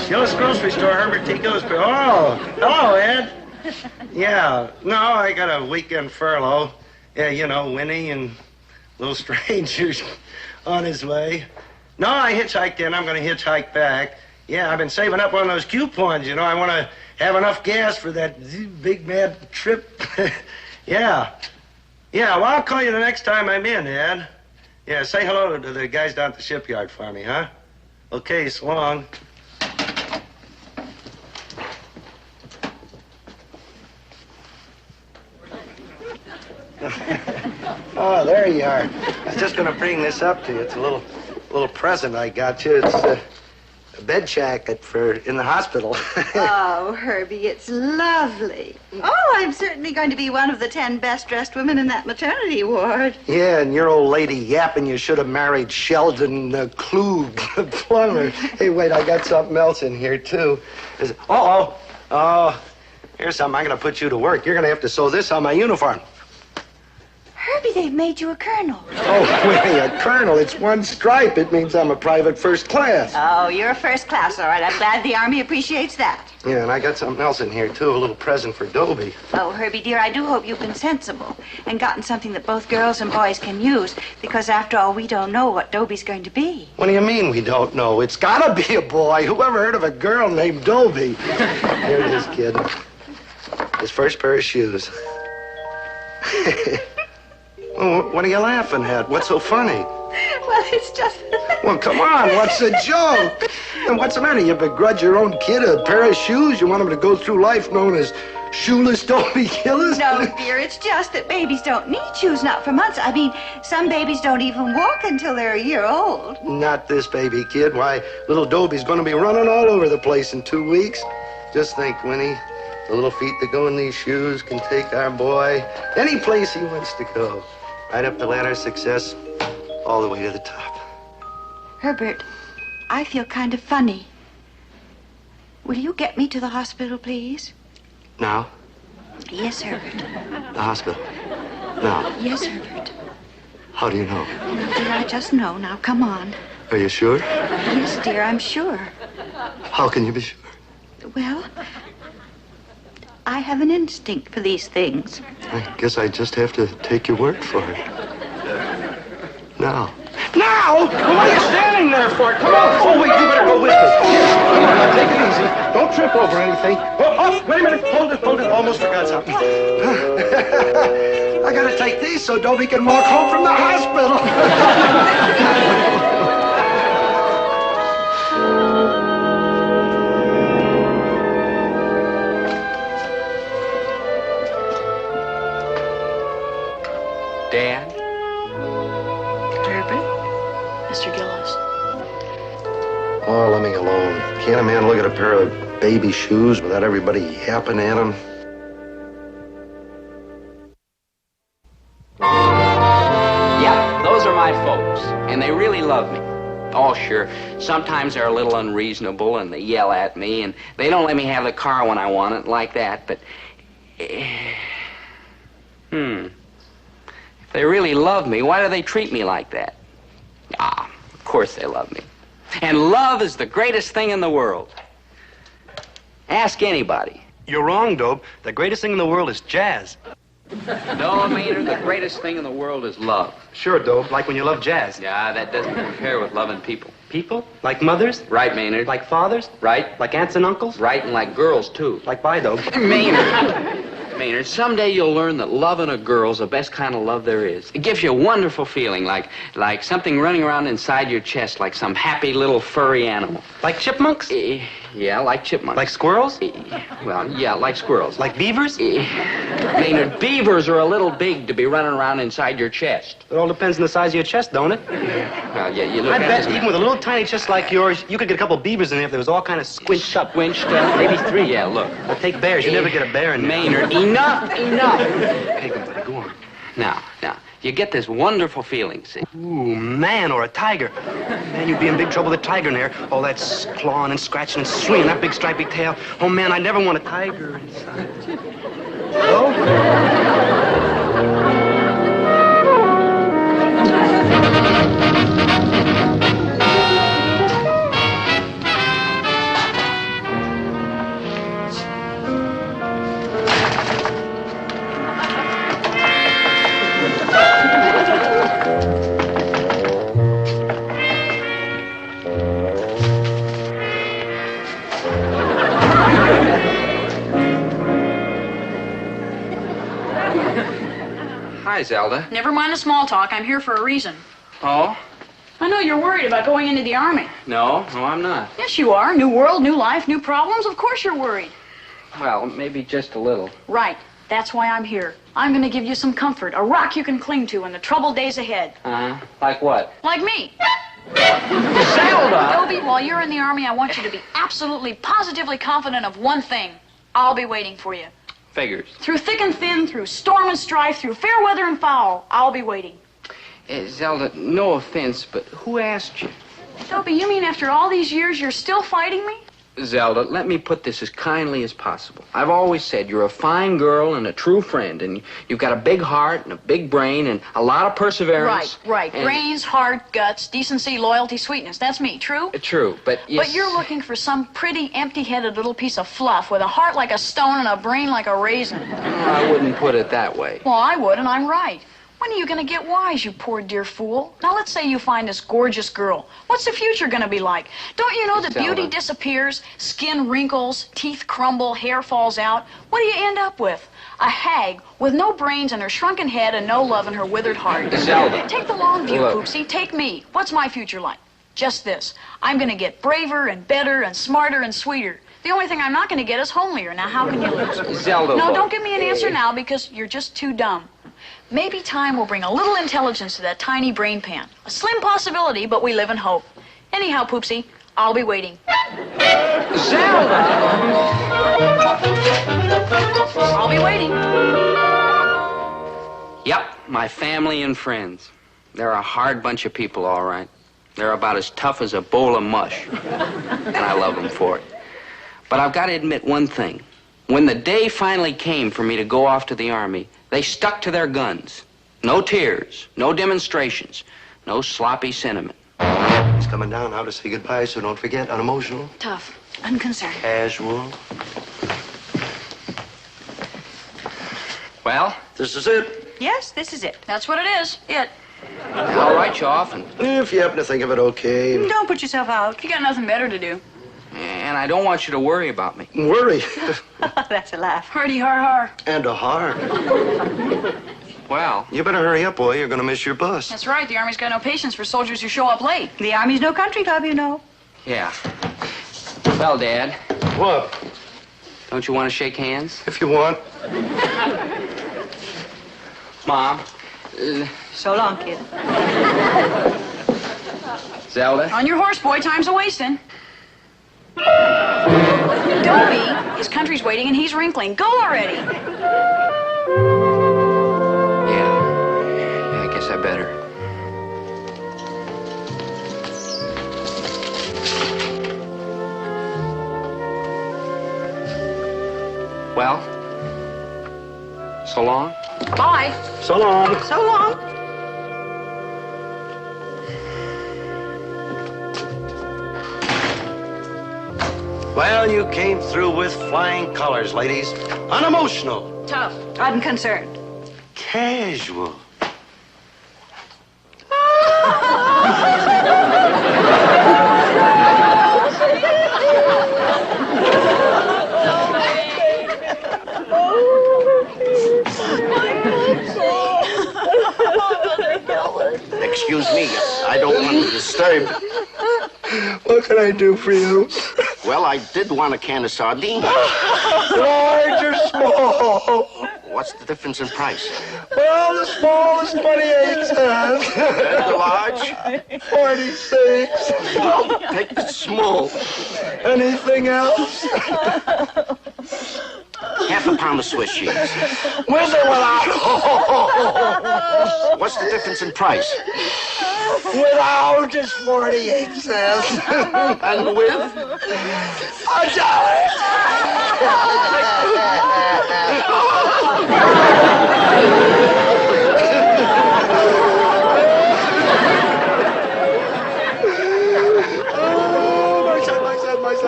Gillis Grocery Store, Herbert T. Gillespie. Oh, hello, Ed. Yeah, no, I got a weekend furlough. Yeah, Winnie and little strangers on his way. No, I hitchhiked in. I'm going to hitchhike back. Yeah, I've been saving up on those coupons, I want to have enough gas for that big mad trip. Yeah, well, I'll call you the next time I'm in, Ed. Yeah, say hello to the guys down at the shipyard for me, huh? Okay, so long. Oh, there you are. I was just going to bring this up to you. It's a little present I got you. It's a bed jacket for in the hospital. Oh, Herbie, it's lovely. Oh, I'm certainly going to be one of the 10 best-dressed women in that maternity ward. Yeah, and your old lady yapping you should have married Sheldon Klug, the plumber. Hey, wait, I got something else in here, too. Oh, here's something. I'm going to put you to work. You're going to have to sew this on my uniform. Herbie, they've made you a colonel. Oh, wait, a colonel. It's one stripe. It means I'm a private first class. Oh, you're a first class, all right. I'm glad the Army appreciates that. Yeah, and I got something else in here, too. A little present for Dobie. Oh, Herbie, dear, I do hope you've been sensible and gotten something that both girls and boys can use, because after all, we don't know what Dobie's going to be. What do you mean we don't know? It's gotta be a boy. Whoever heard of a girl named Dobie? Here it is, kid. His first pair of shoes. Oh, what are you laughing at? What's so funny? Well, it's just... Well, come on, what's the joke? And what's the matter? You begrudge your own kid a pair of shoes? You want him to go through life known as shoeless Dobie Gillis? No, dear, it's just that babies don't need shoes, not for months. I mean, some babies don't even walk until they're a year old. Not this baby, kid. Why, little Dobie's going to be running all over the place in 2 weeks. Just think, Winnie, the little feet that go in these shoes can take our boy any place he wants to go. Right up the ladder of success, all the way to the top. Herbert, I feel kind of funny. Will you get me to the hospital, please? Now? Yes, Herbert. The hospital. Now? Yes, Herbert. How do you know? No, dear, I just know. Now, come on. Are you sure? Yes, dear, I'm sure. How can you be sure? Well, I have an instinct for these things. I guess I just have to take your word for it. Now? Now? Well, what are you standing there for? Come on. Oh, wait, you better go with me. Come on, now, take it easy. Don't trip over anything. Oh, wait a minute. Hold it. Almost forgot something. I gotta take these so Dobie can walk home from the hospital. Dad? Herbert? Mr. Gillis? Oh, let me alone. Can't a man look at a pair of baby shoes without everybody yapping at him? Yeah, those are my folks, and they really love me. Oh, sure. Sometimes they're a little unreasonable, and they yell at me, and they don't let me have the car when I want it, like that, but... If they really love me, why do they treat me like that? Ah, of course they love me. And love is the greatest thing in the world. Ask anybody. You're wrong, Dobe. The greatest thing in the world is jazz. No, Maynard, the greatest thing in the world is love. Sure, Dobe, like when you love jazz. Yeah, that doesn't compare with loving people. People? Like mothers? Right, Maynard. Like fathers? Right. Like aunts and uncles? Right, and like girls, too. Like bye, Dobe. Maynard, someday you'll learn that loving a girl's the best kind of love there is. It gives you a wonderful feeling, like something running around inside your chest, like some happy little furry animal. Like chipmunks? Yeah, like chipmunks. Like squirrels? Well, yeah, like squirrels. Like beavers? Maynard, beavers are a little big to be running around inside your chest. It all depends on the size of your chest, don't it? Well, yeah, you look I at bet this even with a little tiny chest like yours, you could get a couple beavers in there if there was all kind of squinched up. Maybe 3. Yeah, look. Well, take bears. You never get a bear in there. Maynard, enough. Okay, good buddy, go on. Now, you get this wonderful feeling, see? Ooh, man, or a tiger. Man, you'd be in big trouble with a tiger in there. All that clawing and scratching and swinging that big stripy tail. Oh, man, I never want a tiger inside. Hello? Hi, Zelda. Never mind the small talk. I'm here for a reason. Oh? I know you're worried about going into the Army. No, I'm not. Yes, you are. New world, new life, new problems. Of course you're worried. Well, maybe just a little. Right. That's why I'm here. I'm going to give you some comfort, a rock you can cling to in the troubled days ahead. Like what? Like me. Zelda! Dobie, while you're in the Army, I want you to be absolutely, positively confident of one thing. I'll be waiting for you. Figures. Through thick and thin, through storm and strife, through fair weather and foul, I'll be waiting. Zelda, no offense, but who asked you? Dobie, you mean after all these years you're still fighting me? Zelda, let me put this as kindly as possible. I've always said you're a fine girl and a true friend, and you've got a big heart and a big brain and a lot of perseverance. Right. Brains, heart, guts, decency, loyalty, sweetness. That's me, true? True, but But you're looking for some pretty, empty-headed little piece of fluff with a heart like a stone and a brain like a raisin. I wouldn't put it that way. Well, I would, and I'm right. When are you going to get wise, you poor dear fool? Now, let's say you find this gorgeous girl. What's the future going to be like? Don't you know that Zelda. beauty disappears, skin wrinkles, teeth crumble, hair falls out? What do you end up with? A hag with no brains in her shrunken head and no love in her withered heart. Zelda. Take the long view, Look. Poopsie. Take me. What's my future like? Just this. I'm going to get braver and better and smarter and sweeter. The only thing I'm not going to get is homelier. Now, how can you lose? Zelda. No, look. don't give me an answer now because you're just too dumb. Maybe time will bring a little intelligence to that tiny brain pan. A slim possibility, but we live in hope. Anyhow, Poopsie, I'll be waiting. Zelda! I'll be waiting. Yep, my family and friends. They're a hard bunch of people, all right. They're about as tough as a bowl of mush. And I love them for it. But I've got to admit one thing. When the day finally came for me to go off to the Army, they stuck to their guns. No tears, no demonstrations, no sloppy sentiment. He's coming down now to say goodbye, so don't forget, unemotional. Tough, unconcerned. Casual. Well? This is it. Yes, this is it. That's what it is. It. I'll write you off, and If you happen to think of it, okay. Don't put yourself out. You got nothing better to do. I don't want you to worry about me. Worry. That's a laugh. Hardy har har. And a heart. Well, You better hurry up, boy. You're going to miss your bus. That's right. The Army's got no patience for soldiers who show up late. The Army's no country club, you know. yeah. Well, Dad, What? don't you want to shake hands? If you want. Mom, So long, kid. Zelda? On your horse, boy. Time's a-wasting. Dobie, his country's waiting and he's wrinkling. Go already. Yeah, I guess I better. Well, so long. Bye. So long. So long. Well, you came through with flying colors, ladies. Unemotional. Tough. Unconcerned. Casual. Excuse me, I don't want to disturb. What can I do for you? Well, I did want a can of sardines. Large or small? What's the difference in price? Well, the small is 28 cents. And the large? 46. I'll take the small. Anything else? Half a pound of Swiss cheese. With or without? What's the difference in price? Without is 48 cents. And with?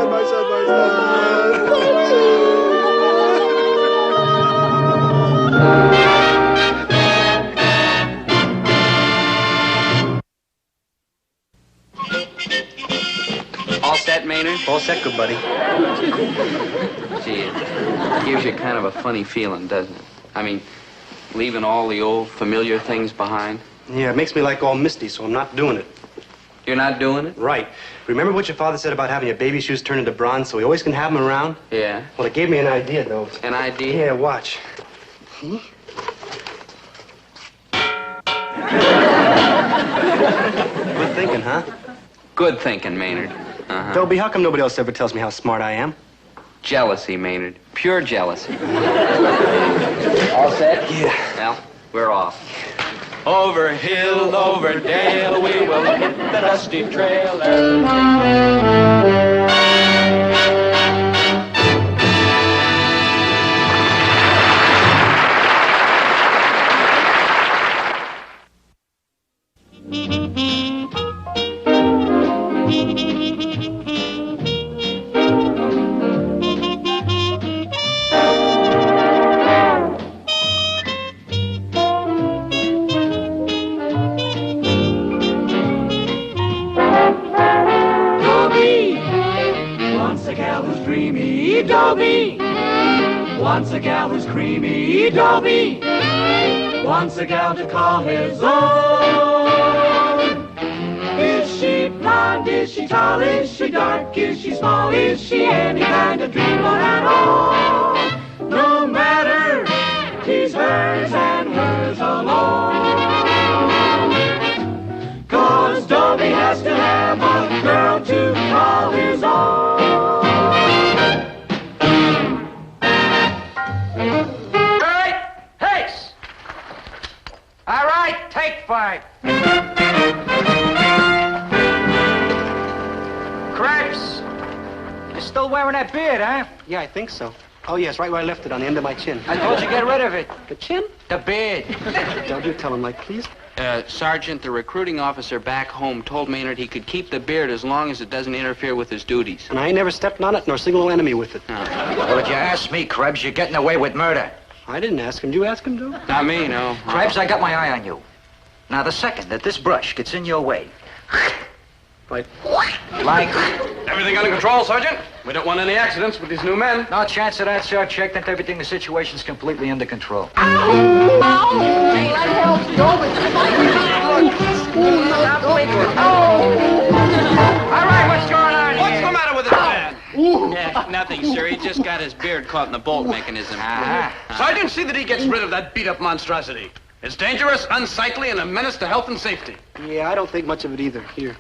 My son. All set, Maynard? All set, good buddy. Gee, it gives you kind of a funny feeling, doesn't it? I mean, leaving all the old familiar things behind. Yeah, it makes me like all misty, so I'm not doing it. You're not doing it? Right. Remember what your father said about having your baby shoes turned into bronze so we always can have them around? Yeah. Well, it gave me an idea, though. An idea? Yeah, watch. Hmm? Good thinking, huh? Good thinking, Maynard. Uh-huh. Dobie, how come nobody else ever tells me how smart I am? Jealousy, Maynard. Pure jealousy. All set? Yeah. Well, we're off. Over hill, over dale, we will hit the dusty trail. Dobie, wants a gal who's creamy. Dobie wants a gal to call his own. Is she blonde? Is she tall? Is she dark? Is she small? Is she any kind of dreamboat at all? No matter, he's hers and hers alone. 'Cause Dobie has to have a girl to call his own. All right, take 5. Krebs, you're still wearing that beard, huh? Yeah, I think so. Oh, yes, right where I left it, on the end of my chin. I told you get rid of it. The chin? The beard. Don't you tell him, Mike, please. Sergeant, the recruiting officer back home told Maynard he could keep the beard as long as it doesn't interfere with his duties. And I ain't never stepped on it, nor single enemy with it. Well, if you ask me, Krebs, you're getting away with murder. I didn't ask him. Did you ask him, Joe? Not me, no. Krebs, I got my eye on you. Now, the second that this brush gets in your way... Like? Everything under control, Sergeant. We don't want any accidents with these new men. No chance of that, sir. Checked into everything. The situation's completely under control. All right, what's going on here? What's the matter with this man? Yeah, nothing, sir. He just got his beard caught in the bolt mechanism. Sergeant, see that he gets rid of that beat-up monstrosity. It's dangerous, unsightly, and a menace to health and safety. Yeah, I don't think much of it either. Here.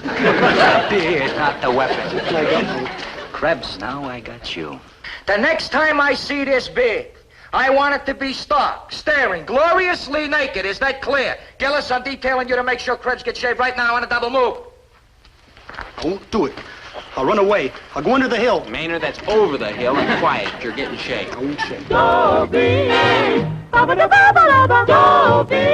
The beard, not the weapon. Krebs, now I got you. The next time I see this beard, I want it to be stark, staring, gloriously naked. Is that clear? Gillis, I'm detailing you to make sure Krebs gets shaved right now on a double move. I won't do it. I'll run away. I'll go under the hill. Maynard, that's over the hill and quiet. You're getting shaved. I won't shave. Dobie, Dobie,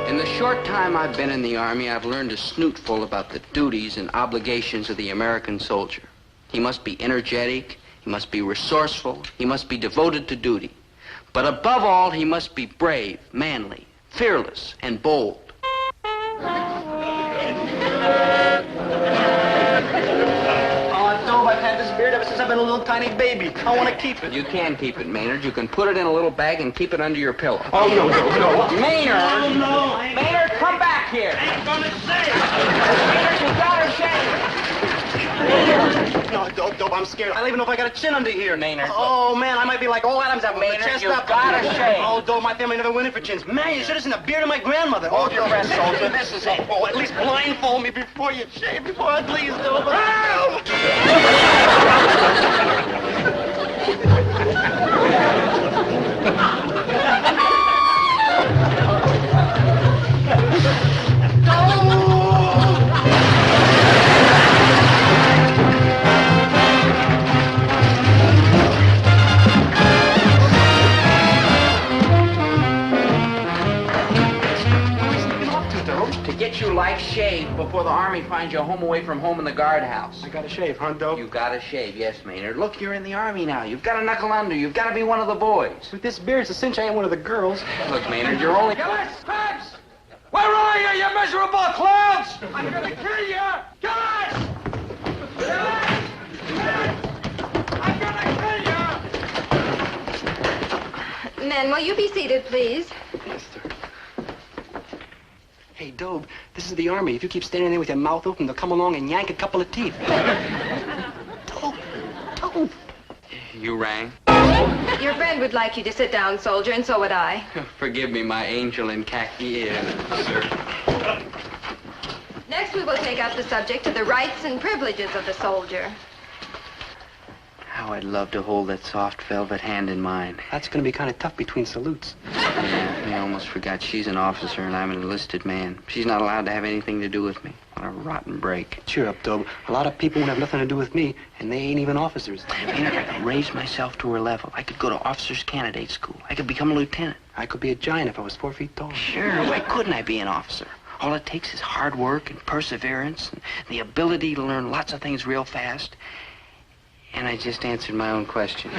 In the short time I've been in the Army, I've learned a snootful about the duties and obligations of the American soldier. He must be energetic, he must be resourceful, he must be devoted to duty. But above all, he must be brave, manly, fearless, and bold. I've had this beard ever since I've been a little tiny baby. I want to keep it. You can keep it, Maynard. You can put it in a little bag and keep it under your pillow. Oh, no. Maynard! Oh, no. Maynard, come back here. I ain't gonna say it. Maynard, you got her shaved. No, Dope, I'm scared. I don't even know if I got a chin under here. Maynard. Oh, man, I might be like all Adams apple. Maynard, the chest you up. gotta shave. Oh, Dope, my family never went in for chins. Man, you should have seen the beard of my grandmother. Hold your breath, soldier. This is it. Oh, at least blindfold me before you shave, before I please, Dope. To get you life shaved before the Army finds you home away from home in the guardhouse. I gotta shave, huh, Dope? You gotta shave, yes, Maynard. Look, you're in the Army now. You've gotta knuckle under. You've gotta be one of the boys. With this beard, it's a cinch I ain't one of the girls. Look, Maynard, you're only... Gillis! Krebs! Where are you, you miserable clowns? I'm gonna kill you! Gillis! Gillis! in. Will you be seated, please? Yes, sir. Hey, Dobe, this is the Army. If you keep standing there with your mouth open, they'll come along and yank a couple of teeth. Dobe. You rang? Your friend would like you to sit down, soldier, and so would I. Forgive me, my angel in khaki. Sir. Next, we will take up the subject of the rights and privileges of the soldier. How I'd love to hold that soft velvet hand in mine. That's going to be kind of tough between salutes. Yeah, I almost forgot she's an officer and I'm an enlisted man. She's not allowed to have anything to do with me. What a rotten break. Cheer up, Dobe. A lot of people won't have nothing to do with me, and they ain't even officers. Maynard, I could raise myself to her level. I could go to officers' candidate school. I could become a lieutenant. I could be a giant if I was 4 feet tall. Sure, why couldn't I be an officer? All it takes is hard work and perseverance and the ability to learn lots of things real fast. And I just answered my own question.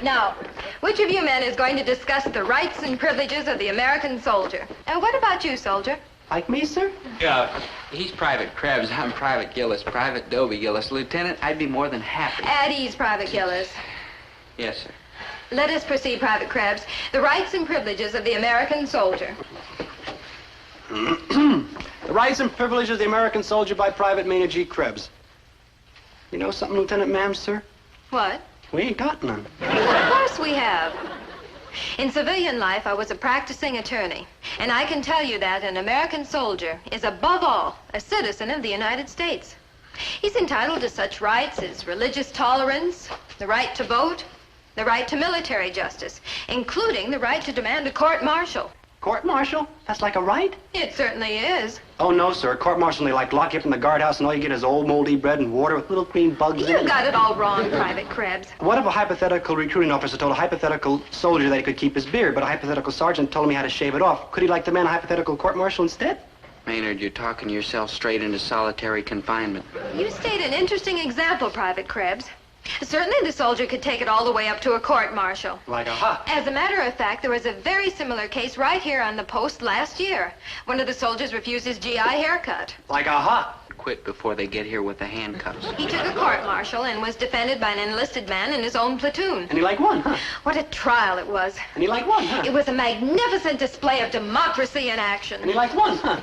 Now, which of you men is going to discuss the rights and privileges of the American soldier? And what about you, soldier? Like me, sir? Yeah. He's Private Krebs. I'm Private Gillis. Private Dobie Gillis. Lieutenant, I'd be more than happy. At ease, Private Gillis. Yes, sir. Let us proceed, Private Krebs. The rights and privileges of the American soldier. The Rights and Privileges of the American Soldier by Private Maynard G. Krebs. You know something, Lieutenant Ma'am, sir? What? We ain't got none. Of course we have. In civilian life, I was a practicing attorney, and I can tell you that an American soldier is above all a citizen of the United States. He's entitled to such rights as religious tolerance, the right to vote, the right to military justice, including the right to demand a court-martial. Court-martial? That's like a right? It certainly is. Oh, no, sir. Court-martial, they like lock you up in the guardhouse and all you get is old moldy bread and water with little green bugs in it. You got it all wrong, Private Krebs. What if a hypothetical recruiting officer told a hypothetical soldier that he could keep his beard, but a hypothetical sergeant told him he had to shave it off? Could he like demand a hypothetical court-martial instead? Maynard, you're talking yourself straight into solitary confinement. You state an interesting example, Private Krebs. Certainly the soldier could take it all the way up to a court-martial. Like a As a matter of fact, there was a very similar case right here on the post last year. One of the soldiers refused his GI haircut. Like a Quit before they get here with the handcuffs. He took a court-martial and was defended by an enlisted man in his own platoon. And he like won, huh? What a trial it was. And he like won, huh? It was a magnificent display of democracy in action. And he like won, huh?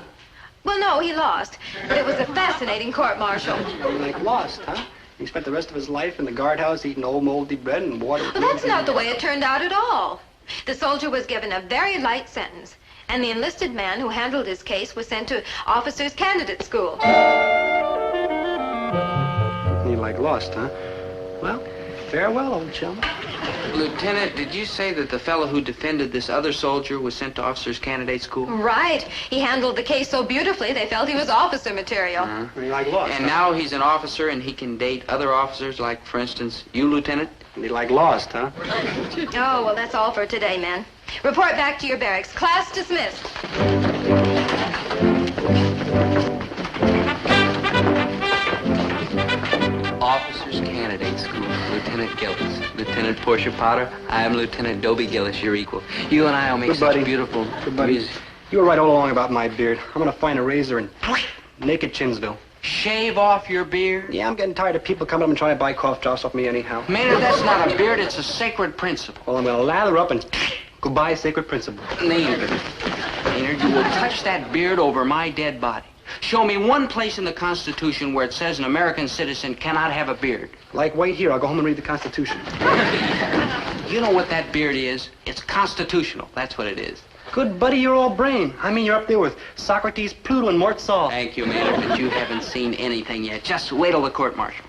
Well, no, he lost. But it was a fascinating court-martial. He like lost, huh? He spent the rest of his life in the guardhouse eating old moldy bread and water. Well, that's not the way it turned out at all. The soldier was given a very light sentence, and the enlisted man who handled his case was sent to officers' candidate school. He like lost, huh? Well, farewell, old chum. Lieutenant, did you say that the fellow who defended this other soldier was sent to officers' candidate school? Right. He handled the case so beautifully, they felt he was officer material. He like lost. And now he's an officer and he can date other officers, like, for instance, you, Lieutenant? And he like lost, huh? Oh, well, that's all for today, men. Report back to your barracks. Class dismissed. Officers Candidate School, Lieutenant Gillis. Lieutenant Portia Potter, I am Lieutenant Dobie Gillis, your equal. You and I will make such beautiful music. You were right all along about my beard. I'm gonna find a razor and naked Chinsville. Shave off your beard? Yeah, I'm getting tired of people coming up and trying to buy cough drops off me anyhow. Maynard, that's not a beard, it's a sacred principle. Well, I'm gonna lather up and goodbye, sacred principle. Maynard, you will touch that beard over my dead body. Show me one place in the Constitution where it says an American citizen cannot have a beard. Like wait here, I'll go home and read the Constitution. You know what that beard is? It's constitutional, that's what it is. Good buddy, you're all brain. I mean, you're up there with Socrates, Pluto, and Mort Saul. Thank you, Maynard, but you haven't seen anything yet. Just wait till the court-martial.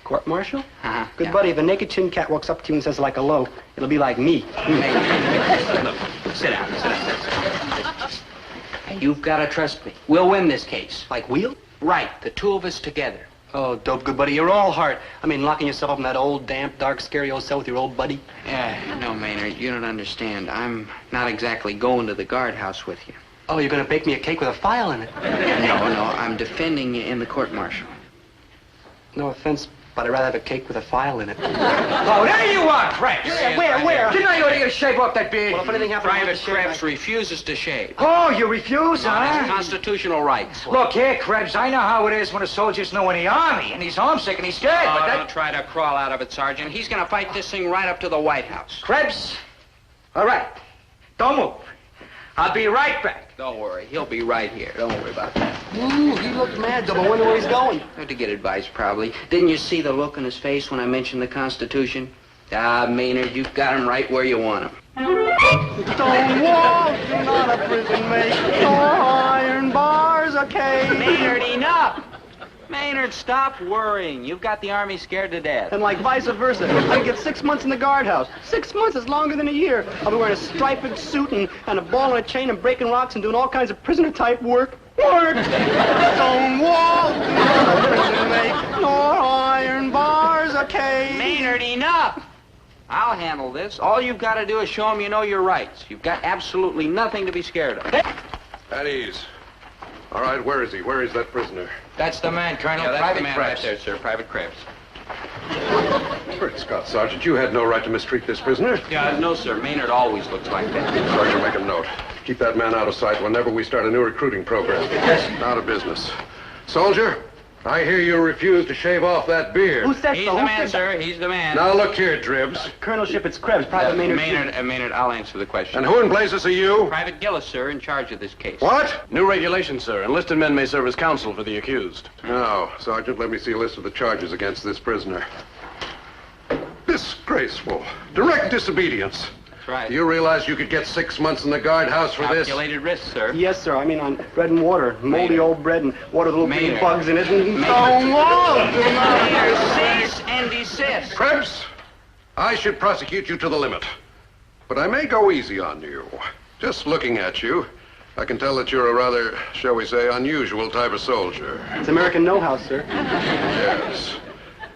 Court-martial? Uh-huh. Good yeah. buddy, if a naked chin cat walks up to you and says like hello, it'll be like me. Look, sit down. You've got to trust me. We'll win this case. Like we'll? Right, the two of us together. Oh, dope, good buddy, you're all heart. I mean, locking yourself up in that old, damp, dark, scary old cell with your old buddy. Yeah, no, Maynard, you don't understand. I'm not exactly going to the guardhouse with you. Oh, you're gonna bake me a cake with a file in it? No, I'm defending you in the court-martial. No offense, but I'd rather have a cake with a file in it. Oh, there you are, Krebs. Yeah, where? Didn't I order you to shave off that beard? Well, if anything happens, Private Krebs refuses to shave. Oh, you refuse, huh? It's constitutional rights. Look here, Krebs, I know how it is when a soldier's new in the army, and he's homesick and he's scared, but Don't try to crawl out of it, Sergeant. He's going to fight this thing right up to the White House. Krebs, All right. Don't move. I'll be right back. Don't worry. He'll be right here. Don't worry about that. Ooh, he looks mad, Dob. I wonder where he's going. To get advice, probably. Didn't you see the look on his face when I mentioned the Constitution? Ah, Maynard, you've got him right where you want him. Stone walls are not a prison, mate. Nor iron bars a cage. Maynard, enough! Maynard, stop worrying. You've got the Army scared to death. And like vice versa. I can get 6 months in the guardhouse. 6 months is longer than a year. I'll be wearing a striped suit and a ball and a chain and breaking rocks and doing all kinds of prisoner-type work. Work! Stone walls are not a prison, mate. Nor iron bars a cage. Maynard, enough! I'll handle this. All you've got to do is show him you know your rights. You've got absolutely nothing to be scared of. At ease. All right, where is he? Where is that prisoner? That's the man, Colonel. Yeah, that's Private the man Krebs. right there, sir. Private Krebs. Great Scott, Sergeant, you had no right to mistreat this prisoner. Yeah, no, sir. Maynard always looks like that. Sergeant, make a note. Keep that man out of sight whenever we start a new recruiting program. Yes. Out of business. Soldier, I hear you refuse to shave off that beard. Who said He's so? the Who man, said sir. He's the man. Now look here, Dribs. Colonelship, it's Krebs. Private Maynard. Maynard, I'll answer the question. And who in blazes are you? Private Gillis, sir, in charge of this case. What? New regulations, sir. Enlisted men may serve as counsel for the accused. Now, Sergeant, let me see a list of the charges against this prisoner. Disgraceful. Direct disobedience. That's right. Do you realize you could get 6 months in the guardhouse for this? Calculated risk, sir. Yes, sir. I mean on bread and water. Moldy old bread and water with little green Maynard. bugs in it. And Maynard. stone walls. Maynard, cease and desist. Krebs, I should prosecute you to the limit. But I may go easy on you. Just looking at you, I can tell that you're a rather, shall we say, unusual type of soldier. It's American know-how, sir. Yes.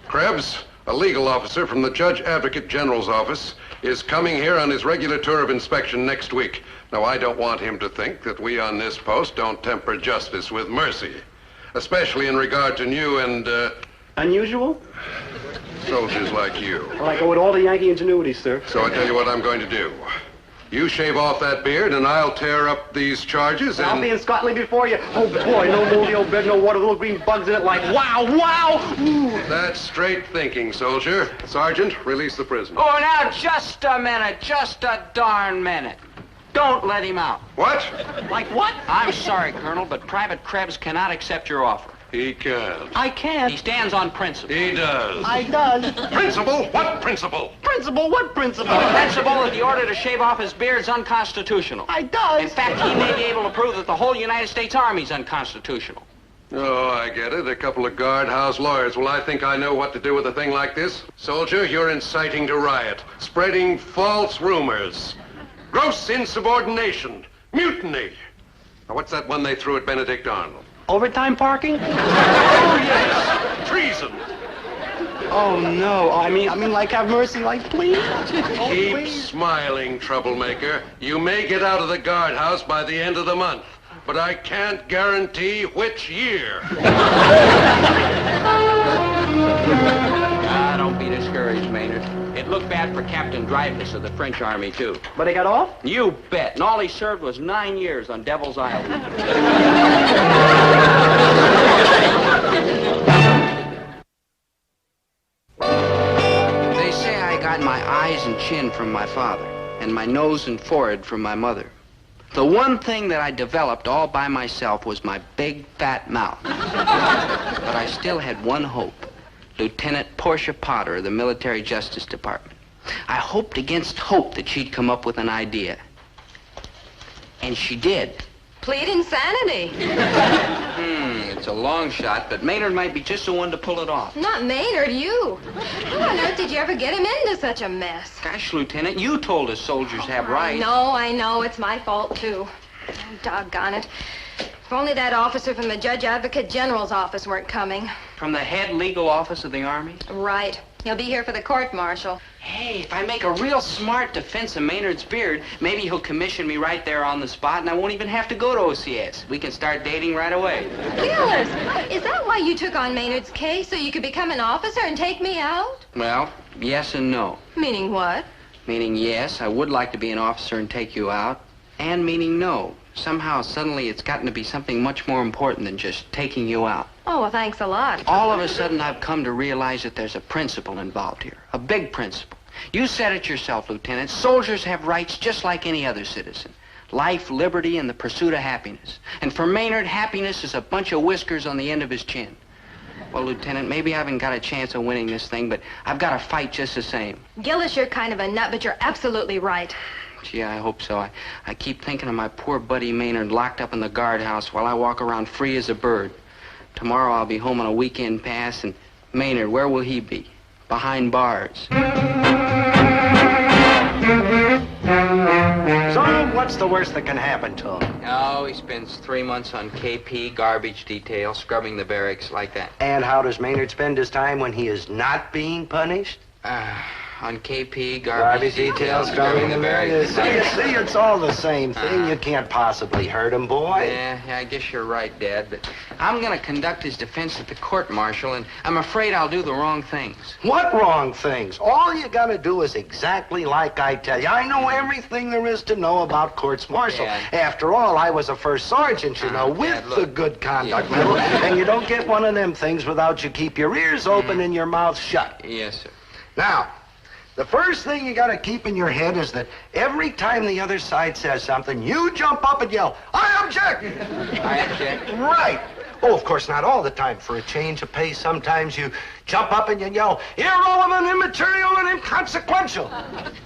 Krebs, a legal officer from the Judge Advocate General's office, is coming here on his regular tour of inspection next week. Now, I don't want him to think that we on this post don't temper justice with mercy, especially in regard to new and, Unusual? soldiers like you. Well, I go with all the Yankee ingenuity, sir. So I tell you what I'm going to do. You shave off that beard, and I'll tear up these charges, I'll and... be in Scotland before you. Oh, boy, no moldy old bread, no water, little green bugs in it like wow, wow! Ooh. That's straight thinking, soldier. Sergeant, release the prisoner. Oh, now, just a minute. Just a darn minute. Don't let him out. What? Like what? I'm sorry, Colonel, but Private Krebs cannot accept your offer. He can't. I can't. He stands on principle. He does. I does. Principle? What principle? Principle? What principle? The principle that the order to shave off his beard is unconstitutional. I does. In fact, he may be able to prove that the whole United States Army is unconstitutional. Oh, I get it. A couple of guardhouse lawyers. Well, I think I know what to do with a thing like this. Soldier, you're inciting to riot, spreading false rumors, gross insubordination, mutiny. Now, what's that one they threw at Benedict Arnold? Overtime parking? Oh, yes. Treason. Oh, no. I mean, like, have mercy, like, please. Oh, Keep please. smiling, troublemaker. You may get out of the guardhouse by the end of the month, but I can't guarantee which year. Don't be discouraged, Maynard. It looked bad for Captain Dreyfus of the French Army, too. But he got off? You bet. And all he served was 9 years on Devil's Island. They say I got my eyes and chin from my father, and my nose and forehead from my mother. The one thing that I developed all by myself was my big, fat mouth. But I still had one hope. Lieutenant Portia Potter of the Military Justice Department. I hoped against hope that she'd come up with an idea. And she did. Plead insanity. It's a long shot, but Maynard might be just the one to pull it off. Not Maynard, you. How on earth did you ever get him into such a mess? Gosh, Lieutenant, you told us soldiers have rights. I know. It's my fault, too. Oh, doggone it. If only that officer from the Judge Advocate General's office weren't coming. From the head legal office of the Army? Right. He'll be here for the court-martial. Hey, if I make a real smart defense of Maynard's beard, maybe he'll commission me right there on the spot, and I won't even have to go to OCS. We can start dating right away. Gillis, is that why you took on Maynard's case, so you could become an officer and take me out? Well, yes and no. Meaning what? Meaning yes, I would like to be an officer and take you out, and meaning no. Somehow, suddenly, it's gotten to be something much more important than just taking you out. Oh, well, thanks a lot. All of a sudden, I've come to realize that there's a principle involved here, a big principle. You said it yourself, Lieutenant. Soldiers have rights just like any other citizen. Life, liberty, and the pursuit of happiness. And for Maynard, happiness is a bunch of whiskers on the end of his chin. Well, Lieutenant, maybe I haven't got a chance of winning this thing, but I've got to fight just the same. Gillis, you're kind of a nut, but you're absolutely right. Gee, I hope so. I keep thinking of my poor buddy Maynard locked up in the guardhouse while I walk around free as a bird. Tomorrow I'll be home on a weekend pass, and Maynard, where will he be? Behind bars. So, what's the worst that can happen to him? Oh, he spends 3 months on KP, garbage detail, scrubbing the barracks like that. And how does Maynard spend his time when he is not being punished? On KP, garbage detail, scrubbing the barracks. See, it's all the same thing. You can't possibly hurt him, boy. Yeah, I guess you're right, Dad, but I'm going to conduct his defense at the court-martial, and I'm afraid I'll do the wrong things. What wrong things? All you gotta do is exactly like I tell you. I know everything there is to know about courts-martial. Yeah. After all, I was a first sergeant, you know, with Dad, the good conduct medal. And you don't get one of them things without you keep your ears open and your mouth shut. Yes, sir. Now, the first thing you gotta keep in your head is that every time the other side says something, you jump up and yell, "I object!" I object. Right. Oh, of course, not all the time. For a change of pace, sometimes you jump up and you yell, "Irrelevant, immaterial, and inconsequential."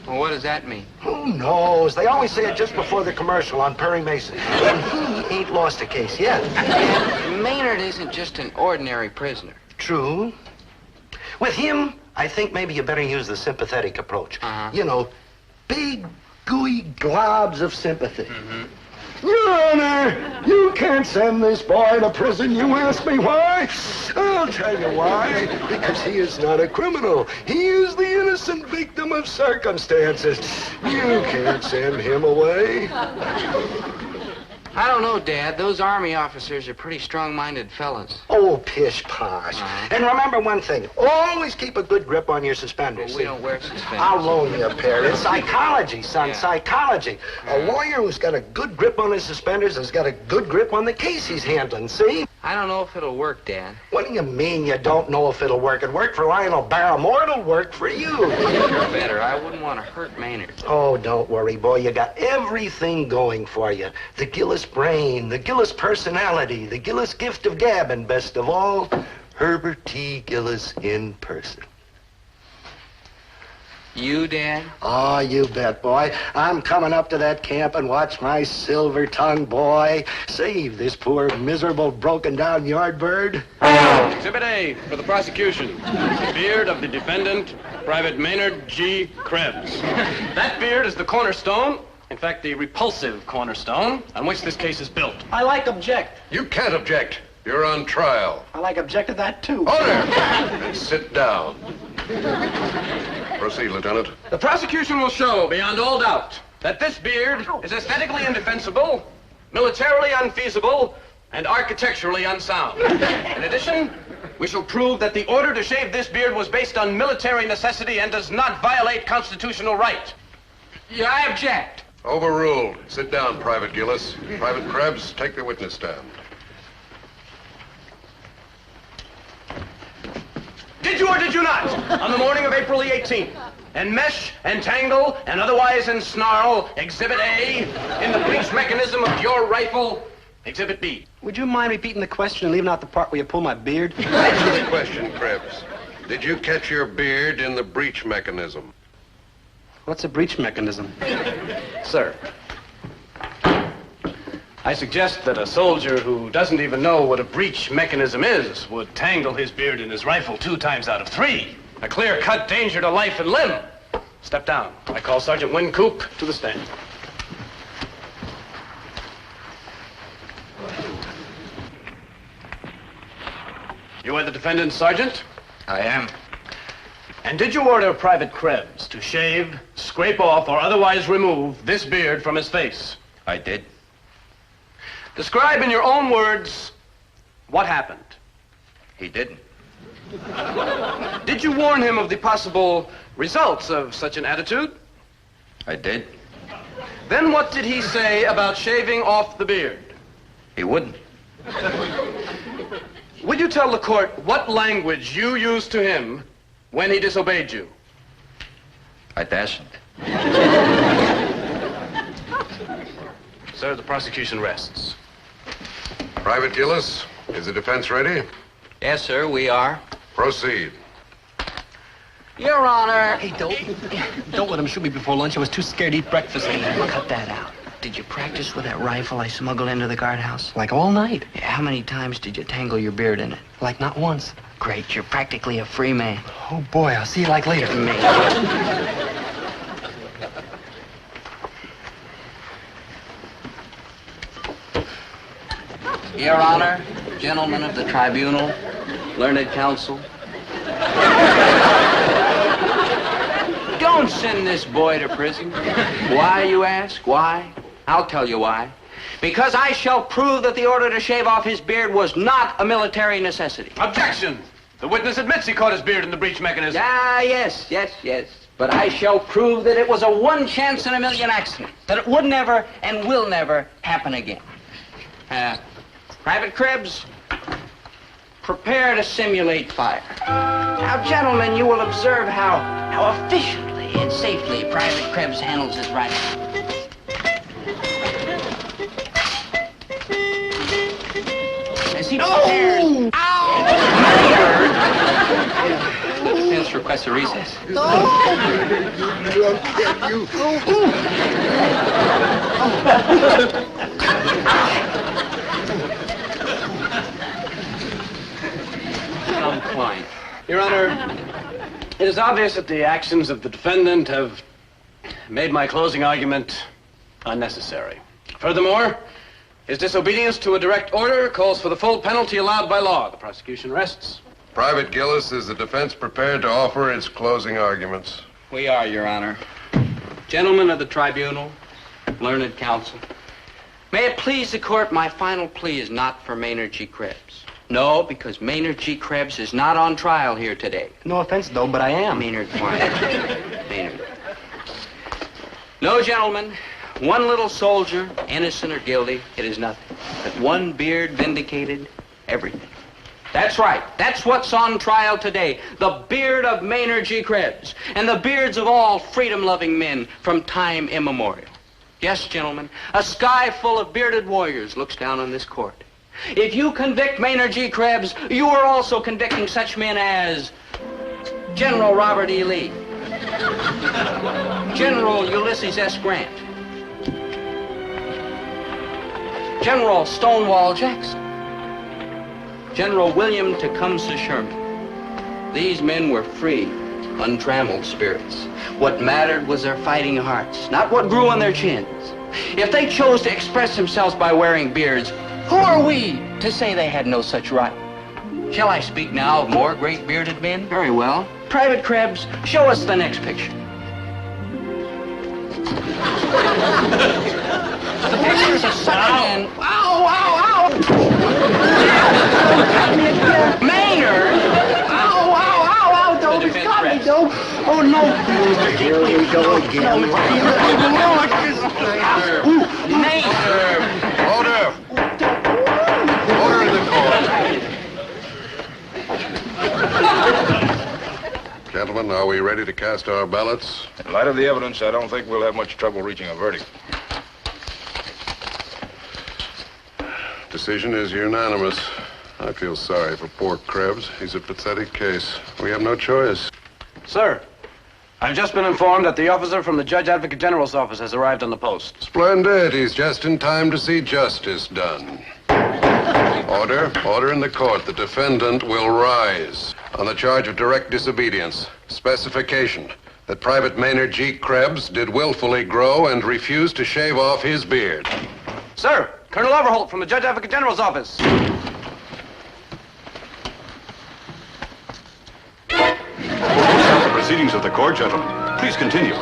Well, what does that mean? Who knows? They always say it just before the commercial on Perry Mason. And he ain't lost a case yet. Maynard isn't just an ordinary prisoner. True. With him, I think maybe you better use the sympathetic approach. You know, big, gooey globs of sympathy. Your Honor, you can't send this boy to prison. You ask me why? I'll tell you why. Because he is not a criminal. He is the innocent victim of circumstances. You can't send him away. I don't know, Dad. Those Army officers are pretty strong-minded fellas. Oh, pish-posh. And remember one thing. Always keep a good grip on your suspenders. Well, we don't wear suspenders. I'll loan you a pair. It's psychology, son, psychology. A lawyer who's got a good grip on his suspenders has got a good grip on the case he's handling, see? I don't know if it'll work, Dad. What do you mean you don't know if it'll work? It worked for Lionel Barrymore. It'll work for you. You're better. I wouldn't want to hurt Maynard. Oh, don't worry, boy. You got everything going for you. The Gillis brain, the Gillis personality, the Gillis gift of gab, and best of all, Herbert T. Gillis in person. You, Dad? Oh, you bet, boy. I'm coming up to that camp and watch my silver tongue, boy, save this poor, miserable, broken-down yard bird. Exhibit A for the prosecution. The beard of the defendant, Private Maynard G. Krebs. That beard is the cornerstone, in fact, the repulsive cornerstone, on which this case is built. I like object. You can't object. You're on trial. I like object to that, too. Order! And sit down. Proceed, Lieutenant. The prosecution will show, beyond all doubt, that this beard is aesthetically indefensible, militarily unfeasible, and architecturally unsound. In addition, we shall prove that the order to shave this beard was based on military necessity and does not violate constitutional right. Yeah, I object. Overruled. Sit down, Private Gillis. Private Krebs, take the witness stand. Did you or did you not, on the morning of April the 18th, enmesh, entangle, and otherwise ensnarl Exhibit A in the breech mechanism of your rifle, Exhibit B? Would you mind repeating the question and leaving out the part where you pull my beard? Answer the question, Krebs. Did you catch your beard in the breech mechanism? What's a breech mechanism? Sir, I suggest that a soldier who doesn't even know what a breech mechanism is would tangle his beard in his rifle 2 times out of 3. A clear-cut danger to life and limb. Step down. I call Sergeant Wincoop to the stand. You are the defendant, Sergeant? I am. And did you order Private Krebs to shave, scrape off, or otherwise remove this beard from his face? I did. Describe in your own words what happened. He didn't. Did you warn him of the possible results of such an attitude? I did. Then what did he say about shaving off the beard? He wouldn't. Would you tell the court what language you used to him when he disobeyed you? I dasn't. Sir, the prosecution rests. Private Gillis, is the defense ready? Yes, sir, we are. Proceed. Your Honor. Hey, don't let him shoot me before lunch. I was too scared to eat breakfast. Cut that out. Did you practice with that rifle I smuggled into the guardhouse? Like all night. Yeah, how many times did you tangle your beard in it? Like not once. Great, you're practically a free man. Oh, boy, I'll see you like later. Your Honor, gentlemen of the tribunal, learned counsel. Don't send this boy to prison. Why, you ask? Why? I'll tell you why. Because I shall prove that the order to shave off his beard was not a military necessity. Objection! The witness admits he caught his beard in the breech mechanism. Ah, yes. But I shall prove that it was a one chance in a million accident. That it would never and will never happen again. Private Krebs, prepare to simulate fire. Now, gentlemen, you will observe how efficiently and safely Private Krebs handles his rifle. As he prepares... Ow! The defense requests a recess. Your Honor, it is obvious that the actions of the defendant have made my closing argument unnecessary. Furthermore, his disobedience to a direct order calls for the full penalty allowed by law. The prosecution rests. Private Gillis, is the defense prepared to offer its closing arguments? We are, Your Honor. Gentlemen of the tribunal, learned counsel, may it please the court, my final plea is not for Maynard G. Krebs. No, because Maynard G. Krebs is not on trial here today. No offense, though, but I am. Maynard, Maynard. No, gentlemen. One little soldier, innocent or guilty, it is nothing. But one beard vindicated everything. That's right. That's what's on trial today. The beard of Maynard G. Krebs and the beards of all freedom-loving men from time immemorial. Yes, gentlemen, a sky full of bearded warriors looks down on this court. If you convict Maynard G. Krebs, you are also convicting such men as General Robert E. Lee, General Ulysses S. Grant, General Stonewall Jackson, General William Tecumseh Sherman. These men were free, untrammeled spirits. What mattered was their fighting hearts, not what grew on their chins. If they chose to express themselves by wearing beards, who are we to say they had no such right? Shall I speak now of more great bearded men? Very well. Private Krebs, show us the next picture. The pictures of such men. Ow, ow, ow! Maynard! Ow, ow, ow, ow! Dobie's got me, Dobie. Oh, no. Here we go again. Maynard! Order! Order in the court. Gentlemen, are we ready to cast our ballots? In light of the evidence, I don't think we'll have much trouble reaching a verdict. Decision is unanimous. I feel sorry for poor Krebs. He's a pathetic case. We have no choice. Sir, I've just been informed that the officer from the Judge Advocate General's office has arrived on the post. Splendid. He's just in time to see justice done. Order. Order in the court. The defendant will rise on the charge of direct disobedience. Specification that Private Maynard G. Krebs did willfully grow and refuse to shave off his beard. Sir, Colonel Overholt from the Judge Advocate General's office. The proceedings of the court, gentlemen. Please continue.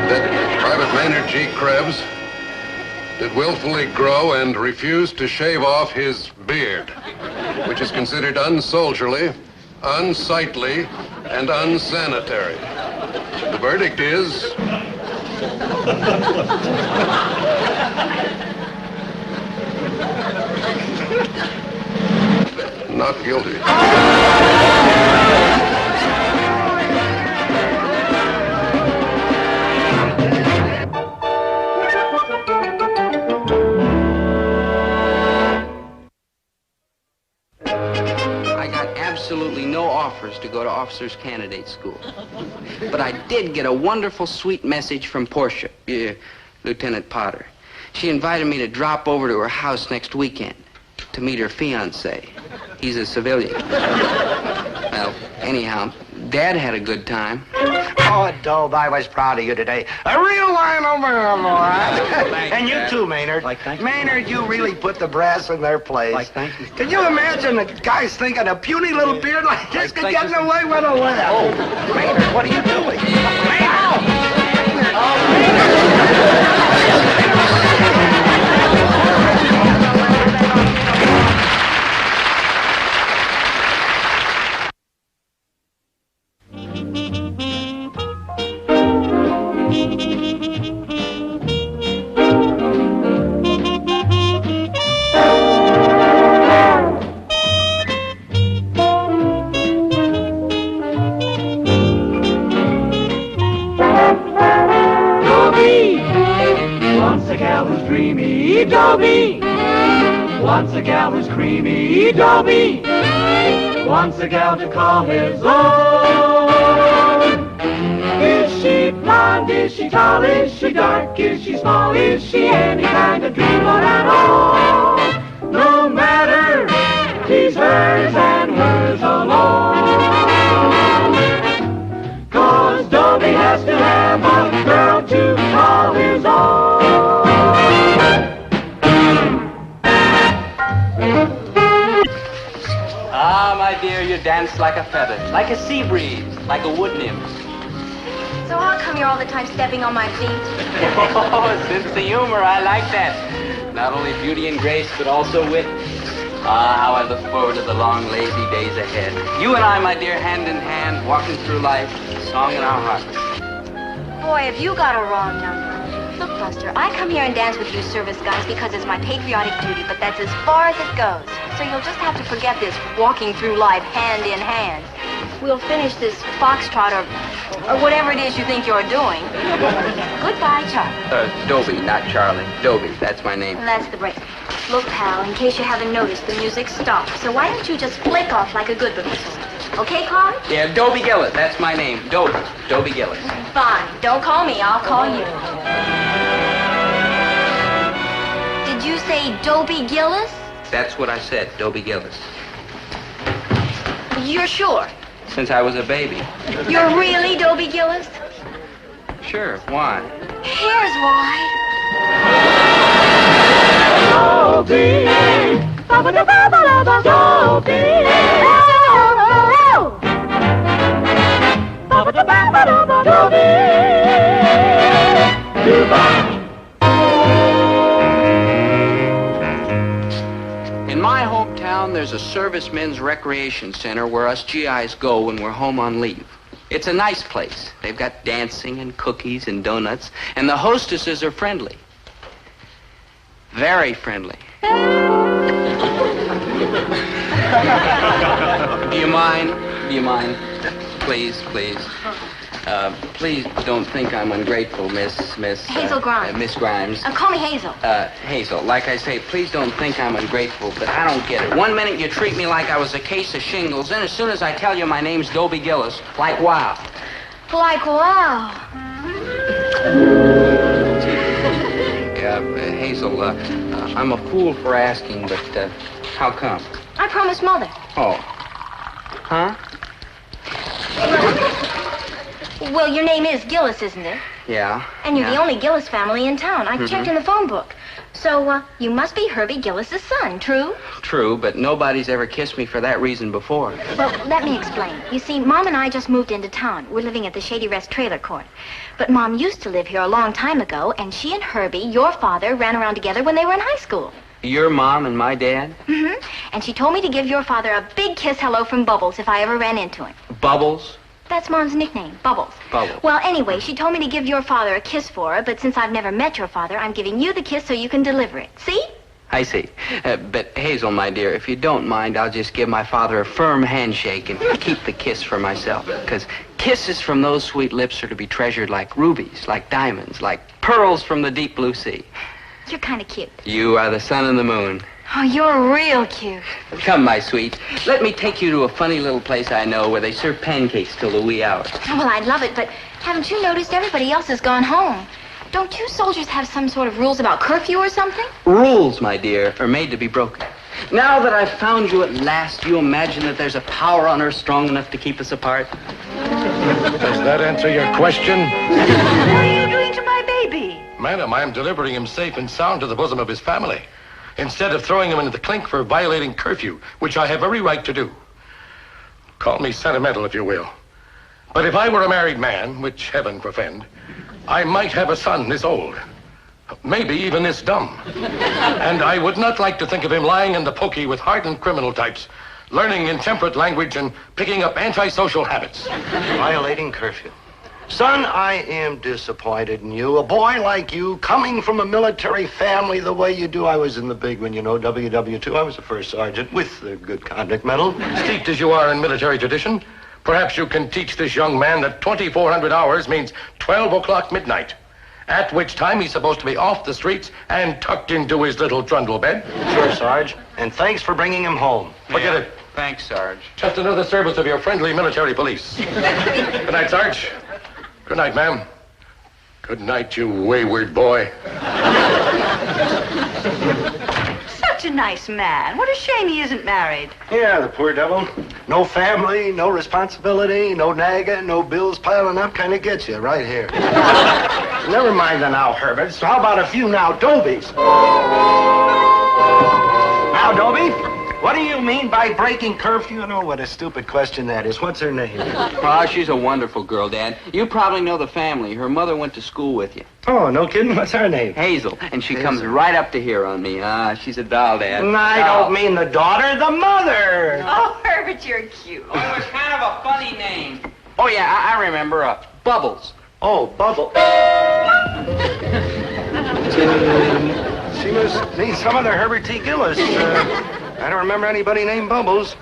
That Private Maynard G. Krebs did willfully grow and refuse to shave off his beard, which is considered unsoldierly, unsightly, and unsanitary. The verdict is... not guilty. absolutely no offers to go to officers' candidate school. But I did get a wonderful, sweet message from Portia, Lieutenant Potter. She invited me to drop over to her house next weekend to meet her fiancé. He's a civilian. Well, anyhow, Dad had a good time. Oh, Dobe, I was proud of you today. A real line over him, all right? And you too, Maynard. Maynard, you really put the brass in their place. Can you imagine the guys thinking a puny little beard like this could get away with a laugh? Oh, Maynard, what are you doing? Dobie, once a gal who's creamy, Dobie, once a gal to call his own. Is she blonde, is she tall, is she dark, is she small, is she any kind of dreamboat at all? No matter, he's hers and hers alone. 'Cause Dobie has to have a girl to call his own. Ah, my dear, you dance like a feather, like a sea breeze, like a wood nymph. So how come you're all the time stepping on my feet? Oh, sense of humor, I like that. Not only beauty and grace, but also wit. Ah, how I look forward to the long, lazy days ahead. You and I, my dear, hand in hand, walking through life, a song in our hearts. Boy, have you got a wrong number. Look, Buster, I come here and dance with you service guys because it's my patriotic duty, but that's as far as it goes. So you'll just have to forget this walking through life hand in hand. We'll finish this foxtrot or whatever it is you think you're doing. Goodbye, Charlie. Dobie, not Charlie. Dobie, that's my name. And that's the break. Look, pal, in case you haven't noticed, the music stopped. So why don't you just flick off like a good professor? Okay, Carl? Yeah, Dobie Gillis, that's my name. Dobie Gillis. Fine. Don't call me, I'll call you. Did you say Dobie Gillis? That's what I said, Dobie Gillis. You're sure? Since I was a baby. You're really Dobie Gillis? Sure, why? Here's why. Dobie, ba-ba-da-ba-ba-da-ba, Dobie, ba-ba-da-ba-ba-da-ba, Dobie, goodbye. In my hometown, there's a servicemen's recreation center where us GIs go when we're home on leave. It's a nice place. They've got dancing and cookies and donuts, and the hostesses are friendly. Very friendly. Do you mind? Do you mind? Please, please. Please don't think I'm ungrateful, Miss... Hazel Grimes. Miss Grimes. Call me Hazel. Hazel, like I say, please don't think I'm ungrateful, but I don't get it. One minute you treat me like I was a case of shingles, then as soon as I tell you my name's Dobie Gillis, like wow. Like wow. Yeah, Hazel, I'm a fool for asking, but how come? I promised Mother. Oh. Huh? Well, your name is Gillis, isn't it? Yeah. And you're the only Gillis family in town. I checked in the phone book. So, you must be Herbie Gillis's son, true? True, but nobody's ever kissed me for that reason before. Well, let me explain. You see, Mom and I just moved into town. We're living at the Shady Rest Trailer Court. But Mom used to live here a long time ago, and she and Herbie, your father, ran around together when they were in high school. Your mom and my dad? Mm-hmm. And she told me to give your father a big kiss hello from Bubbles if I ever ran into him. Bubbles? That's Mom's nickname, Bubbles. Bubbles. Well, anyway, she told me to give your father a kiss for her, but since I've never met your father, I'm giving you the kiss so you can deliver it. See? I see. But, Hazel, my dear, if you don't mind, I'll just give my father a firm handshake and keep the kiss for myself. Because kisses from those sweet lips are to be treasured like rubies, like diamonds, like pearls from the deep blue sea. You're kind of cute. You are the sun and the moon, Oh, you're real cute. Come, my sweet. Let me take you to a funny little place I know where they serve pancakes till the wee hours. Oh, well, I'd love it, but haven't you noticed everybody else has gone home? Don't you soldiers have some sort of rules about curfew or something? Rules, my dear, are made to be broken. Now that I've found you at last, do you imagine that there's a power on earth strong enough to keep us apart? Does that answer your question? What are you doing to my baby? Madam, I am delivering him safe and sound to the bosom of his family, instead of throwing him into the clink for violating curfew, which I have every right to do. Call me sentimental, if you will. But if I were a married man, which heaven forfend, I might have a son this old. Maybe even this dumb. And I would not like to think of him lying in the pokey with hardened criminal types, learning intemperate language and picking up antisocial habits. Violating curfew. Son, I am disappointed in you. A boy like you, coming from a military family the way you do. I was in the big one, you know, WW2. I was a first sergeant with the Good Conduct Medal. Steeped as you are in military tradition, perhaps you can teach this young man that 2,400 hours means 12 o'clock midnight, at which time he's supposed to be off the streets and tucked into his little trundle bed. Sure, Sarge. And thanks for bringing him home. Forget it. Thanks, Sarge. Just another service of your friendly military police. Good night, Sarge. Good night, ma'am. Good night, you wayward boy. Such a nice man. What a shame he isn't married. Yeah, the poor devil. No family, no responsibility, no nagging, no bills piling up. Kind of gets you right here. Never mind the now, Herbert. So how about a few now Dobies? Now, Dobie, what do you mean by breaking curfew? You know what a stupid question that is. What's her name? Oh, she's a wonderful girl, Dad. You probably know the family. Her mother went to school with you. Oh, no kidding? What's her name? Hazel. And she comes right up to here on me. She's a doll, Dad. I don't mean the daughter, the mother. Oh, Herbert, you're cute. Oh, it was kind of a funny name. Oh, yeah, I remember. Bubbles. Oh, Bubble. She must need some other Herbert T. Gillis. I don't remember anybody named Bubbles.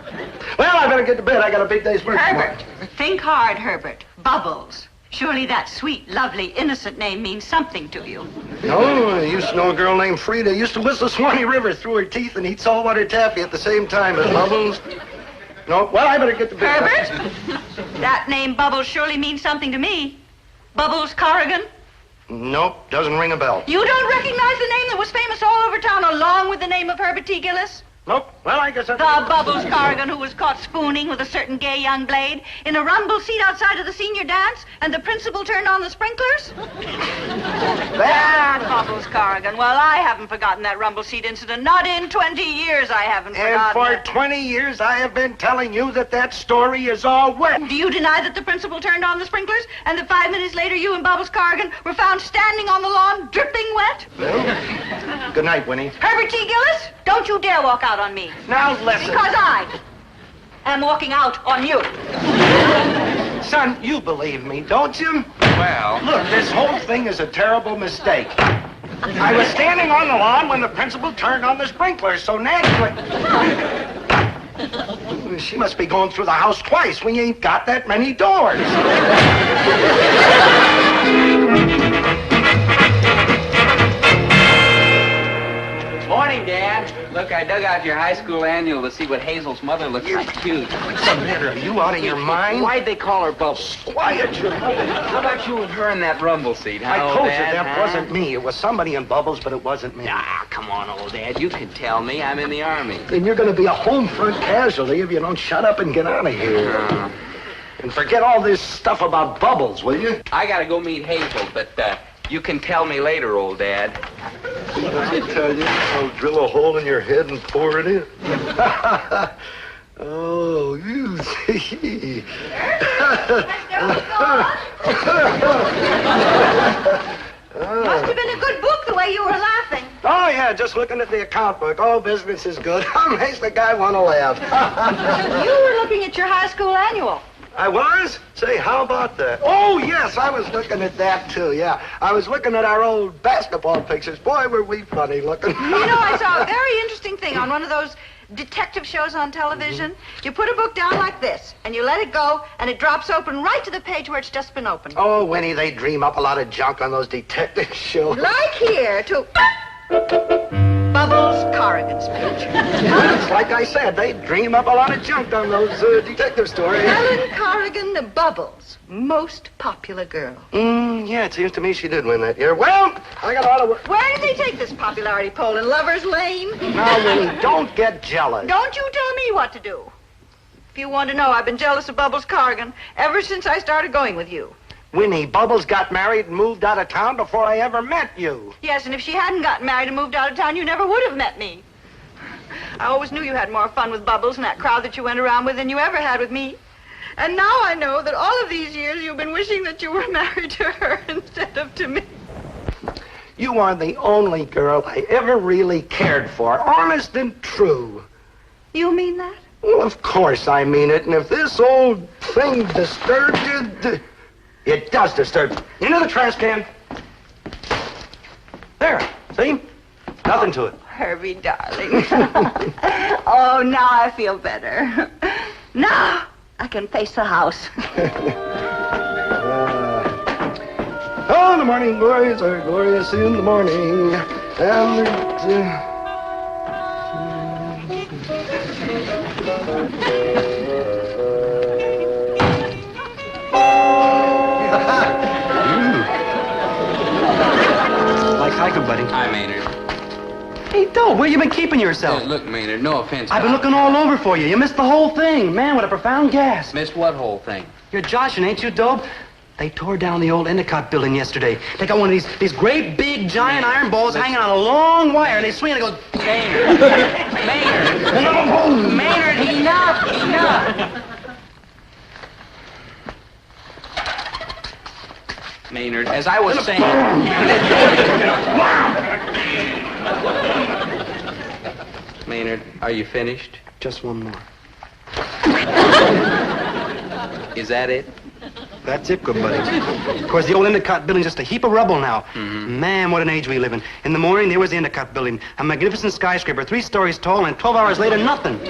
Well, I better get to bed. I got a big day's work Herbert, tomorrow. think hard, Herbert. Bubbles. Surely that sweet, lovely, innocent name means something to you. No, I used to know a girl named Frida. Used to whistle Swanee River through her teeth and eat saltwater taffy at the same time as Bubbles. No, well, I better get to bed. Herbert? That name Bubbles surely means something to me. Bubbles Corrigan? Nope, doesn't ring a bell. You don't recognize the name that was famous all over town along with the name of Herbert T. Gillis? Nope. Well, I guess The Bubbles Corrigan who was caught spooning with a certain gay young blade in a rumble seat outside of the senior dance, and the principal turned on the sprinklers? That Bubbles Corrigan. Well, I haven't forgotten that rumble seat incident. Not in 20 years I haven't And forgotten for 20 years, I have been telling you that story is all wet. Do you deny that the principal turned on the sprinklers, and that 5 minutes later you and Bubbles Corrigan were found standing on the lawn, dripping wet? Well, good night, Winnie. Herbert T. Gillis, don't you dare walk out on me. Now listen. Because I am walking out on you. Son, you believe me, don't you? Well... Look, this whole thing is a terrible mistake. I was standing on the lawn when the principal turned on the sprinklers, so naturally... She must be going through the house twice. We ain't got that many doors. Morning, Dad. Look, I dug out your high school annual to see what Hazel's mother looks like. Cute. What's the matter? Are you out of your mind? Why'd they call her Bubbles? Quiet your mother. How about you and her in that rumble seat, huh, I old told Dad, you that huh? wasn't me. It was somebody in Bubbles, but it wasn't me. Ah, come on, old Dad. You can tell me. I'm in the Army. And you're going to be a home front casualty if you don't shut up and get out of here. And forget all this stuff about Bubbles, will you? I gotta go meet Hazel, but you can tell me later, old Dad. I tell you, I'll drill a hole in your head and pour it in. Oh, you see. Must have been a good book the way you were laughing. Oh, yeah, just looking at the account book. Oh, business is good. Makes the guy want to laugh. You were looking at your high school annual. I was? Say, how about that? Oh, yes, I was looking at that, too, yeah. I was looking at our old basketball pictures. Boy, were we funny looking. You know, I saw a very interesting thing on one of those detective shows on television. You put a book down like this, and you let it go, and it drops open right to the page where it's just been opened. Oh, Winnie, they dream up a lot of junk on those detective shows. Like here, to Bubbles Corrigan speech. It's like I said, they dream up a lot of junk on those detective stories. Helen Corrigan Bubbles, most popular girl. Yeah, it seems to me she did win that year. Well, I got all the work. Where did they take this popularity poll? In Lover's Lane? Now, Winnie, don't get jealous. Don't you tell me what to do. If you want to know, I've been jealous of Bubbles Corrigan ever since I started going with you. Winnie, Bubbles got married and moved out of town before I ever met you. Yes, and if she hadn't gotten married and moved out of town, you never would have met me. I always knew you had more fun with Bubbles and that crowd that you went around with than you ever had with me. And now I know that all of these years you've been wishing that you were married to her instead of to me. You are the only girl I ever really cared for, honest and true. You mean that? Well, of course I mean it, and if this old thing disturbs you, it does disturb you. Into the trash can. There, see? Nothing to it. Herbie, darling. Oh, now I feel better. Now I can face the house. Oh, in the morning glories are glorious in the morning. And Like hiking, buddy. Hi, Maynard. Hey, Doe, where you been keeping yourself? Hey, look, Maynard, no offense. I've been looking all over for you. You missed the whole thing. Man, what a profound gasp. Missed what whole thing? You're joshing, ain't you, Dobe? They tore down the old Endicott building yesterday. They got one of these great big giant iron balls hanging on a long wire, and they swing and it goes... Maynard! Maynard! Maynard, enough! Enough! Maynard, as I was saying... Maynard, are you finished? Just one more. Is that it? That's it, good buddy. Of course, the old Endicott building's just a heap of rubble now. Mm-hmm. Man, what an age we live in. In the morning, there was the Endicott building, a magnificent skyscraper, 3 stories tall, and 12 hours later, nothing.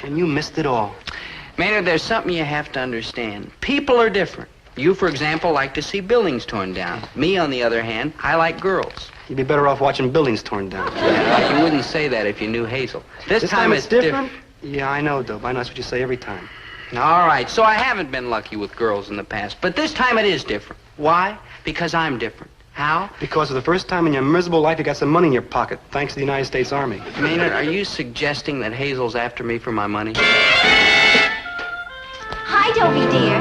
And you missed it all. Maynard, there's something you have to understand. People are different. You, for example, like to see buildings torn down. Me, on the other hand, I like girls. You'd be better off watching buildings torn down. Yeah, you wouldn't say that if you knew Hazel. This time it's different. Yeah, I know, Dope. I know that's what you say every time. All right, so I haven't been lucky with girls in the past, but this time it is different. Why? Because I'm different. How? Because for the first time in your miserable life, you got some money in your pocket, thanks to the United States Army. Maynard, are you suggesting that Hazel's after me for my money? Hi, Dobie, dear.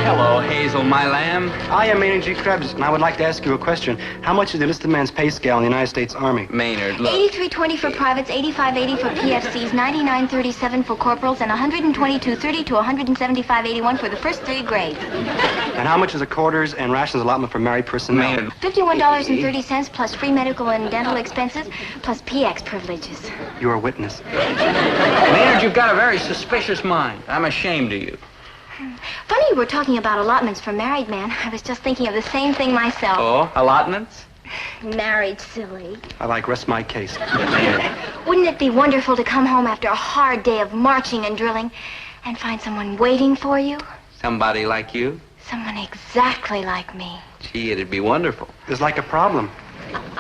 Hello, Hazel, my lamb. I am Maynard G. Krebs, and I would like to ask you a question. How much is the enlisted man's pay scale in the United States Army? Maynard, look. 83.20 for privates, 85.80 for PFCs, 99.37 for corporals, and 122.30 to 175.81 for the first 3 grades. And how much is a quarters and rations allotment for married personnel? Maynard. $51.30 plus free medical and dental expenses, plus PX privileges. You're a witness. Maynard, you've got a very suspicious mind. I'm ashamed of you. Funny you were talking about allotments for married men. I was just thinking of the same thing myself. Oh, allotments? Married, silly. I like rest my case. Wouldn't it be wonderful to come home after a hard day of marching and drilling and find someone waiting for you? Somebody like you? Someone exactly like me. Gee, it'd be wonderful. There's like a problem.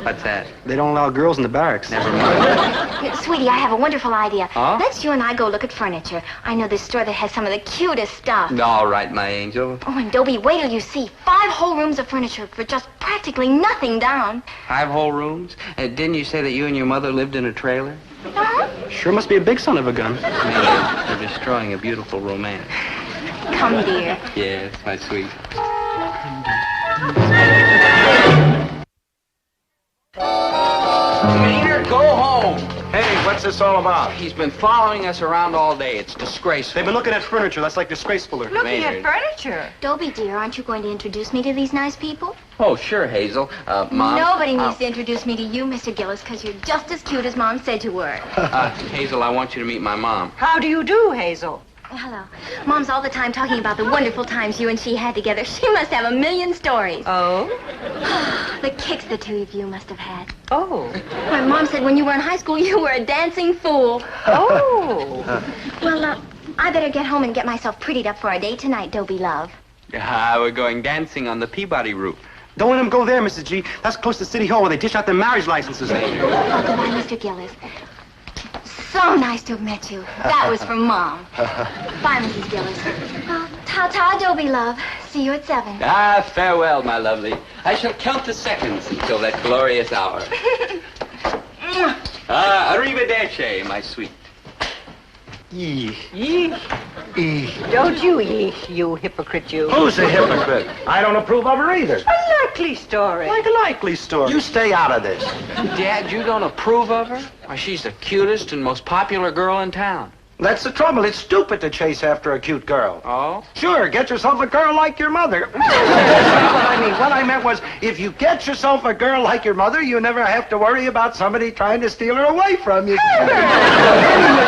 What's that? They don't allow girls in the barracks. Never mind. Sweetie, I have a wonderful idea. Huh? Let's you and I go look at furniture. I know this store that has some of the cutest stuff. All right, my angel. Oh, and Dobie, wait till you see 5 whole rooms of furniture for just practically nothing down. 5 whole rooms? Didn't you say that you and your mother lived in a trailer? Uh-huh. Sure must be a big son of a gun. Maynard, you're destroying a beautiful romance. Come, dear. Yes, my sweet. Maynard, go home. Hey, what's this all about? He's been following us around all day. It's disgraceful. They've been looking at furniture. That's like disgraceful. Looking at furniture. Dobie, dear, aren't you going to introduce me to these nice people? Oh, sure, Hazel. Mom. Nobody needs to introduce me to you, Mr. Gillis, because you're just as cute as Mom said you were. Hazel, I want you to meet my mom. How do you do, Hazel? Oh, hello. Mom's all the time talking about the wonderful times you and she had together. She must have a million stories. Oh? The kicks the 2 of you must have had. Oh. My mom said when you were in high school, you were a dancing fool. Oh. Well, I better get home and get myself prettied up for a date tonight, Dobie, love. We're going dancing on the Peabody roof. Don't let them go there, Mrs. G. That's close to City Hall where they dish out their marriage licenses. Oh, goodbye, Mr. Gillis. So nice to have met you. That was from Mom. Bye, Mrs. Gillis. Well, ta-ta, Dobie, love. See you at 7. Ah, farewell, my lovely. I shall count the seconds until that glorious hour. Arrivederci, my sweet. Don't you eat, you hypocrite, you. Who's a hypocrite? I don't approve of her either. A likely story. Like a likely story. You stay out of this. Dad, you don't approve of her? Why, she's the cutest and most popular girl in town. That's the trouble. It's stupid to chase after a cute girl. Oh? Sure, get yourself a girl like your mother. That's not what I mean. What I meant was, if you get yourself a girl like your mother, you never have to worry about somebody trying to steal her away from you. You're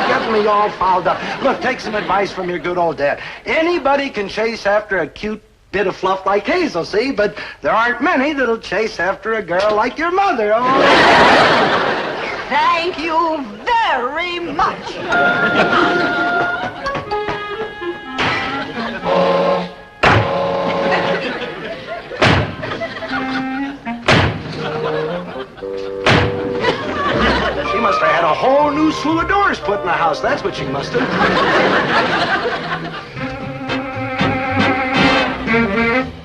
getting me all fouled up. Look, take some advice from your good old dad. Anybody can chase after a cute bit of fluff like Hazel, see? But there aren't many that'll chase after a girl like your mother. Oh. Thank you very much. She must have had a whole new slew of doors put in the house. That's what she must have.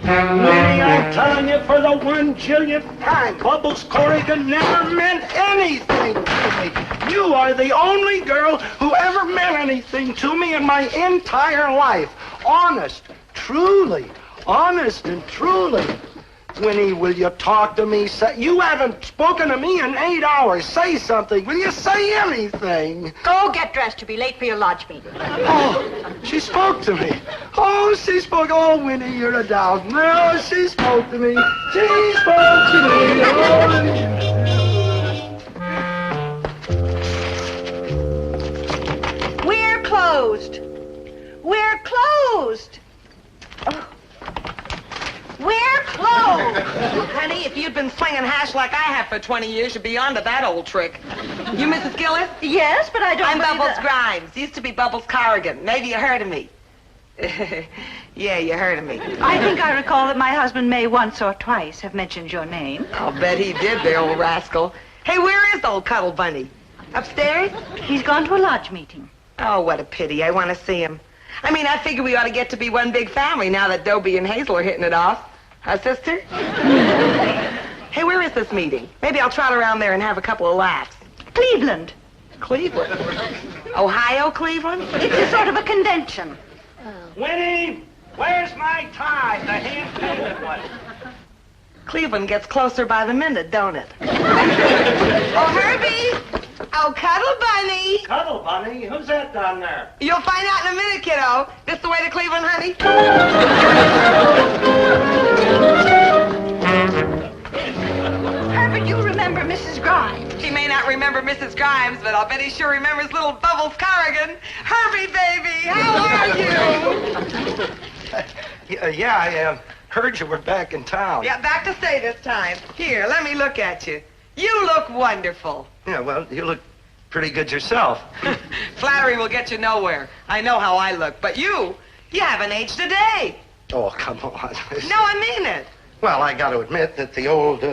Winnie, I'm telling you for the 1,000,000th time, Bubbles Corrigan never meant anything to me. You are the only girl who ever meant anything to me in my entire life. Honest, truly, honest and truly. Winnie, will you talk to me? You haven't spoken to me in 8 hours. Say something. Will you say anything? Go get dressed to be late for your lodge meeting. Oh, she spoke to me. Oh, she spoke. Oh, Winnie, you're a down. No, she spoke to me. She spoke to me. Oh. We're closed. We're closed. Oh. We're closed. Honey, if you'd been slinging hash like I have for 20 years, you'd be onto that old trick. You Mrs. Gillis? Yes, but I don't I'm believe Bubbles that- Grimes. Used to be Bubbles Corrigan. Maybe you heard of me. Yeah, you heard of me. I think I recall that my husband may once or twice have mentioned your name. I'll bet he did, the old rascal. Hey, where is old Cuddle Bunny? Upstairs? He's gone to a lodge meeting. Oh, what a pity. I want to see him. I mean, I figure we ought to get to be one big family now that Dobie and Hazel are hitting it off. Huh, sister? Hey, where is this meeting? Maybe I'll trot around there and have a couple of laughs. Cleveland. Cleveland? Ohio, Cleveland? It's a sort of a convention. Winnie, where's my tie? The hand-painted one. Cleveland gets closer by the minute, don't it? Oh, Herbie! Oh, Cuddle Bunny! Cuddle Bunny? Who's that down there? You'll find out in a minute, kiddo. This the way to Cleveland, honey? Herbert, you remember Mrs. Grimes. He may not remember Mrs. Grimes, but I'll bet he sure remembers little Bubbles Corrigan. Herbie, baby, how are you? Yeah, I heard you were back in town. Yeah, back to stay this time. Here, let me look at you. You look wonderful. Yeah, well, you look pretty good yourself. Flattery will get you nowhere. I know how I look, but you haven't aged a day. Oh, come on. No, I mean it. Well, I got to admit that the old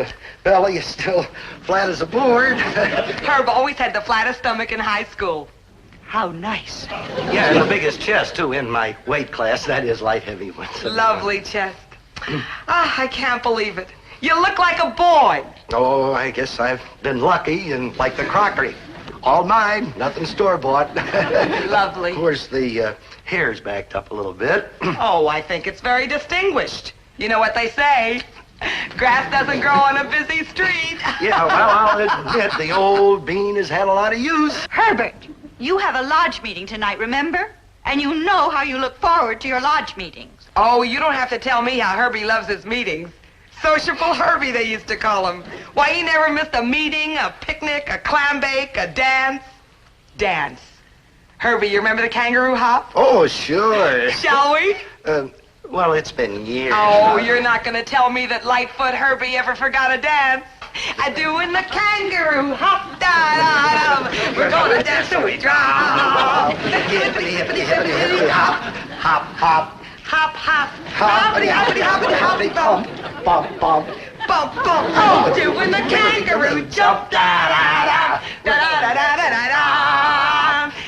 belly is still flat as a board. Herb always had the flattest stomach in high school. How nice. Yeah, and the biggest chest, too, in my weight class. That is light heavy ones. Lovely chest. Ah, I can't believe it. You look like a boy. Oh, I guess I've been lucky and like the crockery. All mine, nothing store-bought. Lovely. Of course, the hair's backed up a little bit. Oh, I think it's very distinguished. You know what they say, grass doesn't grow on a busy street. Yeah, well, I'll admit the old bean has had a lot of use. Herbert, you have a lodge meeting tonight, remember? And you know how you look forward to your lodge meetings. Oh, you don't have to tell me how Herbie loves his meetings. Sociable Herbie, they used to call him. Why, he never missed a meeting, a picnic, a clam bake, a dance. Dance. Herbie, you remember the kangaroo hop? Oh, sure. Shall we? Well, it's been years. Oh, you're not going to tell me that Lightfoot Herbie ever forgot a dance. I doing the kangaroo hop, da-da. We're going to dance till we drop. Hippity, hippity, hippity, hippity, hop, hop, hop. hop, hop. Hoppity, hoppity, hoppity, hoppity, bump. Bump, bump. Bump, bump. Oh, doing the kangaroo jump. Da, da, da. Da, da, da, da, da, da, da.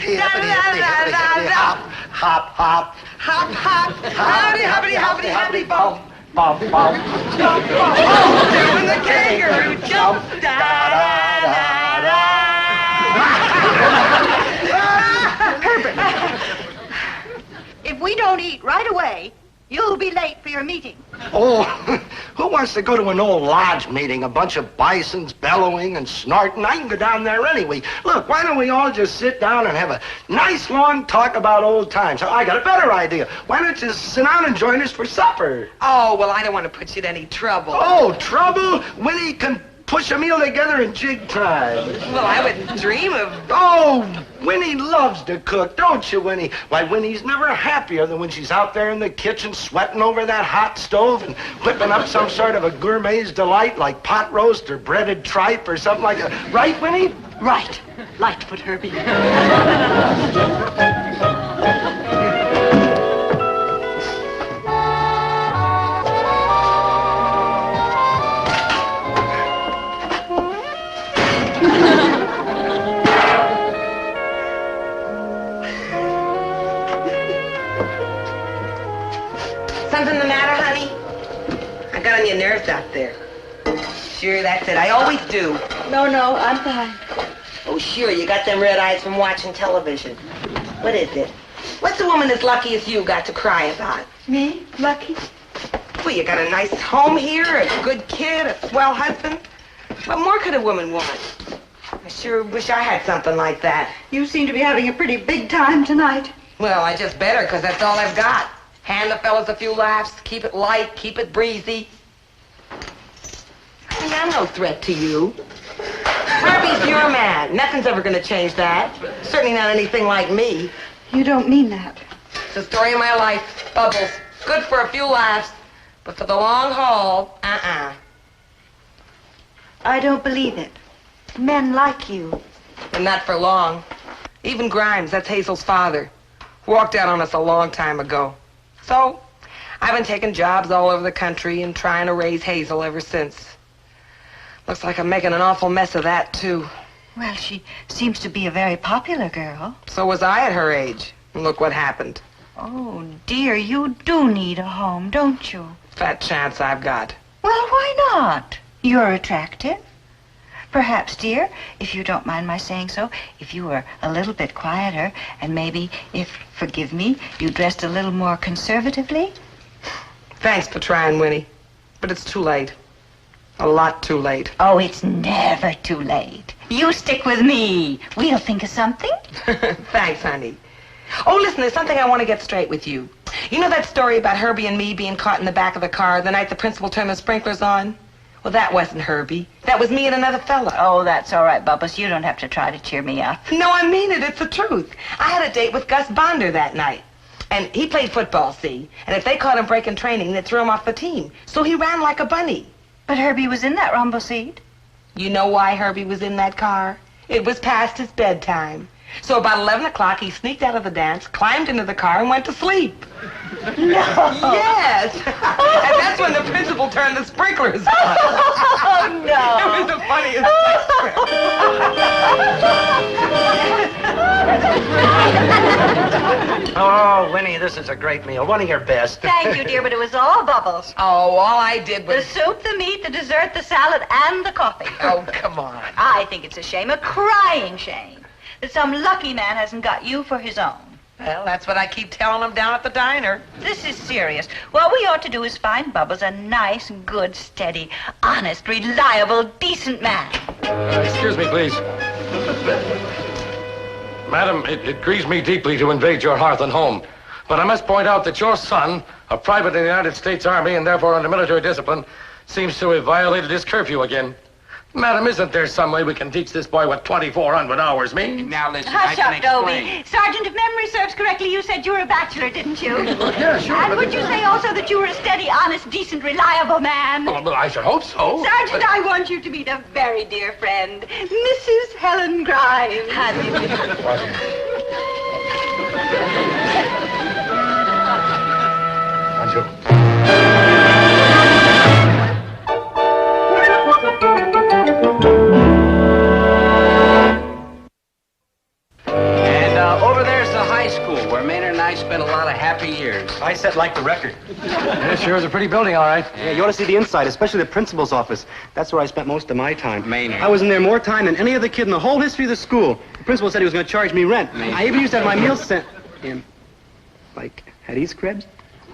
Da, da, da, da, da. Hop, hop. Hop, hop. Hoppity, hoppity, hoppity, hoppity, bump. Bump, bump. Jump, bump. Oh, doing the kangaroo jump. Da, da, da, da. If we don't eat right away, you'll be late for your meeting. Oh, who wants to go to an old lodge meeting? A bunch of bisons bellowing and snorting. I can go down there anyway. Look, why don't we all just sit down and have a nice long talk about old times? I got a better idea. Why don't you sit down and join us for supper? Oh, well, I don't want to put you to any trouble. Oh, trouble? Winnie can push a meal together in jig time. Well, I wouldn't dream of... Oh, Winnie loves to cook, don't you, Winnie? Why, Winnie's never happier than when she's out there in the kitchen sweating over that hot stove and whipping up some sort of a gourmet's delight like pot roast or breaded tripe or something like that. Right, Winnie? Right. Lightfoot Herbie. Something the matter, honey? I got on your nerves out there. Sure, that's it. I always do. No, I'm fine. Oh, sure, you got them red eyes from watching television. What is it? What's a woman as lucky as you got to cry about? Me? Lucky? Well, you got a nice home here, a good kid, a swell husband. What more could a woman want? I sure wish I had something like that. You seem to be having a pretty big time tonight. Well, I just better, because that's all I've got. Hand the fellas a few laughs, keep it light, keep it breezy. I mean, I'm no threat to you. Herbie's your man. Nothing's ever going to change that. Certainly not anything like me. You don't mean that. It's the story of my life, Bubbles. Good for a few laughs, but for the long haul, I don't believe it. Men like you. And not for long. Even Grimes, that's Hazel's father, walked out on us a long time ago. So, I've been taking jobs all over the country and trying to raise Hazel ever since. Looks like I'm making an awful mess of that, too. Well, she seems to be a very popular girl. So was I at her age. And look what happened. Oh, dear, you do need a home, don't you? Fat chance I've got. Well, why not? You're attractive. Perhaps, dear, if you don't mind my saying so, if you were a little bit quieter and maybe, if, forgive me, you dressed a little more conservatively. Thanks for trying, Winnie. But it's too late. A lot too late. Oh, it's never too late. You stick with me. We'll think of something. Thanks, honey. Oh, listen, there's something I want to get straight with you. You know that story about Herbie and me being caught in the back of the car the night the principal turned the sprinklers on? Well, that wasn't Herbie. That was me and another fella. Oh, that's all right, Bubbles. You don't have to try to cheer me up. No, I mean it. It's the truth. I had a date with Gus Bonder that night. And he played football, see? And if they caught him breaking training, they'd throw him off the team. So he ran like a bunny. But Herbie was in that rumble seat. You know why Herbie was in that car? It was past his bedtime. So about 11 o'clock, he sneaked out of the dance, climbed into the car, and went to sleep. No. Yes. And that's when the principal turned the sprinklers on. Oh, no. It was the funniest thing. Oh, Winnie, this is a great meal. One of your best. Thank you, dear, but it was all Bubbles. Oh, all I did was... The soup, the meat, the dessert, the salad, and the coffee. Oh, come on. I think it's a shame, a crying shame, that some lucky man hasn't got you for his own. Well, that's what I keep telling them down at the diner. This is serious. What we ought to do is find Bubbles a nice, good, steady, honest, reliable, decent man. Excuse me, please. Madam, it grieves me deeply to invade your hearth and home, but I must point out that your son, a private in the United States Army and therefore under military discipline, seems to have violated his curfew again. Madam, isn't there some way we can teach this boy what 2,400 hours mean? Now listen, Hush I up, can Dobie. explain. Sergeant, if memory serves correctly, you said you were a bachelor, didn't you? Yeah, sure. And would you say also that you were a steady, honest, decent, reliable man? Well, I should hope so. Sergeant, I want you to meet a very dear friend, Mrs. Helen Grimes. high school where Maynard and I spent a lot of happy years. I set like the record. Yeah, sure is a pretty building, all right. Yeah, you ought to see the inside, especially the principal's office. That's where I spent most of my time. Maynard. I was in there more time than any other kid in the whole history of the school. The principal said he was going to charge me rent. Maynard. I even used to have my meals sent in. Like, at East Krebs?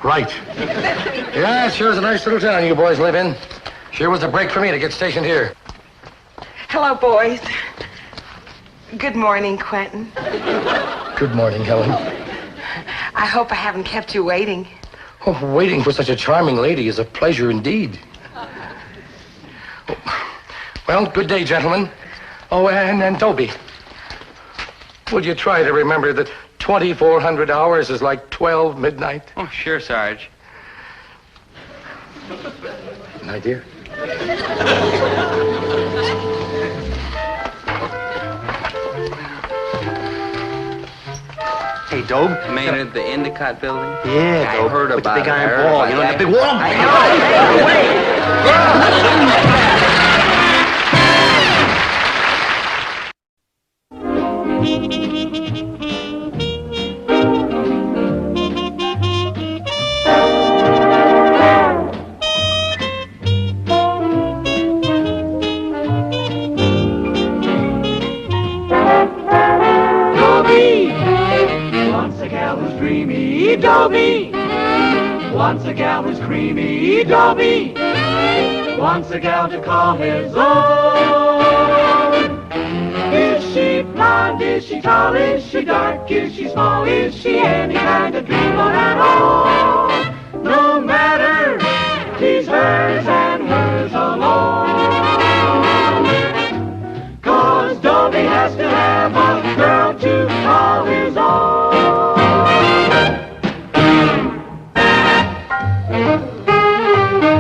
Right. Yeah, it sure is a nice little town you boys live in. Sure was a break for me to get stationed here. Hello, boys. Good morning, Quentin. Good morning, Helen. I hope I haven't kept you waiting. Oh, waiting for such a charming lady is a pleasure indeed. Oh, well, good day, gentlemen. Oh, and Dobie. Would you try to remember that 2,400 hours is like 12 midnight? Oh, sure, Sarge. My dear. Hey, Dobe. Maynard, the Endicott building? Yeah, I Dobe. heard With about the big it. I iron heard ball. about You know, that. the big wall. Dobie, once a gal was dreamy, Dobie. Once a gal was creamy, Dobie. Once a gal to call his own. Is she blonde? Is she tall? Is she dark? Is she small? Is she any kind of dreamboat at all? No matter, he's hers and hers alone. 'Cause Dobie has to have a girl.